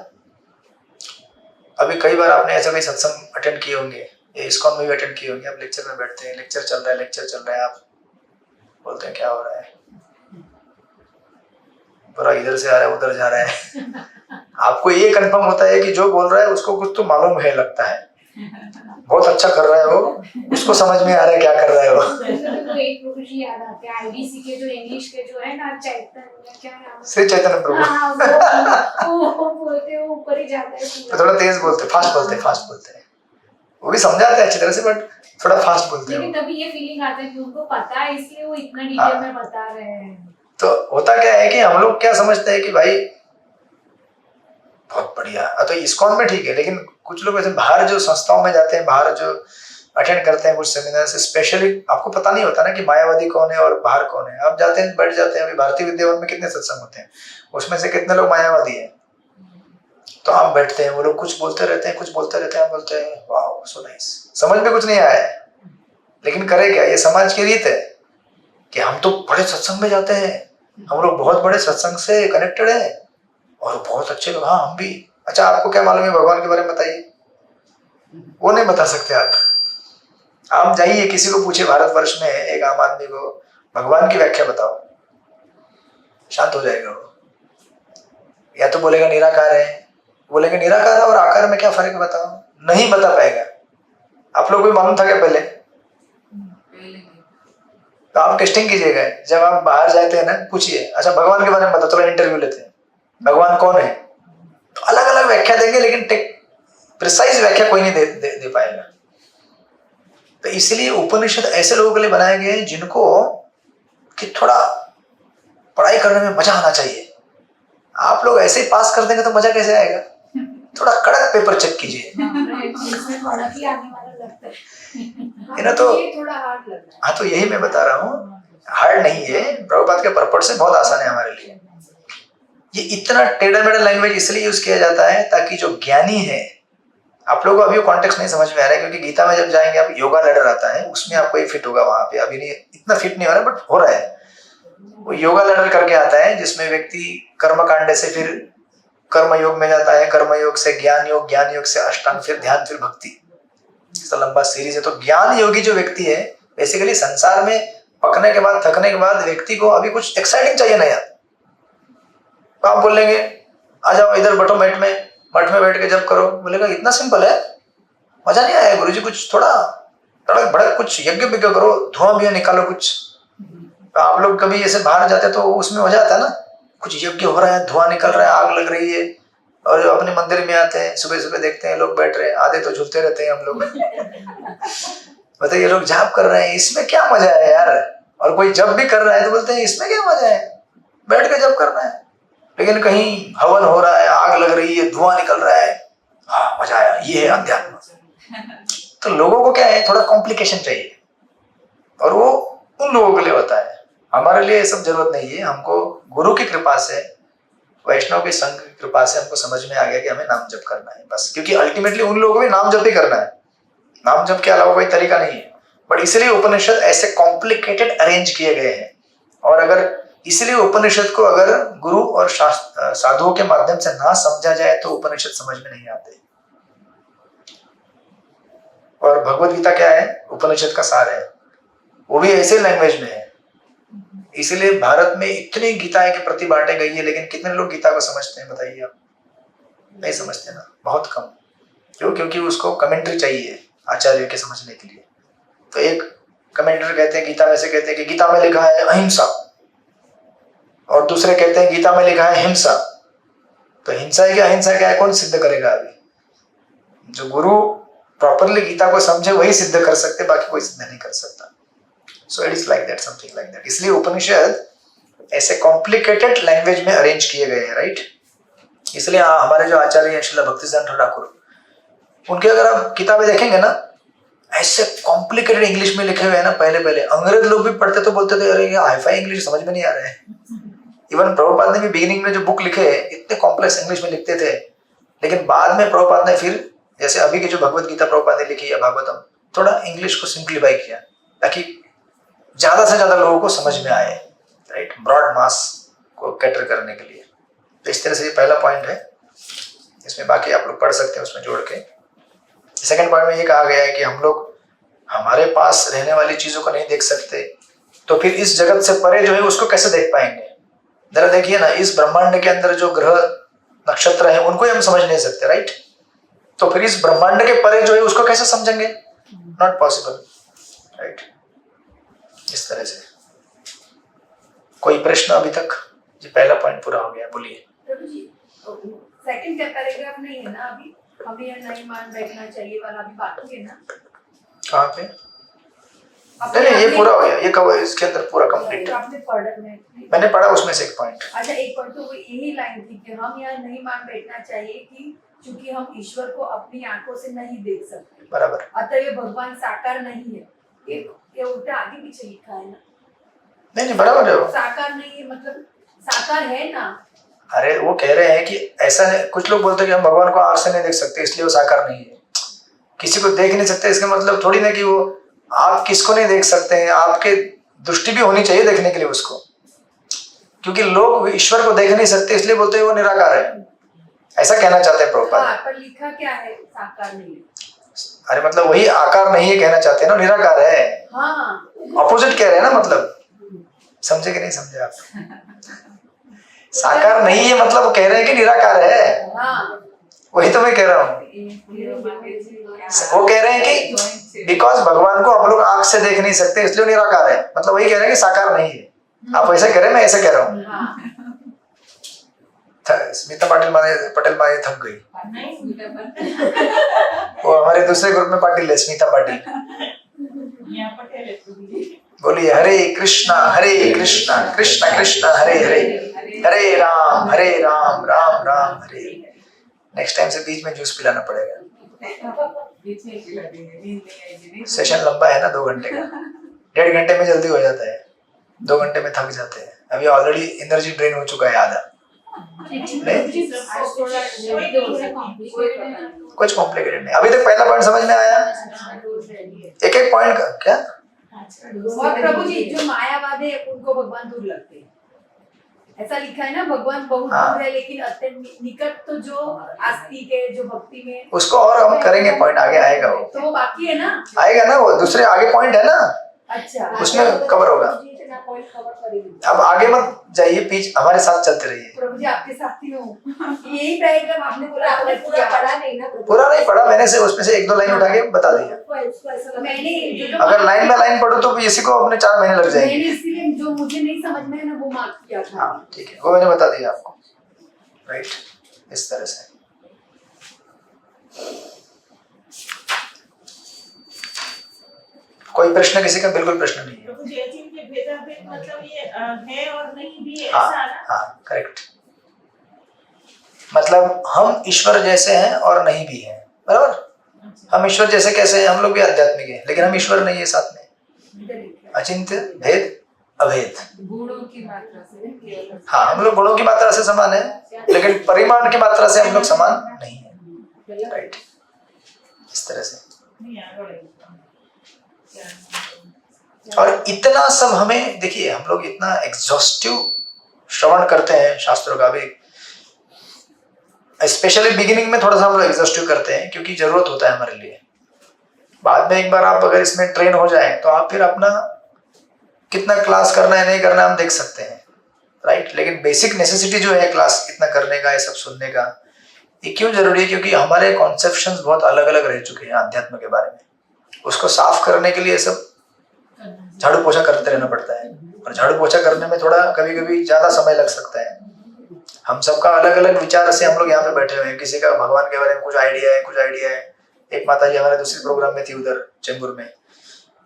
अभी कई बार आपने ऐसा कोई सत्संग अटेंड किए होंगे, या इस्कॉन में भी अटेंड किए होंगे, आप लेक्चर में बैठते हैं, लेक्चर चल रहा है, आप बोलते हैं क्या हो रहा है, पूरा इधर से आ रहा है उधर जा रहा है। आपको ये कंफर्म होता है कि जो बोल रहा है उसको कुछ तो मालूम है, लगता है बहुत अच्छा कर रहा है वो, उसको समझ में आ रहा है क्या कर रहा है वो। तो एक मुझे याद आते हैं आईडीसी के जो इंग्लिश के जो है ना, चैतन्य, क्या नाम है, श्री चैतन्य प्रभु। हाँ, वो बोलते हैं, वो ऊपर ही जाता है पूरा। थोड़ा तेज बोलते, फास्ट बोलते हैं, वो भी समझाते हैं अच्छी तरह से बट थोड़ा फास्ट बोलते हैं। लेकिन तभी ये फीलिंग आता है कि उनको पता है, इसलिए वो इतना डिटेल में बता रहे हैं। तो होता क्या है कि हम लोग क्या समझते हैं कि भाई बहुत बढ़िया, तो इस्कॉन में ठीक है, लेकिन कुछ लोग ऐसे बाहर जो संस्थाओं में जाते हैं, बाहर जो अटेंड करते हैं कुछ सेमिनार से, स्पेशली आपको पता नहीं होता ना कि मायावादी कौन है और बाहर कौन है। आप जाते हैं, बैठ जाते हैं, अभी भारतीय विद्यावन में कितने सत्संग होते हैं, उसमें से कितने लोग मायावादी हैं। तो आप बैठते हैं, वो लोग कुछ बोलते रहते हैं, आप बोलते हैं वाह सो नाइस, समझ में कुछ नहीं आया है, लेकिन करे क्या, ये समाज की रीत है कि हम तो बड़े सत्संग में जाते हैं, हम लोग बहुत बड़े सत्संग से कनेक्टेड है और बहुत अच्छे लोग, हाँ हम भी। अच्छा आपको क्या मालूम है भगवान के बारे में, बताइए। वो नहीं बता सकते आप जाइए किसी को पूछिए भारतवर्ष में एक आम आदमी को भगवान की व्याख्या बताओ, शांत हो जाएगा वो। या तो बोलेगा निराकार है, बोलेंगे निराकार और आकार में क्या फर्क है बताओ, नहीं बता पाएगा। आप लोग को मालूम था क्या पहले? तो आप टेस्टिंग कीजिएगा, जब आप बाहर जाते हैं ना, पूछिए अच्छा भगवान के बारे में बताओ, चलो इंटरव्यू लेते हैं, भगवान कौन है, तो अलग अलग व्याख्या देंगे, लेकिन प्रिसाइज व्याख्या कोई नहीं दे पाएगा। तो इसलिए उपनिषद ऐसे लोगों के लिए बनाए गए हैं जिनको कि थोड़ा पढ़ाई करने में मजा आना चाहिए। आप लोग ऐसे ही पास कर देंगे तो मजा कैसे आएगा, थोड़ा कड़क पेपर चेक कीजिए। ना तो थोड़ा हार्ड लग रहा है। हाँ, तो यही मैं बता रहा हूँ, हार्ड नहीं है, प्रभुपाद के पर्पस से बहुत आसान है हमारे लिए। ये इतना टेढ़ा मेढ़ा लैंग्वेज इसलिए यूज किया जाता है ताकि जो ज्ञानी है, आप लोगों को अभी वो कॉन्टेक्स्ट नहीं समझ में आ रहा है, क्योंकि गीता में जब जाएंगे आप, योगा लैडर आता है, उसमें आपको एक फिट होगा वहां पे, अभी नहीं इतना फिट नहीं हो रहा है बट हो रहा है। वो योगा लैडर करके आता है जिसमें व्यक्ति कर्म कांड से फिर कर्म योग में जाता है, कर्म योग से ज्ञान योग, ज्ञान योग से अष्टांग, फिर ध्यान, फिर भक्ति, ऐसा लंबा सीरीज है। तो ज्ञान योगी जो व्यक्ति है, बेसिकली संसार में पकने के बाद, थकने के बाद व्यक्ति को अभी कुछ एक्साइटिंग चाहिए नया। तो आप बोलेंगे आ जाओ इधर बैठो मठ में बैठ के जब करो, बोलेगा इतना सिंपल है, मजा नहीं आया गुरुजी, कुछ थोड़ा तड़क भड़क कुछ यज्ञ विज्ञ करो, धुआं भी निकालो कुछ। तो आप लोग कभी ऐसे बाहर जाते तो उसमें हो जाता है ना, कुछ यज्ञ हो रहा है, धुआं निकल रहा है, आग लग रही है, और जो अपने मंदिर में आते हैं सुबह सुबह देखते हैं लोग बैठ रहे हैं, आधे तो झूलते रहते हैं हम लोग। बताइए लोग जाप कर रहे हैं, इसमें क्या मजा है यार। और कोई जब भी कर रहा है तो बोलते हैं इसमें क्या मजा है, बैठ के जब करना है। लेकिन कहीं हवन हो रहा है, आग लग रही है, धुआं निकल रहा है, हाँ मजा आया, ये है अध्यात्म। तो लोगों को क्या है, थोड़ा कॉम्प्लिकेशन चाहिए, और वो उन लोगों के लिए होता है, हमारे लिए ये सब जरूरत नहीं है। हमको गुरु की कृपा से, वैष्णव के संघ की कृपा से हमको समझ में आ गया कि हमें नाम जप करना है बस, क्योंकि अल्टीमेटली उन लोगों को भी नाम जप ही करना है, नाम जप के अलावा कोई तरीका नहीं है। बट इसलिए उपनिषद ऐसे कॉम्प्लिकेटेड अरेंज किए गए हैं, और अगर इसलिए उपनिषद को अगर गुरु और साधुओं के माध्यम से ना समझा जाए तो उपनिषद समझ में नहीं आते। और भगवत गीता क्या है? उपनिषद का सार है, वो भी ऐसे लैंग्वेज में है। इसलिए भारत में इतनी गीताएं के प्रति बांटे गई है, लेकिन कितने लोग गीता को समझते हैं बताइए आप? नहीं समझते ना, बहुत कम। क्यों? क्योंकि उसको कमेंट्री चाहिए आचार्य के समझने के लिए। तो एक कमेंटर कहते हैं गीता में से, कहते हैं कि गीता में लिखा है अहिंसा, और दूसरे कहते हैं गीता में लिखा है हिंसा। तो हिंसा है क्या अहिंसा क्या है, कौन सिद्ध करेगा? अभी जो गुरु प्रॉपरली गीता को समझे वही सिद्ध कर सकते, बाकी कोई सिद्ध नहीं कर सकता। So it is like that, something like that. इसलिए उपनिषद ऐसे कॉम्प्लिकेटेड लैंग्वेज में अरेंज किए गए हैं, राइट? इसलिए हमारे जो आचार्य हैं श्रील भक्तिसिद्धांत ठाकुर, उनके अगर आप किताबें देखेंगे ना, ऐसे कॉम्प्लिकेटेड इंग्लिश में लिखे हुए हैं ना। पहले अंग्रेज लोग भी पढ़ते तो बोलते थे अरे ये हाईफाई इंग्लिश समझ में नहीं आ रहा है। इवन प्रभुपाद ने भी बिगिनिंग में जो बुक लिखे इतने कॉम्प्लेक्स इंग्लिश में लिखते थे, लेकिन बाद में प्रभुपाद ने फिर, जैसे अभी की जो भगवत गीता प्रभुपाद ने लिखी है भागवतम, थोड़ा इंग्लिश को सिंप्लीफाई किया ताकि ज्यादा से ज्यादा लोगों को समझ में आए, राइट? ब्रॉड मास को कैटर करने के लिए। तो इस तरह से ये पहला पॉइंट है, इसमें बाकी आप लोग पढ़ सकते हैं उसमें जोड़ के। सेकंड पॉइंट में ये कहा गया है कि हम लोग हमारे पास रहने वाली चीजों को नहीं देख सकते, तो फिर इस जगत से परे जो है उसको कैसे देख पाएंगे? जरा देखिए ना, इस ब्रह्मांड के अंदर जो ग्रह नक्षत्र है उनको ही हम समझ नहीं सकते, राइट? तो फिर इस ब्रह्मांड के परे जो है उसको कैसे समझेंगे? Not possible, right? इस तरह से। कोई प्रश्न अभी तक? जी पहला पॉइंट पूरा हो गया, बोलिए। प्रभु जी, सेकंड पैराग्राफ नहीं है ना अभी, हमें यह नहीं मान बैठना चाहिए वाला अभी बाकी है ना? कहाँ पे? नहीं, ये पूरा हो गया, ये कवर इसके अंदर पूरा कंप्लीट। आपने पढ़ा? मैंने पढ़ा उसमें से एक पॉइंट। अच्छा, एक पॉइंट तो वो यही लाइन थी कि हम यह नहीं मान बैठना चाहिए कि क्योंकि हम ईश्वर को अपनी आंखों से नहीं देख सकते, बराबर, अतः ये भगवान साकार नहीं है। ये उल्टा आगे पीछे लिखा है ना? नहीं बराबर है वो। साकार नहीं है मतलब साकार है ना? अरे वो कह रहे हैं कि ऐसा नहीं, कुछ लोग बोलते हैं कि हम भगवान को आंख से नहीं देख सकते इसलिए वो साकार नहीं है। किसी को देख नहीं सकते इसका मतलब थोड़ी ना कि वो, आप किसको नहीं देख सकते हैं, आपके दृष्टि भी होनी चाहिए देखने के लिए उसको। क्योंकि लोग ईश्वर को देख नहीं सकते इसलिए बोलते हैं वो निराकार है, ऐसा कहना चाहते हैं प्रभुपाद। हाँ, पर लिखा क्या है? साकार नहीं है। अरे मतलब वही आकार नहीं है कहना चाहते हैं ना, निराकार है। हाँ, ऑपोजिट कह रहे हैं ना, मतलब समझे कि नहीं समझे आप? साकार नहीं है मतलब वो कह रहे हैं कि निराकार है। हाँ, वही तो मैं कह रहा हूँ। वो कह रहे हैं कि बिकॉज भगवान को हम लोग आंख से देख नहीं सकते इसलिए निराकार है, मतलब वही कह रहे हैं कि साकार नहीं है। आप ऐसे कह रहे हैं, मैं ऐसे कह रहा हूँ। हाँ। स्मिता पटेल मारे थक गई। नहीं, वो हमारे दूसरे ग्रुप में पाटिल है, स्मिता पाटिल। यहाँ पटेल है प्रभु जी। बोलिए हरे कृष्णा कृष्ण कृष्ण हरे हरे, हरे राम राम राम हरे। नेक्स्ट टाइम से बीच में जूस पिलाना पड़ेगा। सेशन लंबा है ना, 2 घंटे का। 1.5 घंटे में जल्दी हो जाता है, 2 घंटे में थक जाते हैं। अभी ऑलरेडी एनर्जी ड्रेन हो चुका है आधा। कुछ कॉम्प्लिकेटेड नहीं। अभी तक पहला पॉइंट समझ में आया? एक एक पॉइंट का क्या? और प्रभु जी, जो मायावाद है उनको भगवान दूर लगते हैं, ऐसा लिखा है ना? भगवान बहुत दूर है लेकिन अत्यंत निकट तो जो आस्तिक है, जो भक्ति में, उसको और हम करेंगे, पॉइंट आगे आएगा वो। तो वो बाकी है ना? आएगा ना वो, दूसरे आगे पॉइंट है ना, अच्छा, उसमें कवर होगा। पॉइंट कवर करेंगे। अब आगे मत जाइए, पीछे हमारे साथ चलते रहिए। प्रभु जी, आपके साथ ही हूँ। यही पैराग्राफ आपने बोला, आपने पूरा पढ़ा नहीं ना? पूरा नहीं पढ़ा मैंने, से उसमें से 1-2 लाइन उठा के बता दिया। मैंने अगर लाइन बाय लाइन पढ़ो तो इसी को अपने 4 महीने लग जाएंगे। मैंने इसीलिए जो मुझे नहीं समझ में है ना वो मार्क किया था। हाँ ठीक है, वो मैंने बता दिया आपको, राइट? इस तरह से। कोई प्रश्न किसी का? बिल्कुल प्रश्न नहीं है। प्रभु जी, अचिंत्य भेदाभेद मतलब ये है और नहीं भी है, हाँ ऐसा ना? हाँ करेक्ट। मतलब हम ईश्वर जैसे हैं और नहीं भी हैं, बराबर? हम ईश्वर जैसे कैसे हैं? हम लोग भी आध्यात्मिक हैं लेकिन हम ईश्वर नहीं है साथ में। अचिंत्य भेद अभेद। गुणों की मात्रा से हाँ, हम लोग गुणों की मात्रा से समान है, लेकिन परिमाण की मात्रा से हम लोग समान नहीं है। राइट, इस तरह से। और इतना सब हमें देखिए, हम लोग इतना एग्जॉस्टिव श्रवण करते हैं शास्त्रों का भी, स्पेशली बिगिनिंग में थोड़ा सा हम लोग एग्जॉस्टिव करते हैं क्योंकि जरूरत होता है हमारे लिए। बाद में एक बार आप अगर इसमें ट्रेन हो जाए तो आप फिर अपना कितना क्लास करना है नहीं करना हम देख सकते हैं। राइट, लेकिन बेसिक नेसेसिटी जो है क्लास इतना करने का, ये सब सुनने का, ये क्यों जरूरी है? क्योंकि हमारे कॉन्सेप्शंस बहुत अलग अलग रह चुके हैं अध्यात्म के बारे में। उसको साफ करने के लिए सब झाड़ू पोछा करते रहना पड़ता है, और झाड़ू पोछा करने में थोड़ा कभी कभी ज्यादा समय लग सकता है। हम सबका अलग अलग विचार से हम लोग यहाँ पे बैठे हुए हैं। किसी का भगवान के बारे में कुछ आइडिया है। एक माता जी हमारे दूसरे प्रोग्राम में थी उधर चेंबूर में,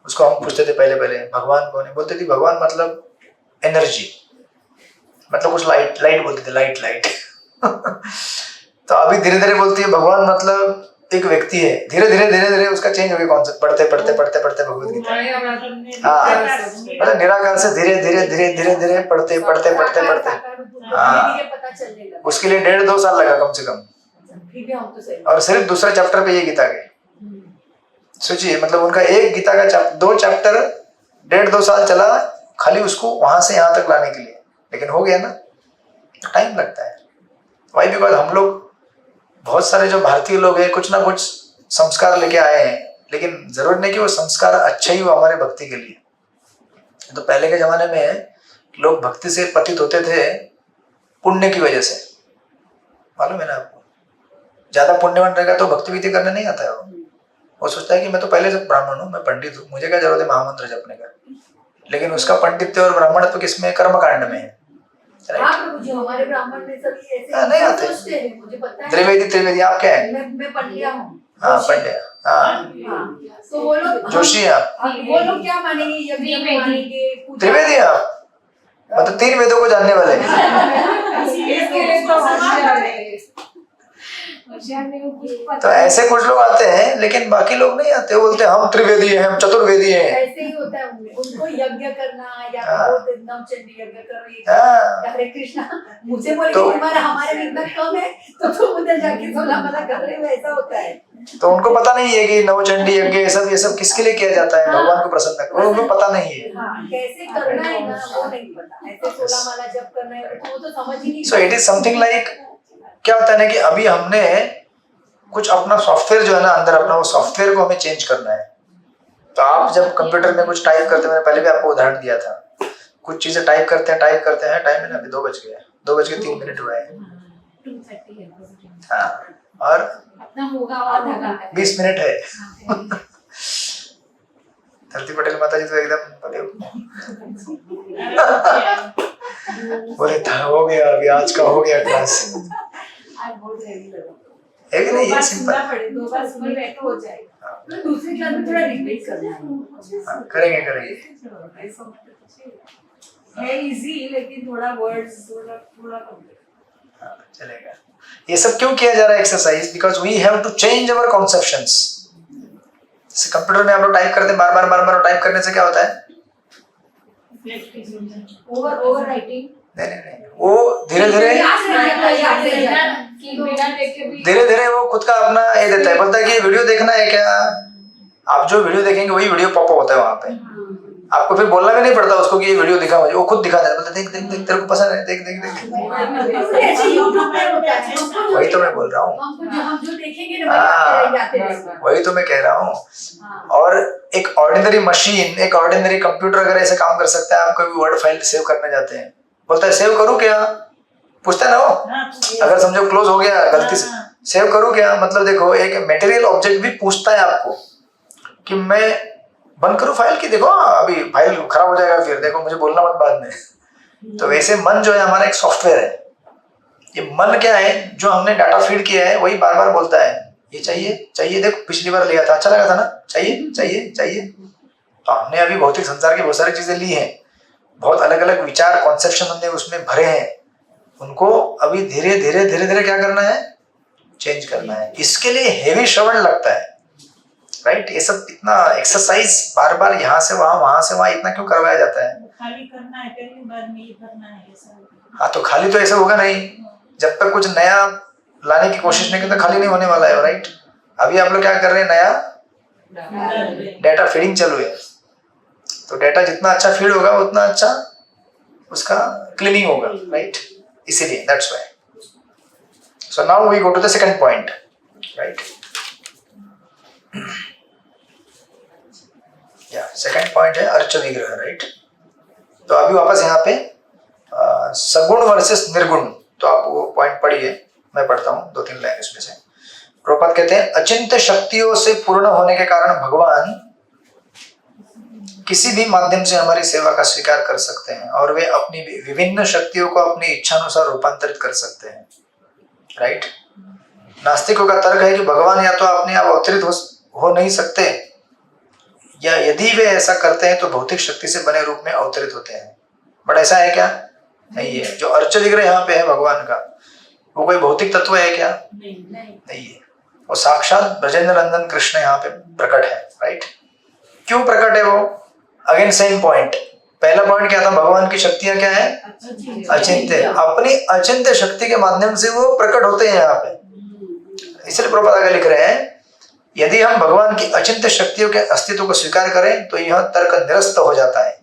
उसको हम पूछते थे पहले भगवान कौन है, बोलते थे भगवान मतलब एनर्जी, मतलब कुछ लाइट बोलते थे, लाइट तो अभी धीरे धीरे बोलती है भगवान मतलब एक व्यक्ति है। धीरे धीरे उसका चेंज हो गया कॉन्सेप्ट, पढ़ते भगवद गीता। हाँ, मतलब निराकार से धीरे पढ़ते हाँ, उसके लिए 1.5-2 साल लगा कम से कम। और सिर्फ दूसरा चैप्टर पे ये गीता के, सोचिए, मतलब उनका एक गीता का 2 चैप्टर 1.5-2 साल चला खाली उसको वहां से यहाँ तक लाने के लिए। लेकिन हो गया ना, टाइम लगता है। वाई? बिकॉज हम लोग बहुत सारे जो भारतीय लोग हैं कुछ ना कुछ संस्कार लेके आए हैं, लेकिन जरूरत नहीं कि वो संस्कार अच्छा ही हो हमारे भक्ति के लिए। तो पहले के जमाने में लोग भक्ति से पतित होते थे पुण्य की वजह से, मालूम है ना आपको? ज्यादा पुण्यवान रहेगा तो भक्ति विधि करने नहीं आता है वो सोचता है कि मैं तो पहले से ब्राह्मण हूँ, मैं पंडित हूँ, मुझे क्या जरूरत है महामंत्र जपने का। लेकिन उसका पंडित्य और ब्राह्मणत्व किसमें? कर्म कांड में है। हमारे ब्राह्मण में सब ऐसे नहीं आते, सोचते हैं, मुझे पता है। त्रिवेदी आप क्या है? मैं पंडिया हूँ। हाँ, पंडिया। हाँ, तो वो लोग जोशी है आप? वो लोग क्या मानेंगे? यज्ञ मानेंगे, त्रिवेदी आप मतलब 3 वेदों को जानने वाले। तो ऐसे कुछ लोग आते हैं, लेकिन बाकी लोग नहीं आते। वो बोलते हैं हम त्रिवेदी हैं, हम चतुर्वेदी हैं। ऐसे ही होता है उनको यज्ञ करना या नवचंडी यज्ञ करो या हरे कृष्णा। मुझे बोले तो हमारे में इतना कम है तो तुम उधर जाके 16 माला कर रहे हो, ऐसा होता है। तो उनको पता नहीं है कि नवचंडी यज्ञ ये सब किसके लिए किया जाता है? भगवान को प्रसन्न करने। उनको पता नहीं है। कैसे करना है ना वो नहीं पता। ऐसे 16 माला जप करना है तो वो तो समझ ही नहीं। So it is something like, क्या होता है ना कि अभी हमने कुछ अपना सॉफ्टवेयर जो है ना अंदर अपना, वो सॉफ्टवेयर को हमें चेंज करना है। तो आप जब कंप्यूटर में कुछ टाइप करते हैं, मैंने पहले भी आपको उदाहरण दिया था, कुछ चीजें टाइप करते हैं टाइम है ना, अभी 2 बज गए, 2:03 हुए हैं। हाँ, और अपना होगा आधा घंटा 20 मिनट है। धरती पटेल माता जी तो एकदम बोले था हो गया, अभी आज का हो गया क्लास। है कि नहीं? ये सिंपल है। 2 बार सुबह बैठो हो जाएगा। दूसरी क्लास में थोड़ा रिपीट करना है। करेंगे। है इजी, लेकिन थोड़ा वर्ड्स थोड़ा चलेगा। ये सब क्यों किया जा रहा है exercise? Because we have to change our conceptions. जैसे कंप्यूटर में हम लोग टाइप करते हैं बार टाइप करने से क्या होता है? Over writing. नहीं, वो धीरे धीरे वो खुद का अपना ये देता है, बोलता है कि ये वीडियो देखना है क्या? आप जो वीडियो देखेंगे वही वीडियो पॉप होता है वहां पे। आपको फिर बोलना भी नहीं पड़ता उसको कि ये वीडियो दिखा मुझे, वो खुद दिखा देता है। बोलता देख तेरे को पसंद है, देख। वही तो मैं बोल रहा हूँ, वही तो मैं कह रहा हूँ। और एक ऑर्डिनरी मशीन, एक ऑर्डिनरी कंप्यूटर अगर ऐसे काम कर सकता है, आप कोई वर्ड फाइल सेव करने जाते हैं, बोलता है सेव करूँ क्या? पूछता है ना वो। अगर समझो क्लोज हो गया गलती से, सेव करूँ क्या? मतलब देखो, एक मटेरियल ऑब्जेक्ट भी पूछता है आपको कि मैं बंद करूँ फाइल की, देखो अभी फाइल खराब हो जाएगा, फिर देखो मुझे बोलना मत बाद में। तो वैसे मन जो है हमारा एक सॉफ्टवेयर है। ये मन क्या है? जो हमने डाटा फीड किया है वही बार बोलता है ये चाहिए। देखो पिछली बार लिया था, अच्छा लगा था ना, चाहिए। तो हमने अभी भौतिक संसार की बहुत सारी चीजें ली हैं, बहुत अलग अलग विचार कॉन्सेप्शन हमने उसमें भरे हैं। उनको अभी धीरे धीरे क्या करना है? चेंज करना है। इसके लिए हेवी श्रवण लगता है। राइट। ये सब इतना एक्सरसाइज बार बार यहाँ से वहां इतना क्यों करवाया जाता है? खाली करना है, पहली बार में ये करना है ऐसा। हाँ, तो खाली तो ऐसा होगा नहीं, जब तक कुछ नया लाने की कोशिश नहीं करते खाली नहीं होने वाला है, राइट। अभी आप लोग क्या कर रहे हैं, नया डेटा फीडिंग चालू है, तो डेटा जितना अच्छा फीड होगा उतना अच्छा उसका क्लीनिंग होगा, राइट। इसीलिए that's why. So now we go to the second point, right. या सेकंड पॉइंट है अर्च विग्रह, राइट। तो अभी वापस यहाँ पे सगुण वर्सेस निर्गुण, तो आप वो पॉइंट पढ़िए, मैं पढ़ता हूँ 2-3 लाइन इसमें से। प्रभुपाद कहते हैं, अचिंत्य शक्तियों से पूर्ण होने के कारण भगवान किसी भी माध्यम से हमारी सेवा का स्वीकार कर सकते हैं और वे अपनी विभिन्न शक्तियों को अपनी इच्छा अनुसार रूपांतरित कर सकते हैं, राइट। नास्तिकों का तर्क है कि भगवान या तो अपने आप अवतरित हो नहीं सकते, या यदि वे ऐसा करते हैं तो भौतिक शक्ति से बने रूप में अवतरित होते हैं। बट ऐसा है क्या? नहीं है। जो अर्च विग्रह यहाँ पे है भगवान का, वो कोई भौतिक तत्व है क्या? नहीं है। वो साक्षात ब्रजेंद्र नंदन कृष्ण यहाँ पे प्रकट है, राइट। क्यों प्रकट है वो? Again same point. पहला पॉइंट क्या था? भगवान की शक्तियां क्या है? अचिंत्य। अपनी अचिंत्य शक्ति के माध्यम से वो प्रकट होते हैं यहाँ पे। इसलिए प्रभुपाद आगे लिख रहे हैं, यदि हम भगवान की अचिंत्य शक्तियों के अस्तित्व को स्वीकार करें तो यह तर्क निरस्त हो जाता है।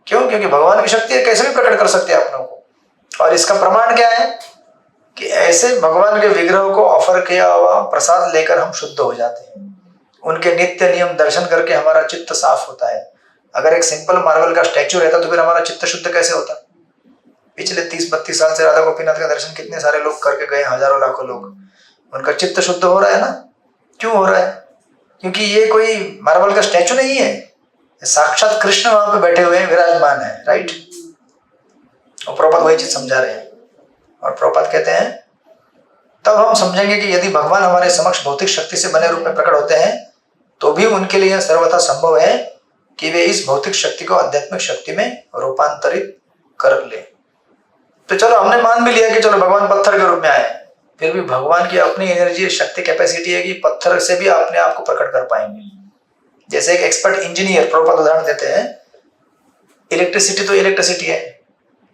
क्यों? क्योंकि भगवान की शक्ति कैसे भी प्रकट कर सकते हैं अपनों को। और इसका प्रमाण क्या है कि ऐसे भगवान के विग्रह को ऑफर किया हुआ प्रसाद लेकर हम शुद्ध हो जाते हैं। उनके नित्य नियम दर्शन करके हमारा चित्त साफ होता है। अगर एक सिंपल मार्बल का स्टैचू रहता तो फिर हमारा चित्त शुद्ध कैसे होता? पिछले 30-32 साल से राधा गोपीनाथ का दर्शन कितने सारे लोग करके गए, हजारों लाखों लोग। उनका चित्त शुद्ध हो रहा है ना? क्यों हो रहा है? क्योंकि ये कोई मार्बल का स्टैचू नहीं है, साक्षात कृष्ण वहां पे बैठे हुए हैं, विराजमान है, राइट। और प्रभुपाद वही चीज समझा रहे हैं। और प्रभुपाद कहते हैं, तब हम समझेंगे कि यदि भगवान हमारे समक्ष भौतिक शक्ति से बने रूप में प्रकट होते हैं तो भी उनके लिए सर्वथा संभव है कि वे इस भौतिक शक्ति को आध्यात्मिक शक्ति में रूपांतरित कर ले। तो चलो हमने मान भी लिया कि चलो भगवान पत्थर के रूप में आए, फिर भी भगवान की अपनी एनर्जी, शक्ति, कैपेसिटी है कि पत्थर से भी अपने आप को प्रकट कर पाएंगे। जैसे एक एक्सपर्ट इंजीनियर, प्रभुपाद उदाहरण देते हैं, इलेक्ट्रिसिटी तो इलेक्ट्रिसिटी है,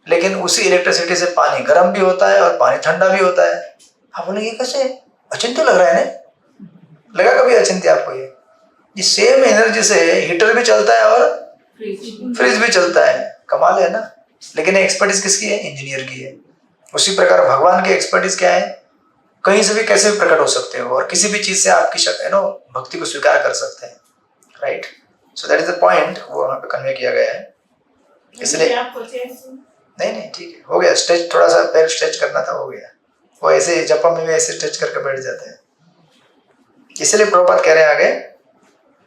लेकिन उसी इलेक्ट्रिसिटी से पानी गर्म भी होता है और पानी ठंडा भी होता है। आप बोले ये कैसे? अचिंत्य लग रहा है ना? लगा कभी अचिंत्य आपको? ये सेम एनर्जी से हीटर भी चलता है और फ्रिज भी चलता है। कमाल है ना? लेकिन एक्सपर्टीज किसकी है? इंजीनियर की है। उसी प्रकार भगवान की एक्सपर्टीज क्या है? कहीं से भी कैसे भी प्रकट हो सकते हो और किसी भी चीज से आपकी भक्ति को स्वीकार कर सकते हैं, right. So that is the point, वो वहां पे कन्वे किया गया है। इसलिए नहीं ठीक है, हो गया। स्ट्रेच, थोड़ा सा पैर स्ट्रेच करना था, हो गया। वो ऐसे जपा में भी ऐसे स्ट्रेच करके बैठ जाते हैं। इसलिए प्रभुपाद कह रहे हैं आगे,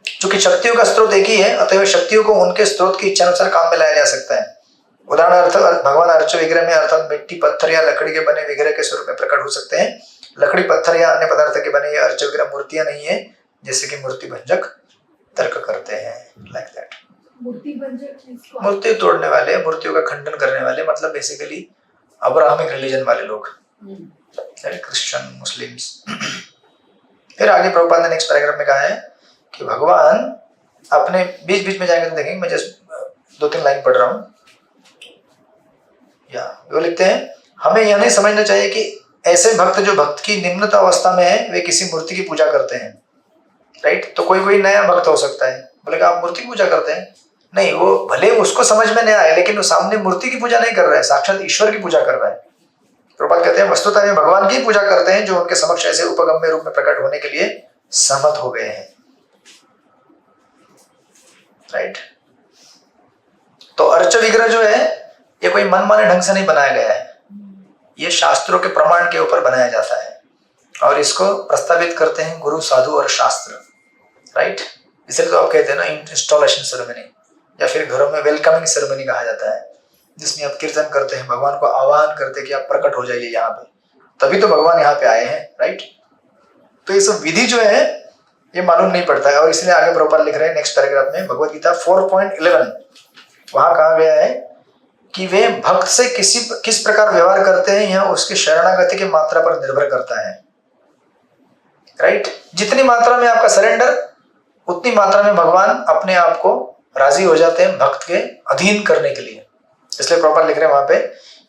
चूंकि शक्तियों का स्रोत एक ही है, अतएव शक्तियों को उनके स्रोत की इच्छा अनुसार काम में लाया जा सकता है। उदाहरणार्थ भगवान अर्च विग्रह में अर्थात मिट्टी, पत्थर या लकड़ी के बने विग्रह के स्वरूप में प्रकट हो सकते हैं। लकड़ी, पत्थर या अन्य पदार्थ के बने ये अर्च विग्रह मूर्तियां नहीं है, जैसे कि मूर्ति भंजक तर्क करते हैं, लाइक दैट। मूर्ति तोड़ने वाले, मूर्तियों का खंडन करने वाले, मतलब बेसिकली अब्राहमिक रिलीजन वाले लोग, क्रिश्चियन, मुस्लिम्स। फिर आगे प्रभुपाद ने नेक्स्ट पैराग्राफ में कहा है कि भगवान अपने बीच बीच में जाएंगे तो देखेंगे, मैं जस्ट 2-3 लाइन पढ़ रहा हूँ। या वो लिखते हैं, हमें यह नहीं समझना चाहिए कि ऐसे भक्त जो भक्त की निम्नता अवस्था में है वे किसी मूर्ति की पूजा करते हैं, राइट। तो कोई नया भक्त हो सकता है, बोलेगा आप मूर्ति की पूजा करते हैं? नहीं, वो भले उसको समझ में नहीं आए, लेकिन वो सामने मूर्ति की पूजा नहीं कर रहा है, साक्षात ईश्वर की पूजा कर रहा है। प्रभुपाद कहते हैं, वस्तुतः वे भगवान की पूजा करते हैं जो उनके समक्ष ऐसे उपगम्य रूप में प्रकट होने के लिए सहमत हो गए हैं, राइट। तो अर्च विग्रह जो है ये कोई मनमाने ढंग से नहीं बनाया गया है, ये शास्त्रों के प्रमाण के ऊपर बनाया जाता है और इसको प्रस्तावित करते हैं गुरु, साधु और शास्त्र, राइट। इसलिए तो आप कहते हैं ना इंस्टॉलेशन सेरेमनी, या फिर घरों में वेलकमिंग सेरेमनी कहा जाता है, जिसमें आप कीर्तन करते हैं, भगवान को आह्वान करते हैं कि आप प्रकट हो जाइए यहाँ पे, तभी तो भगवान यहाँ पे आए हैं, राइट। तो ये सब विधि जो है ये मालूम नहीं पड़ता है। और इसलिए आगे प्रभुपाद लिख रहे हैं नेक्स्ट पैराग्राफ में, भगवद गीता 4.11, वहां कहा गया है कि वे भक्त से किस प्रकार व्यवहार करते हैं यह उसके शरणागति की मात्रा पर निर्भर करता है, राइट। जितनी मात्रा में आपका सरेंडर उतनी मात्रा में भगवान अपने आप को राजी हो जाते हैं भक्त के अधीन करने के लिए। इसलिए प्रॉपर लिख रहे हैं वहां पे,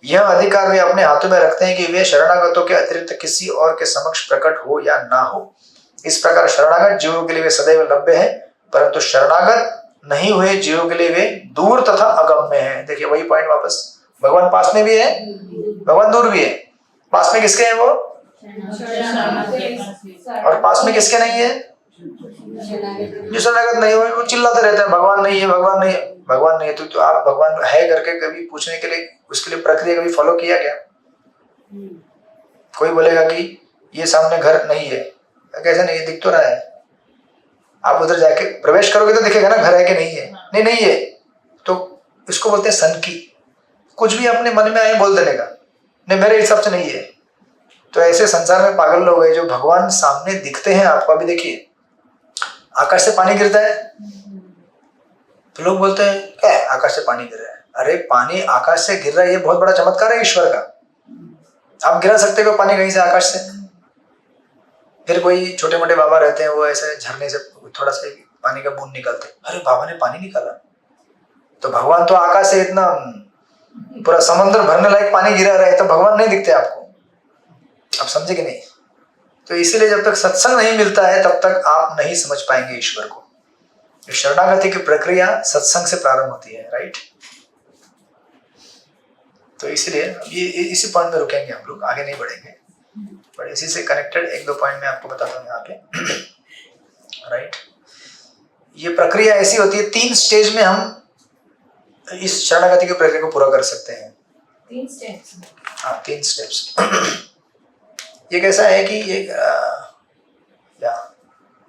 यह अधिकार वे अपने हाथों में रखते हैं कि वे शरणागतों के अतिरिक्त किसी और के समक्ष प्रकट हो या ना हो। इस प्रकार शरणागत जीवों के लिए वे सदैव लभ्य है, परंतु शरणागत नहीं हुए जीवों के लिए वे दूर तथा अगम्य है। देखिए वही पॉइंट वापस, भगवान पास में भी है, भगवान दूर भी है। पास में किसके हैं वो, और पास में किसके नहीं है, जो शरणागत नहीं हुए वो चिल्लाते रहते हैं भगवान नहीं है, भगवान नहीं है, भगवान नहीं है। तो आप भगवान है करके कभी पूछने के लिए उसके लिए प्रक्रिया कभी फॉलो किया क्या? कोई बोलेगा कि ये सामने घर नहीं है, कैसे नहीं है, दिख तो रहा है। आप उधर जाके प्रवेश करोगे तो दिखेगा ना घर है कि नहीं है। नहीं नहीं है तो इसको बोलते हैं सनकी, कुछ भी अपने मन में आए बोल देने का, नहीं मेरे हिसाब से नहीं है। तो ऐसे संसार में पागल लोग हैं जो भगवान सामने दिखते हैं आपको। अभी देखिए आकाश से पानी गिरता है तो लोग बोलते हैं क्या है आकाश से पानी गिर रहा है। अरे पानी आकाश से गिर रहा है ये बहुत बड़ा चमत्कार है ईश्वर का। आप गिरा सकते हो पानी कहीं से आकाश से। फिर कोई छोटे मोटे बाबा रहते हैं वो ऐसे झरने से थोड़ा सा पानी का बूंद निकालते, अरे बाबा ने पानी निकाला। तो भगवान तो आकाश से इतना पूरा समुद्र भरने लायक पानी गिरा रहा है तो भगवान नहीं दिखते आपको। आप समझे कि नहीं? तो इसीलिए जब तक सत्संग नहीं मिलता है तब तक आप नहीं समझ पाएंगे ईश्वर को। शरणागति की प्रक्रिया सत्संग से प्रारंभ होती है, राइट? तो इसलिए ये इसी पॉइंट में रुकेंगे हम लोग, आगे नहीं बढ़ेंगे। पर इसी से कनेक्टेड एक दो पॉइंट मैं आपको बताता हूँ यहाँ पे, राइट? ये प्रक्रिया ऐसी होती है 3 स्टेज में हम इस शरणागति की प्रक्रिया को पूरा कर सकते हैं। 3 स्टेप्स। हाँ 3 स्टेप्स। ये कैसा है कि एक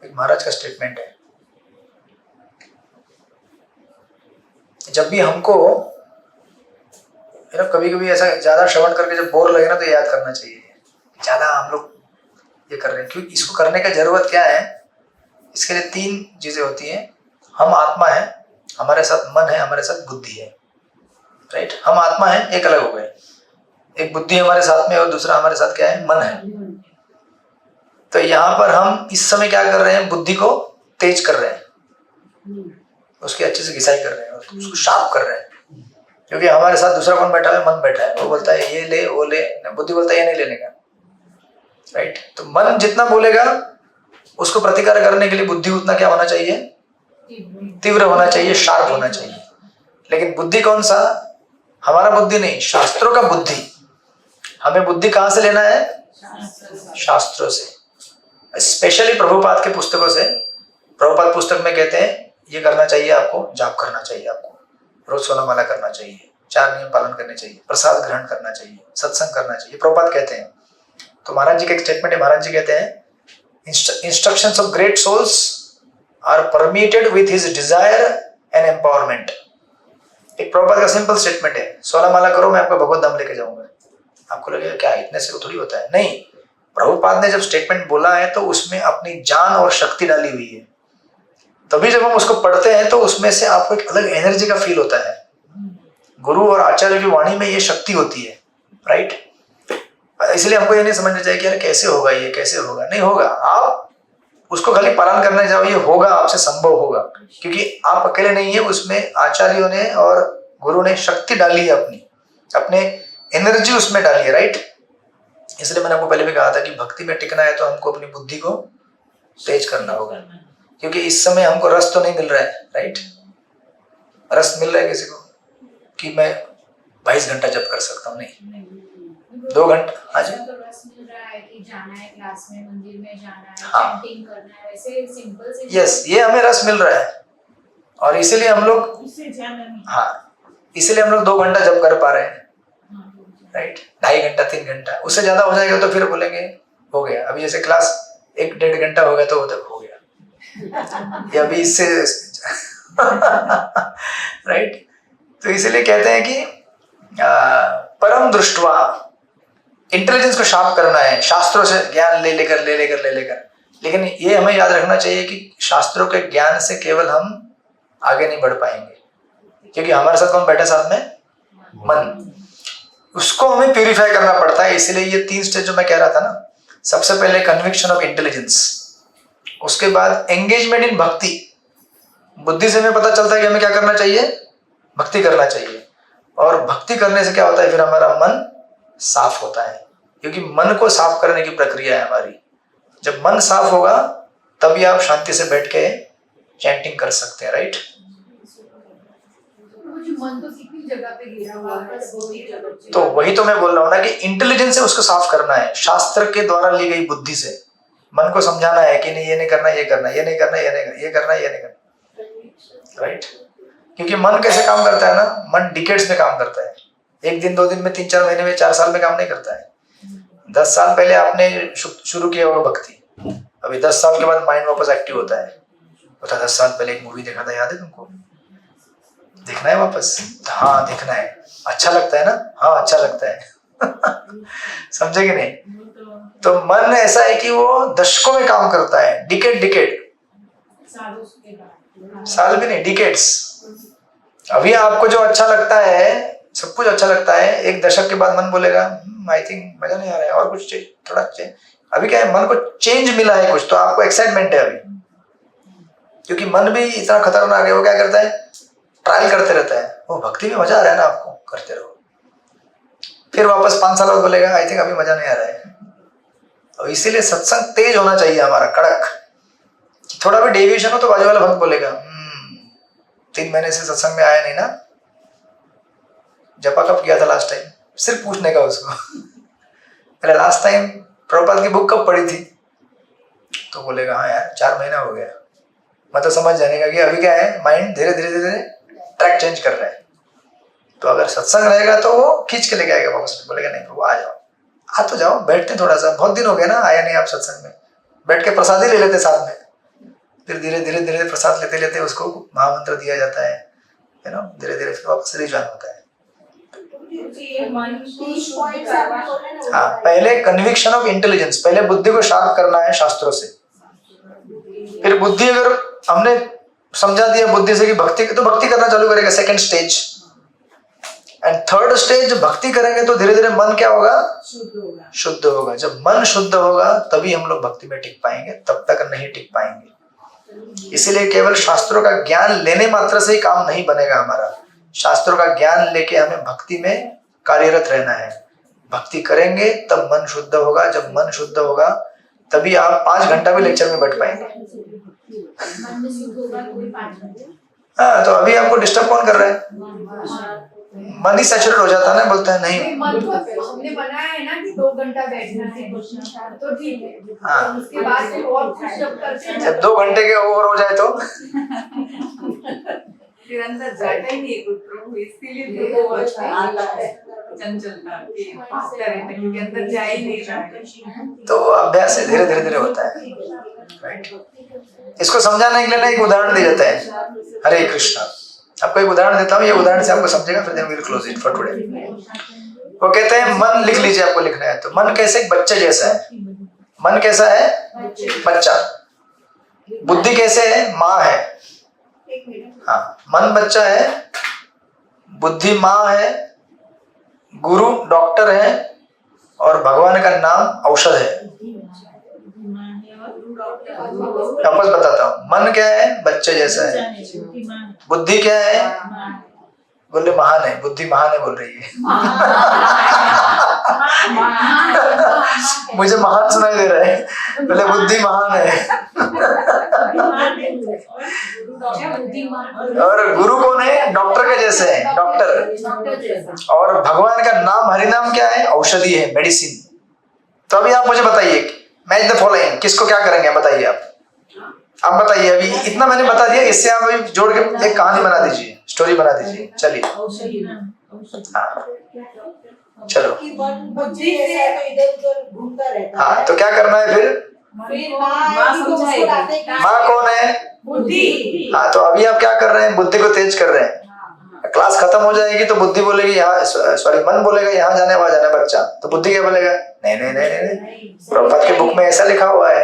महाराज का स्टेटमेंट है, जब भी हमको कभी कभी ऐसा ज्यादा श्रवण करके जब बोर लगे ना तो याद करना चाहिए ज्यादा हम लोग ये कर रहे हैं। क्योंकि इसको करने का जरूरत क्या है, इसके लिए 3 चीजें होती हैं। हम आत्मा है, हमारे साथ मन है, हमारे साथ बुद्धि है, राइट? हम आत्मा है, एक अलग हो गए, एक बुद्धि हमारे साथ में और दूसरा हमारे साथ क्या है, मन है। तो यहाँ पर हम इस समय क्या कर रहे हैं, बुद्धि को तेज कर रहे हैं, उसकी अच्छे से घिसाई कर रहे हैं, उसको शार्प कर रहे हैं। क्योंकि हमारे साथ दूसरा कौन बैठा है, मन बैठा है। वो बोलता है ये ले वो ले, बुद्धि बोलता है ये नहीं लेने का, राइट? तो मन जितना बोलेगा उसको प्रतिकार करने के लिए बुद्धि उतना क्या होना चाहिए, तीव्र होना चाहिए, शार्प होना चाहिए। लेकिन बुद्धि कौन सा, हमारा बुद्धि नहीं, शास्त्रों का बुद्धि। हमें बुद्धि कहां से लेना है, शास्त्रों से, स्पेशली प्रभुपाद के पुस्तकों से। प्रभुपाद पुस्तक में कहते हैं ये करना चाहिए आपको, जाप करना चाहिए आपको, रोज 16 माला करना चाहिए, 4 नियम पालन करने चाहिए, प्रसाद ग्रहण करना चाहिए, सत्संग करना चाहिए, प्रभुपाद कहते हैं। तो महाराज जी का एक स्टेटमेंट है, महाराज जी कहते हैं instructions of great souls are permitted with his desire and empowerment. एक प्रभुपाद का सिंपल स्टेटमेंट है, 16 माला करो मैं आपको भगवत धाम लेके जाऊंगा। आपको लगेगा क्या इतने से थोड़ी होता है, नहीं। प्रभुपाद ने जब स्टेटमेंट बोला है तो उसमें अपनी जान और शक्ति डाली हुई है। तभी जब हम उसको पढ़ते हैं तो उसमें से आपको एक अलग एनर्जी का फील होता है। गुरु और आचार्य की वाणी में ये शक्ति होती है, राइट? इसलिए हमको ये नहीं समझना चाहिए कि यार कैसे होगा, ये कैसे होगा, नहीं होगा। आप उसको खाली पालन करने जाओ, ये होगा, आपसे संभव होगा। क्योंकि आप अकेले नहीं है, उसमें आचार्यों ने और गुरु ने शक्ति डाली है, अपने एनर्जी उसमें डाली है, राइट? इसलिए मैंने आपको पहले भी कहा था कि भक्ति में टिकना है तो हमको अपनी बुद्धि को तेज करना होगा। क्योंकि इस समय हमको रस तो नहीं मिल रहा है, राइट? रस मिल रहा है किसी को कि मैं 22 घंटा जप कर सकता हूँ? नहीं, 2 घंटा। हाँ जी, तो रस मिल रहा है कि जाना है क्लास में, मंदिर में जाना है, हाँ, चैंटिंग करना है, वैसे सिंपल से। यस, ये हमें रस मिल रहा है और इसीलिए हम लोग, हाँ, इसीलिए हम लोग 2 घंटा जप कर पा रहे हैं, राइट? 2.5 घंटा 3 घंटा, उससे ज्यादा हो जाएगा तो फिर बोलेंगे हो गया। अभी जैसे क्लास 1-1.5 घंटा हो गया तो हो गया, या अभी इससे राइट? तो इसीलिए कहते हैं कि परम दृष्टवा, इंटेलिजेंस को शार्प करना है, शास्त्रों से ज्ञान ले लेकर। लेकिन ये हमें याद रखना चाहिए कि शास्त्रों के ज्ञान से केवल हम आगे नहीं बढ़ पाएंगे, क्योंकि हमारे साथ कौन बैठा साथ में, मन। उसको हमें प्यूरिफाई करना पड़ता है। इसलिए ये 3 स्टेज जो मैं कह रहा था ना, सबसे पहले कन्विक्शन ऑफ इंटेलिजेंस, उसके बाद एंगेजमेंट इन भक्ति, बुद्धि से हमें पता चलता है कि हमें क्या करना चाहिए, भक्ति करना चाहिए। और भक्ति करने से क्या होता है, फिर हमारा मन साफ होता है, क्योंकि मन को साफ करने की प्रक्रिया है हमारी। जब मन साफ होगा तभी आप शांति से बैठ के चैंटिंग कर सकते हैं, राइट। मन तो कितनी जगह पे गिरा हुआ है, तो वही तो मैं बोल रहा हूँ ना कि इंटेलिजेंस से उसको साफ करना है, शास्त्र के द्वारा ली गई बुद्धि से मन को समझाना है कि नहीं ये नहीं करना, ये करना, ये नहीं करना, ये नहीं करना, ये करना, ये नहीं करना, राइट। क्योंकि मन कैसे काम करता है ना, मन डिकेड्स में काम करता है, 1 दिन 2 दिन में 3-4 महीने में 4 साल में काम नहीं करता है। 10 साल पहले आपने शुरू किया होगा भक्ति, अभी 10 साल के बाद माइंड वापस एक्टिव होता है। बता 10 साल पहले एक मूवी देखा था, याद है तुमको? देखना है वापस? हाँ देखना है। अच्छा लगता है ना? हाँ अच्छा लगता है। समझे कि नहीं? तो मन ऐसा है कि वो दशकों में काम करता है, डिकेड साल भी नहीं, डिकेड्स। अभी आपको जो अच्छा लगता है, सब कुछ अच्छा लगता है, 1 दशक के बाद मन बोलेगा आई थिंक मजा नहीं आ रहा है, और कुछ चाहिए, थोड़ा चाहिए। अभी क्या है, मन को चेंज मिला है कुछ, तो आपको एक्साइटमेंट है अभी, क्योंकि मन भी इतना खतरनाक है, वो क्या करता है, ट्रायल करते रहता है। वो भक्ति में मजा आ रहा है ना आपको, करते रहो। फिर वापस 5 साल बाद बोलेगा आई थिंक अभी मजा नहीं आ रहा है। और इसीलिए सत्संग तेज होना चाहिए हमारा, कड़क। थोड़ा भी डेविएशन हो तो बाजू वाला भक्त बोलेगा 3 महीने से सत्संग में आया नहीं ना, जपा कब किया था लास्ट टाइम, सिर्फ पूछने का उसको। पहले लास्ट टाइम प्रभुपाद की बुक कब पढ़ी थी, तो बोलेगा हाँ यार 4 महीना हो गया। मतलब समझ जाने का कि अभी क्या है, माइंड धीरे धीरे ट्रैक चेंज कर रहा है। तो अगर सत्संग रहेगा तो वो खींच के लेके आएगा वापस, बोलेगा नहीं प्रभु आ जाओ, आ तो जाओ, बैठते थोड़ा सा, बहुत दिन हो गया ना आया नहीं आप सत्संग में, बैठ के प्रसाद ही ले लेते साथ में। फिर धीरे धीरे प्रसाद लेते लेते उसको महामंत्र दिया जाता है, यू नो, धीरे धीरे फिर वापस रिजॉइन होता है। हाँ, पहले कन्विक्शन ऑफ इंटेलिजेंस, पहले बुद्धि को शार्प करना है शास्त्रों से। फिर बुद्धि अगर हमने समझा दिया बुद्धि से कि भक्ति, तो भक्ति करना चालू करेगा, second stage. And third stage, भक्ति करेंगे तो धीरे धीरे मन क्या होगा, शुद्ध होगा। जब मन शुद्ध होगा तभी हम लोग भक्ति में टिक पाएंगे, तब तक नहीं टिक पाएंगे। इसीलिए केवल शास्त्रों का ज्ञान लेने मात्र से ही काम नहीं बनेगा हमारा। शास्त्रों का ज्ञान लेके हमें भक्ति में कार्यरत रहना है। भक्ति करेंगे तब मन शुद्ध होगा। जब मन शुद्ध होगा तभी आप 5 घंटा भी लेक्चर में बैठ पाएंगे। हाँ, तो अभी आपको डिस्टर्ब कौन कर रहा है? मन ही सैचुरेट हो जाता है ना, बोलता है नहीं मन को हमने बनाया है ना कि 2 घंटा बैठना है, तो ठीक है। हाँ, उसके बाद फिर और कुछ जब करते हैं, जब 2 घंटे के ओवर हो जाए तो फिर अंदर जाता ही नहीं कुछ प्रभु, इसलिए तो वो आता है चंचलता के भागता रहता है, क्योंकि अंदर जा ही नहीं रहा है। तो अभ्यास से धीरे धीरे होता है, राइट। इसको समझाने के लिए ना एक उदाहरण दिया जाता है, हरे कृष्णा। आपको एक उदाहरण देता हूँ, ये उदाहरण से आपको समझेगा, फिर we will close it for today. वो कहते हैं मन, लिख लीजिए आपको लिखना है तो, मन कैसे एक बच्चे जैसा है। मन कैसा है, बच्चा। बुद्धि कैसे है, माँ है। हाँ, मन बच्चा है, बुद्धि माँ है, गुरु डॉक्टर है, और भगवान का नाम औषध है। वापस बताता हूँ, मन क्या है, बच्चे जैसा है। बुद्धि क्या है, बोले महान है, बुद्धि महान है बोल रही है। मुझे महान सुनाई दे रहा है, बोले बुद्धि महान है। और गुरु कौन है, डॉक्टर के जैसे है, डॉक्टर। और भगवान का नाम, हरिनाम क्या है, औषधि है, मेडिसिन। तो अभी आप मुझे बताइए, मैच द फॉलोइंग, किसको क्या करेंगे बताइए आप बताइए। अभी इतना मैंने बता दिया, इससे आप अभी जोड़ के एक कहानी बना दीजिए, स्टोरी बना दीजिए। चलिए, हाँ चलो। बुद्धि ऐसा है तो इधर उधर घूमता रहता है। हाँ, तो क्या करना है फिर माँ कौन है, बुद्धि। हाँ, तो अभी आप क्या कर रहे हैं, बुद्धि को तेज कर रहे हैं। क्लास खत्म हो जाएगी तो बुद्धि बोलेगी यहाँ, सॉरी मन बोलेगा यहाँ जाना है, वहां जाना है बच्चा, तो बुद्धि क्या बोलेगा, नहीं नहीं नहीं नहीं, प्रभुपाद की बुक में ऐसा लिखा हुआ है,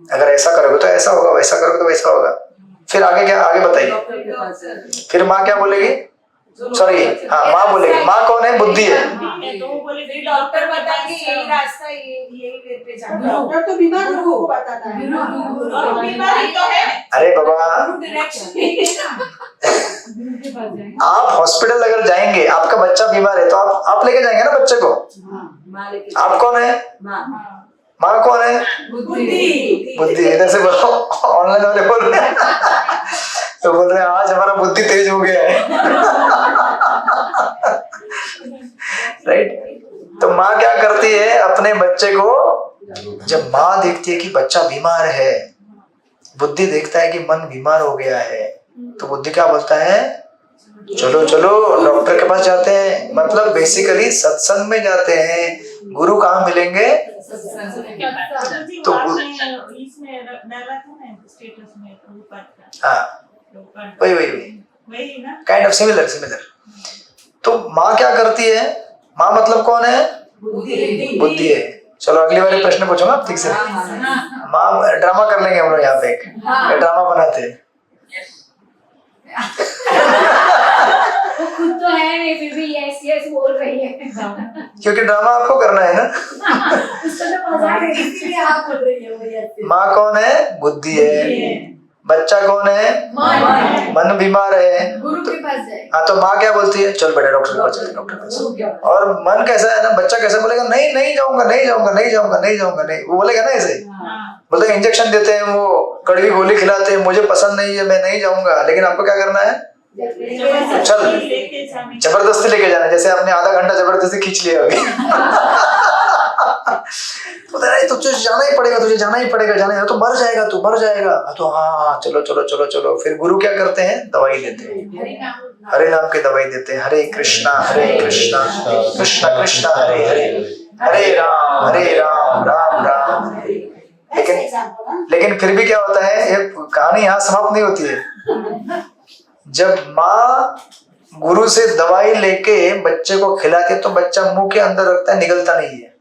अगर ऐसा करोगे तो ऐसा होगा, वैसा करोगे तो वैसा होगा। फिर आगे क्या, आगे बताइए। फिर माँ क्या बोलेगी, सॉरी हाँ माँ बोलेगी, माँ कौन है? बुद्धि है। तो वो बोले फिर डॉक्टर बताएंगे यही रास्ता यही वे पे जाना। डॉक्टर तो बीमार लोगों को बताता है। और बीमारी तो है। अरे बाबा, आप हॉस्पिटल अगर जाएंगे, आपका बच्चा बीमार है तो आप लेके जाएंगे ना बच्चे को। आप कौन है? माँ कौन है? बुद्धि। इधर से बोलो, ऑनलाइन वाले बोल रहे हैं तो बोल रहे हैं आज हमारा बुद्धि तेज हो गया है। राइट। तो माँ क्या करती है अपने बच्चे को, जब माँ देखती है कि बच्चा बीमार है, बुद्धि देखता है कि मन बीमार हो गया है, तो बुद्धि क्या बोलता है? चलो चलो डॉक्टर के पास जाते हैं। मतलब बेसिकली सत्संग में जाते हैं। गुरु कहाँ मिलेंगे? तो इसमें डाला था ना स्टेटस में हाँ वही वही ना, काइंड ऑफ सिमिलर। तो माँ क्या करती है? माँ मतलब कौन है? बुद्धि है। चलो अगली बार प्रश्न पूछूंगा आप ठीक से। माँ ड्रामा कर लेंगे हम लोग यहाँ पे, एक ड्रामा बनाते हैं। वो खुद तो है नहीं, फिर भी यस यस बोल रही है क्योंकि ड्रामा आपको करना है ना। उसका तो मजाक है, इसीलिए आप बोल रही हो भैया। माँ कौन है? बुद्धि है। बच्चा कौन है? मन बीमार है। गुरु के पास जाए। हाँ तो माँ क्या बोलती है? चल बेटा डॉक्टर के पास चलते, डॉक्टर के पास। और मन कैसा है ना, बच्चा कैसा बोलेगा? नहीं नहीं जाऊंगा, नहीं जाऊंगा, नहीं जाऊंगा, नहीं जाऊंगा, नहीं। वो बोलेगा ना ऐसे, बोलते इंजेक्शन देते हैं, वो कड़वी गोली खिलाते हैं, मुझे पसंद नहीं है, मैं नहीं जाऊंगा। लेकिन आपको क्या करना है? चल जबरदस्ती लेके जाना। जैसे आपने आधा घंटा जबरदस्ती खींच लिया अभी तो तुझे जाना ही पड़ेगा, तुझे जाना ही पड़ेगा, जाना है तो मर जाएगा, तू मर जाएगा। तो हाँ चलो चलो चलो चलो। फिर गुरु क्या करते हैं? दवाई देते हैं, हरे नाम की दवाई देते हैं। हरे कृष्णा कृष्णा कृष्णा हरे हरे, हरे राम राम राम हरे। लेकिन फिर भी क्या होता है, ये कहानी यहाँ समाप्त नहीं होती है। जब माँ गुरु से दवाई लेके बच्चे को खिलाती है तो बच्चा मुंह के अंदर रखता है, निगलता नहीं है,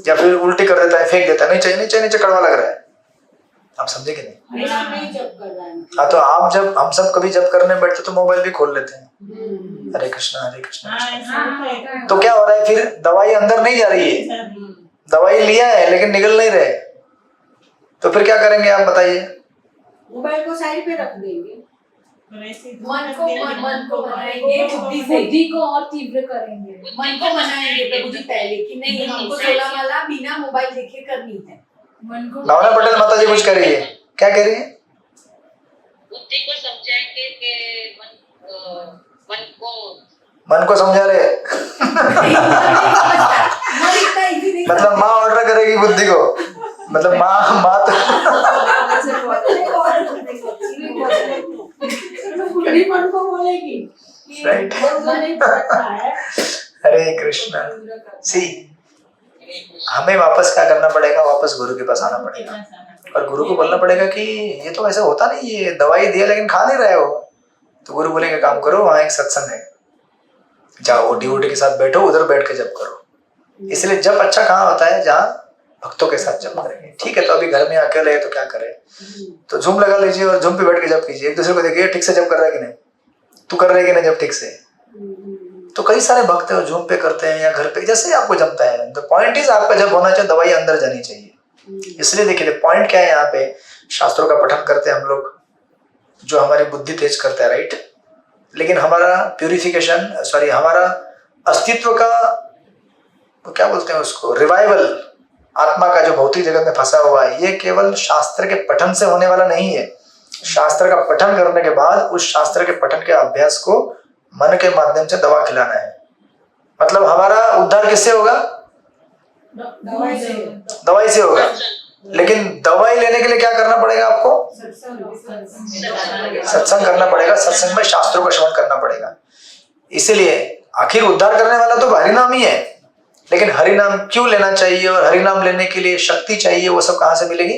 या फिर उल्टी कर देता है, फेंक देता है, नहीं चाहिए नहीं चाहिए, नीचे कड़वा लग रहा है। आप समझे कि नहीं? हाँ तो आप जब हम सब कभी जब करने बैठते तो मोबाइल भी खोल लेते हैं, हरे कृष्णा तो क्या हो रहा है? फिर दवाई अंदर नहीं जा रही है, दवाई लिया है लेकिन निगल नहीं रहे। तो फिर क्या करेंगे आप बताइए? मोबाइल को साइड पे रख देंगे, मन को बनाएंगे, बुद्धि को और तीव्र करेंगे। मन को बनाएंगे प्रभु जी पहले कि नहीं हमको 16 माला बिना मोबाइल देखे करनी है। मन को भावना पटेल माता जी कुछ कह रही है, क्या कह रही है? बुद्धि को समझाएंगे कि मन को समझा रहे मतलब माँ ऑर्डर करेगी बुद्धि को, मतलब माँ तो बुद्धि मन को बोलेगी कि राइट। हरे कृष्णा। सी हमें वापस क्या करना पड़ेगा? वापस गुरु के पास आना पड़ेगा और गुरु को बोलना पड़ेगा कि ये तो ऐसा होता नहीं, ये दवाई दिया लेकिन खा नहीं रहे हो। तो गुरु बोलेंगे काम करो, वहां एक सत्संग है, जाओ ड्यूटी के साथ बैठो, उधर बैठ के जप करो। इसलिए जप अच्छा कहाँ होता है? जहाँ भक्तों के साथ जप करेंगे। ठीक है, तो अभी घर में अकेले है तो क्या करें, तो झूम लगा लीजिए और झूम पे बैठ के जप कीजिए। एक दूसरे को देखिए ठीक से जप कर रहा है कि नहीं, तू कर रहा है कि नहीं जब ठीक से। तो कई सारे भक्त है झूम पे करते हैं या घर पे, जैसे आपको जमता है। तो पॉइंट इज आपका जब होना चाहिए, दवाई अंदर जानी चाहिए। इसलिए देखिए पॉइंट क्या है यहाँ पे, शास्त्रों का पठन करते हैं हम लोग, जो हमारी बुद्धि तेज करता है, राइट। लेकिन हमारा प्यूरिफिकेशन, सॉरी हमारा अस्तित्व का वो क्या बोलते हैं उसको, रिवाइवल, आत्मा का जो भौतिक जगत में फंसा हुआ है, ये केवल शास्त्र के पठन से होने वाला नहीं है। शास्त्र का पठन करने के बाद उस शास्त्र के पठन के अभ्यास को मन के माध्यम से दवा खिलाना है। मतलब हमारा उद्धार किससे होगा? दवाई से होगा। लेकिन दवाई लेने के लिए क्या करना पड़ेगा आपको? सत्संग करना पड़ेगा। सत्संग में शास्त्रों का श्रवण करना पड़ेगा। इसीलिए आखिर उद्धार करने वाला तो हरिनाम ही है, लेकिन हरिनाम क्यों लेना चाहिए और हरिनाम लेने के लिए शक्ति चाहिए, वो सब कहां से मिलेगी?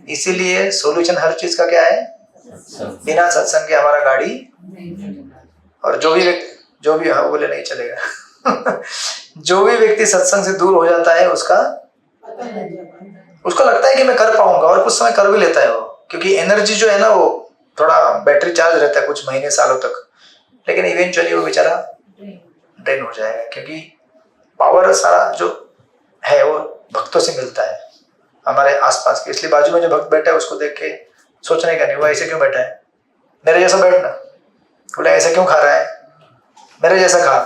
इसीलिए सॉल्यूशन हर चीज का क्या है? बिना सत्संग के हमारा गाड़ी, और जो भी हाँ बोले नहीं चलेगा जो भी व्यक्ति सत्संग से दूर हो जाता है उसको लगता है कि मैं कर पाऊंगा, और कुछ समय कर भी लेता है वो, क्योंकि एनर्जी जो है ना वो थोड़ा बैटरी चार्ज रहता है कुछ महीने सालों तक। लेकिन इवेंचुअली वो बेचारा ड्रेन हो जाएगा, क्योंकि पावर सारा जो है वो भक्तों से मिलता है हमारे आसपास के। इसलिए बाजू में जो भक्त बैठा है उसको देख के सोचने का नहीं वो ऐसे क्यों बैठा है, मेरे जैसा बैठना, बोले ऐसे क्यों खा रहा है, मेरे जैसा खा।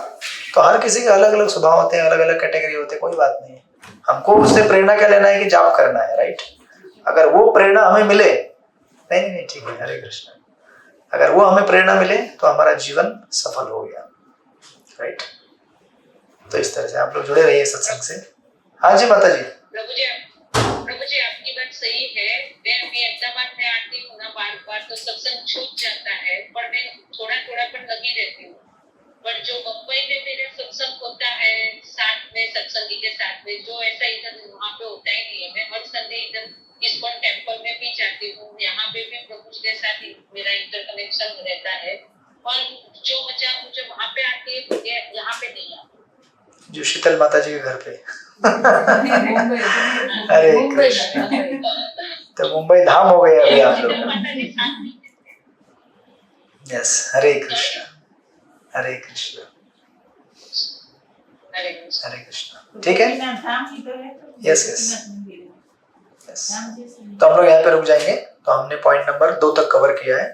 तो हर किसी के अलग अलग स्वभाव होते हैं, अलग अलग कैटेगरी होते हैं, कोई बात नहीं है। हमको उससे प्रेरणा क्या लेना है कि जाप करना है, राइट। अगर वो प्रेरणा हमें मिले, नहीं नहीं ठीक है, हरे कृष्ण, अगर वो हमें प्रेरणा मिले तो हमारा जीवन सफल हो गया, राइट। तो इस तरह से आप लोग जुड़े रहिए सत्संग से। हाँ जी माता जी। प्रभु जी आपकी बात सही है। मैं अभी अहमदाबाद में आती हूँ ना बार बार, तो सत्संग छूट जाता है, पर मैं थोड़ा थोड़ा पर लगी रहती हूँ। पर जो मुंबई में मेरा सत्संग होता है साथ में सत्संगी के साथ में, जो ऐसा इधर वहाँ पे होता ही नहीं है। मैं हर संडे इधर इस्कॉन टेम्पल में भी जाती हूँ, यहाँ पे भी प्रभु जी के साथ मेरा इंटरकनेक्शन रहता है, और जो मजा मुझे वहाँ पे आती है यहाँ पे नहीं आती। जो शीतल माता जी के घर पे हरे कृष्ण। तो मुंबई धाम हो गए अभी आप लोग। यस, हरे कृष्ण हरे कृष्ण हरे कृष्ण। ठीक है, यस यस यस। तो हम लोग यहाँ पे रुक जाएंगे। तो हमने पॉइंट नंबर 2 तक कवर किया है,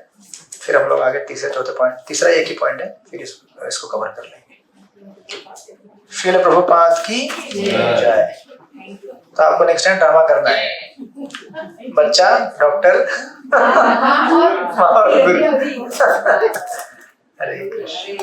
फिर हम लोग आगे तीसरे चौथे पॉइंट, तीसरा एक ही पॉइंट है, फिर इसको कवर कर लेंगे। श्रील प्रभुपाद की जय। तो आपको नेक्स्ट टाइम ड्रामा करना है, बच्चा डॉक्टर और गुरु। हरे कृष्ण।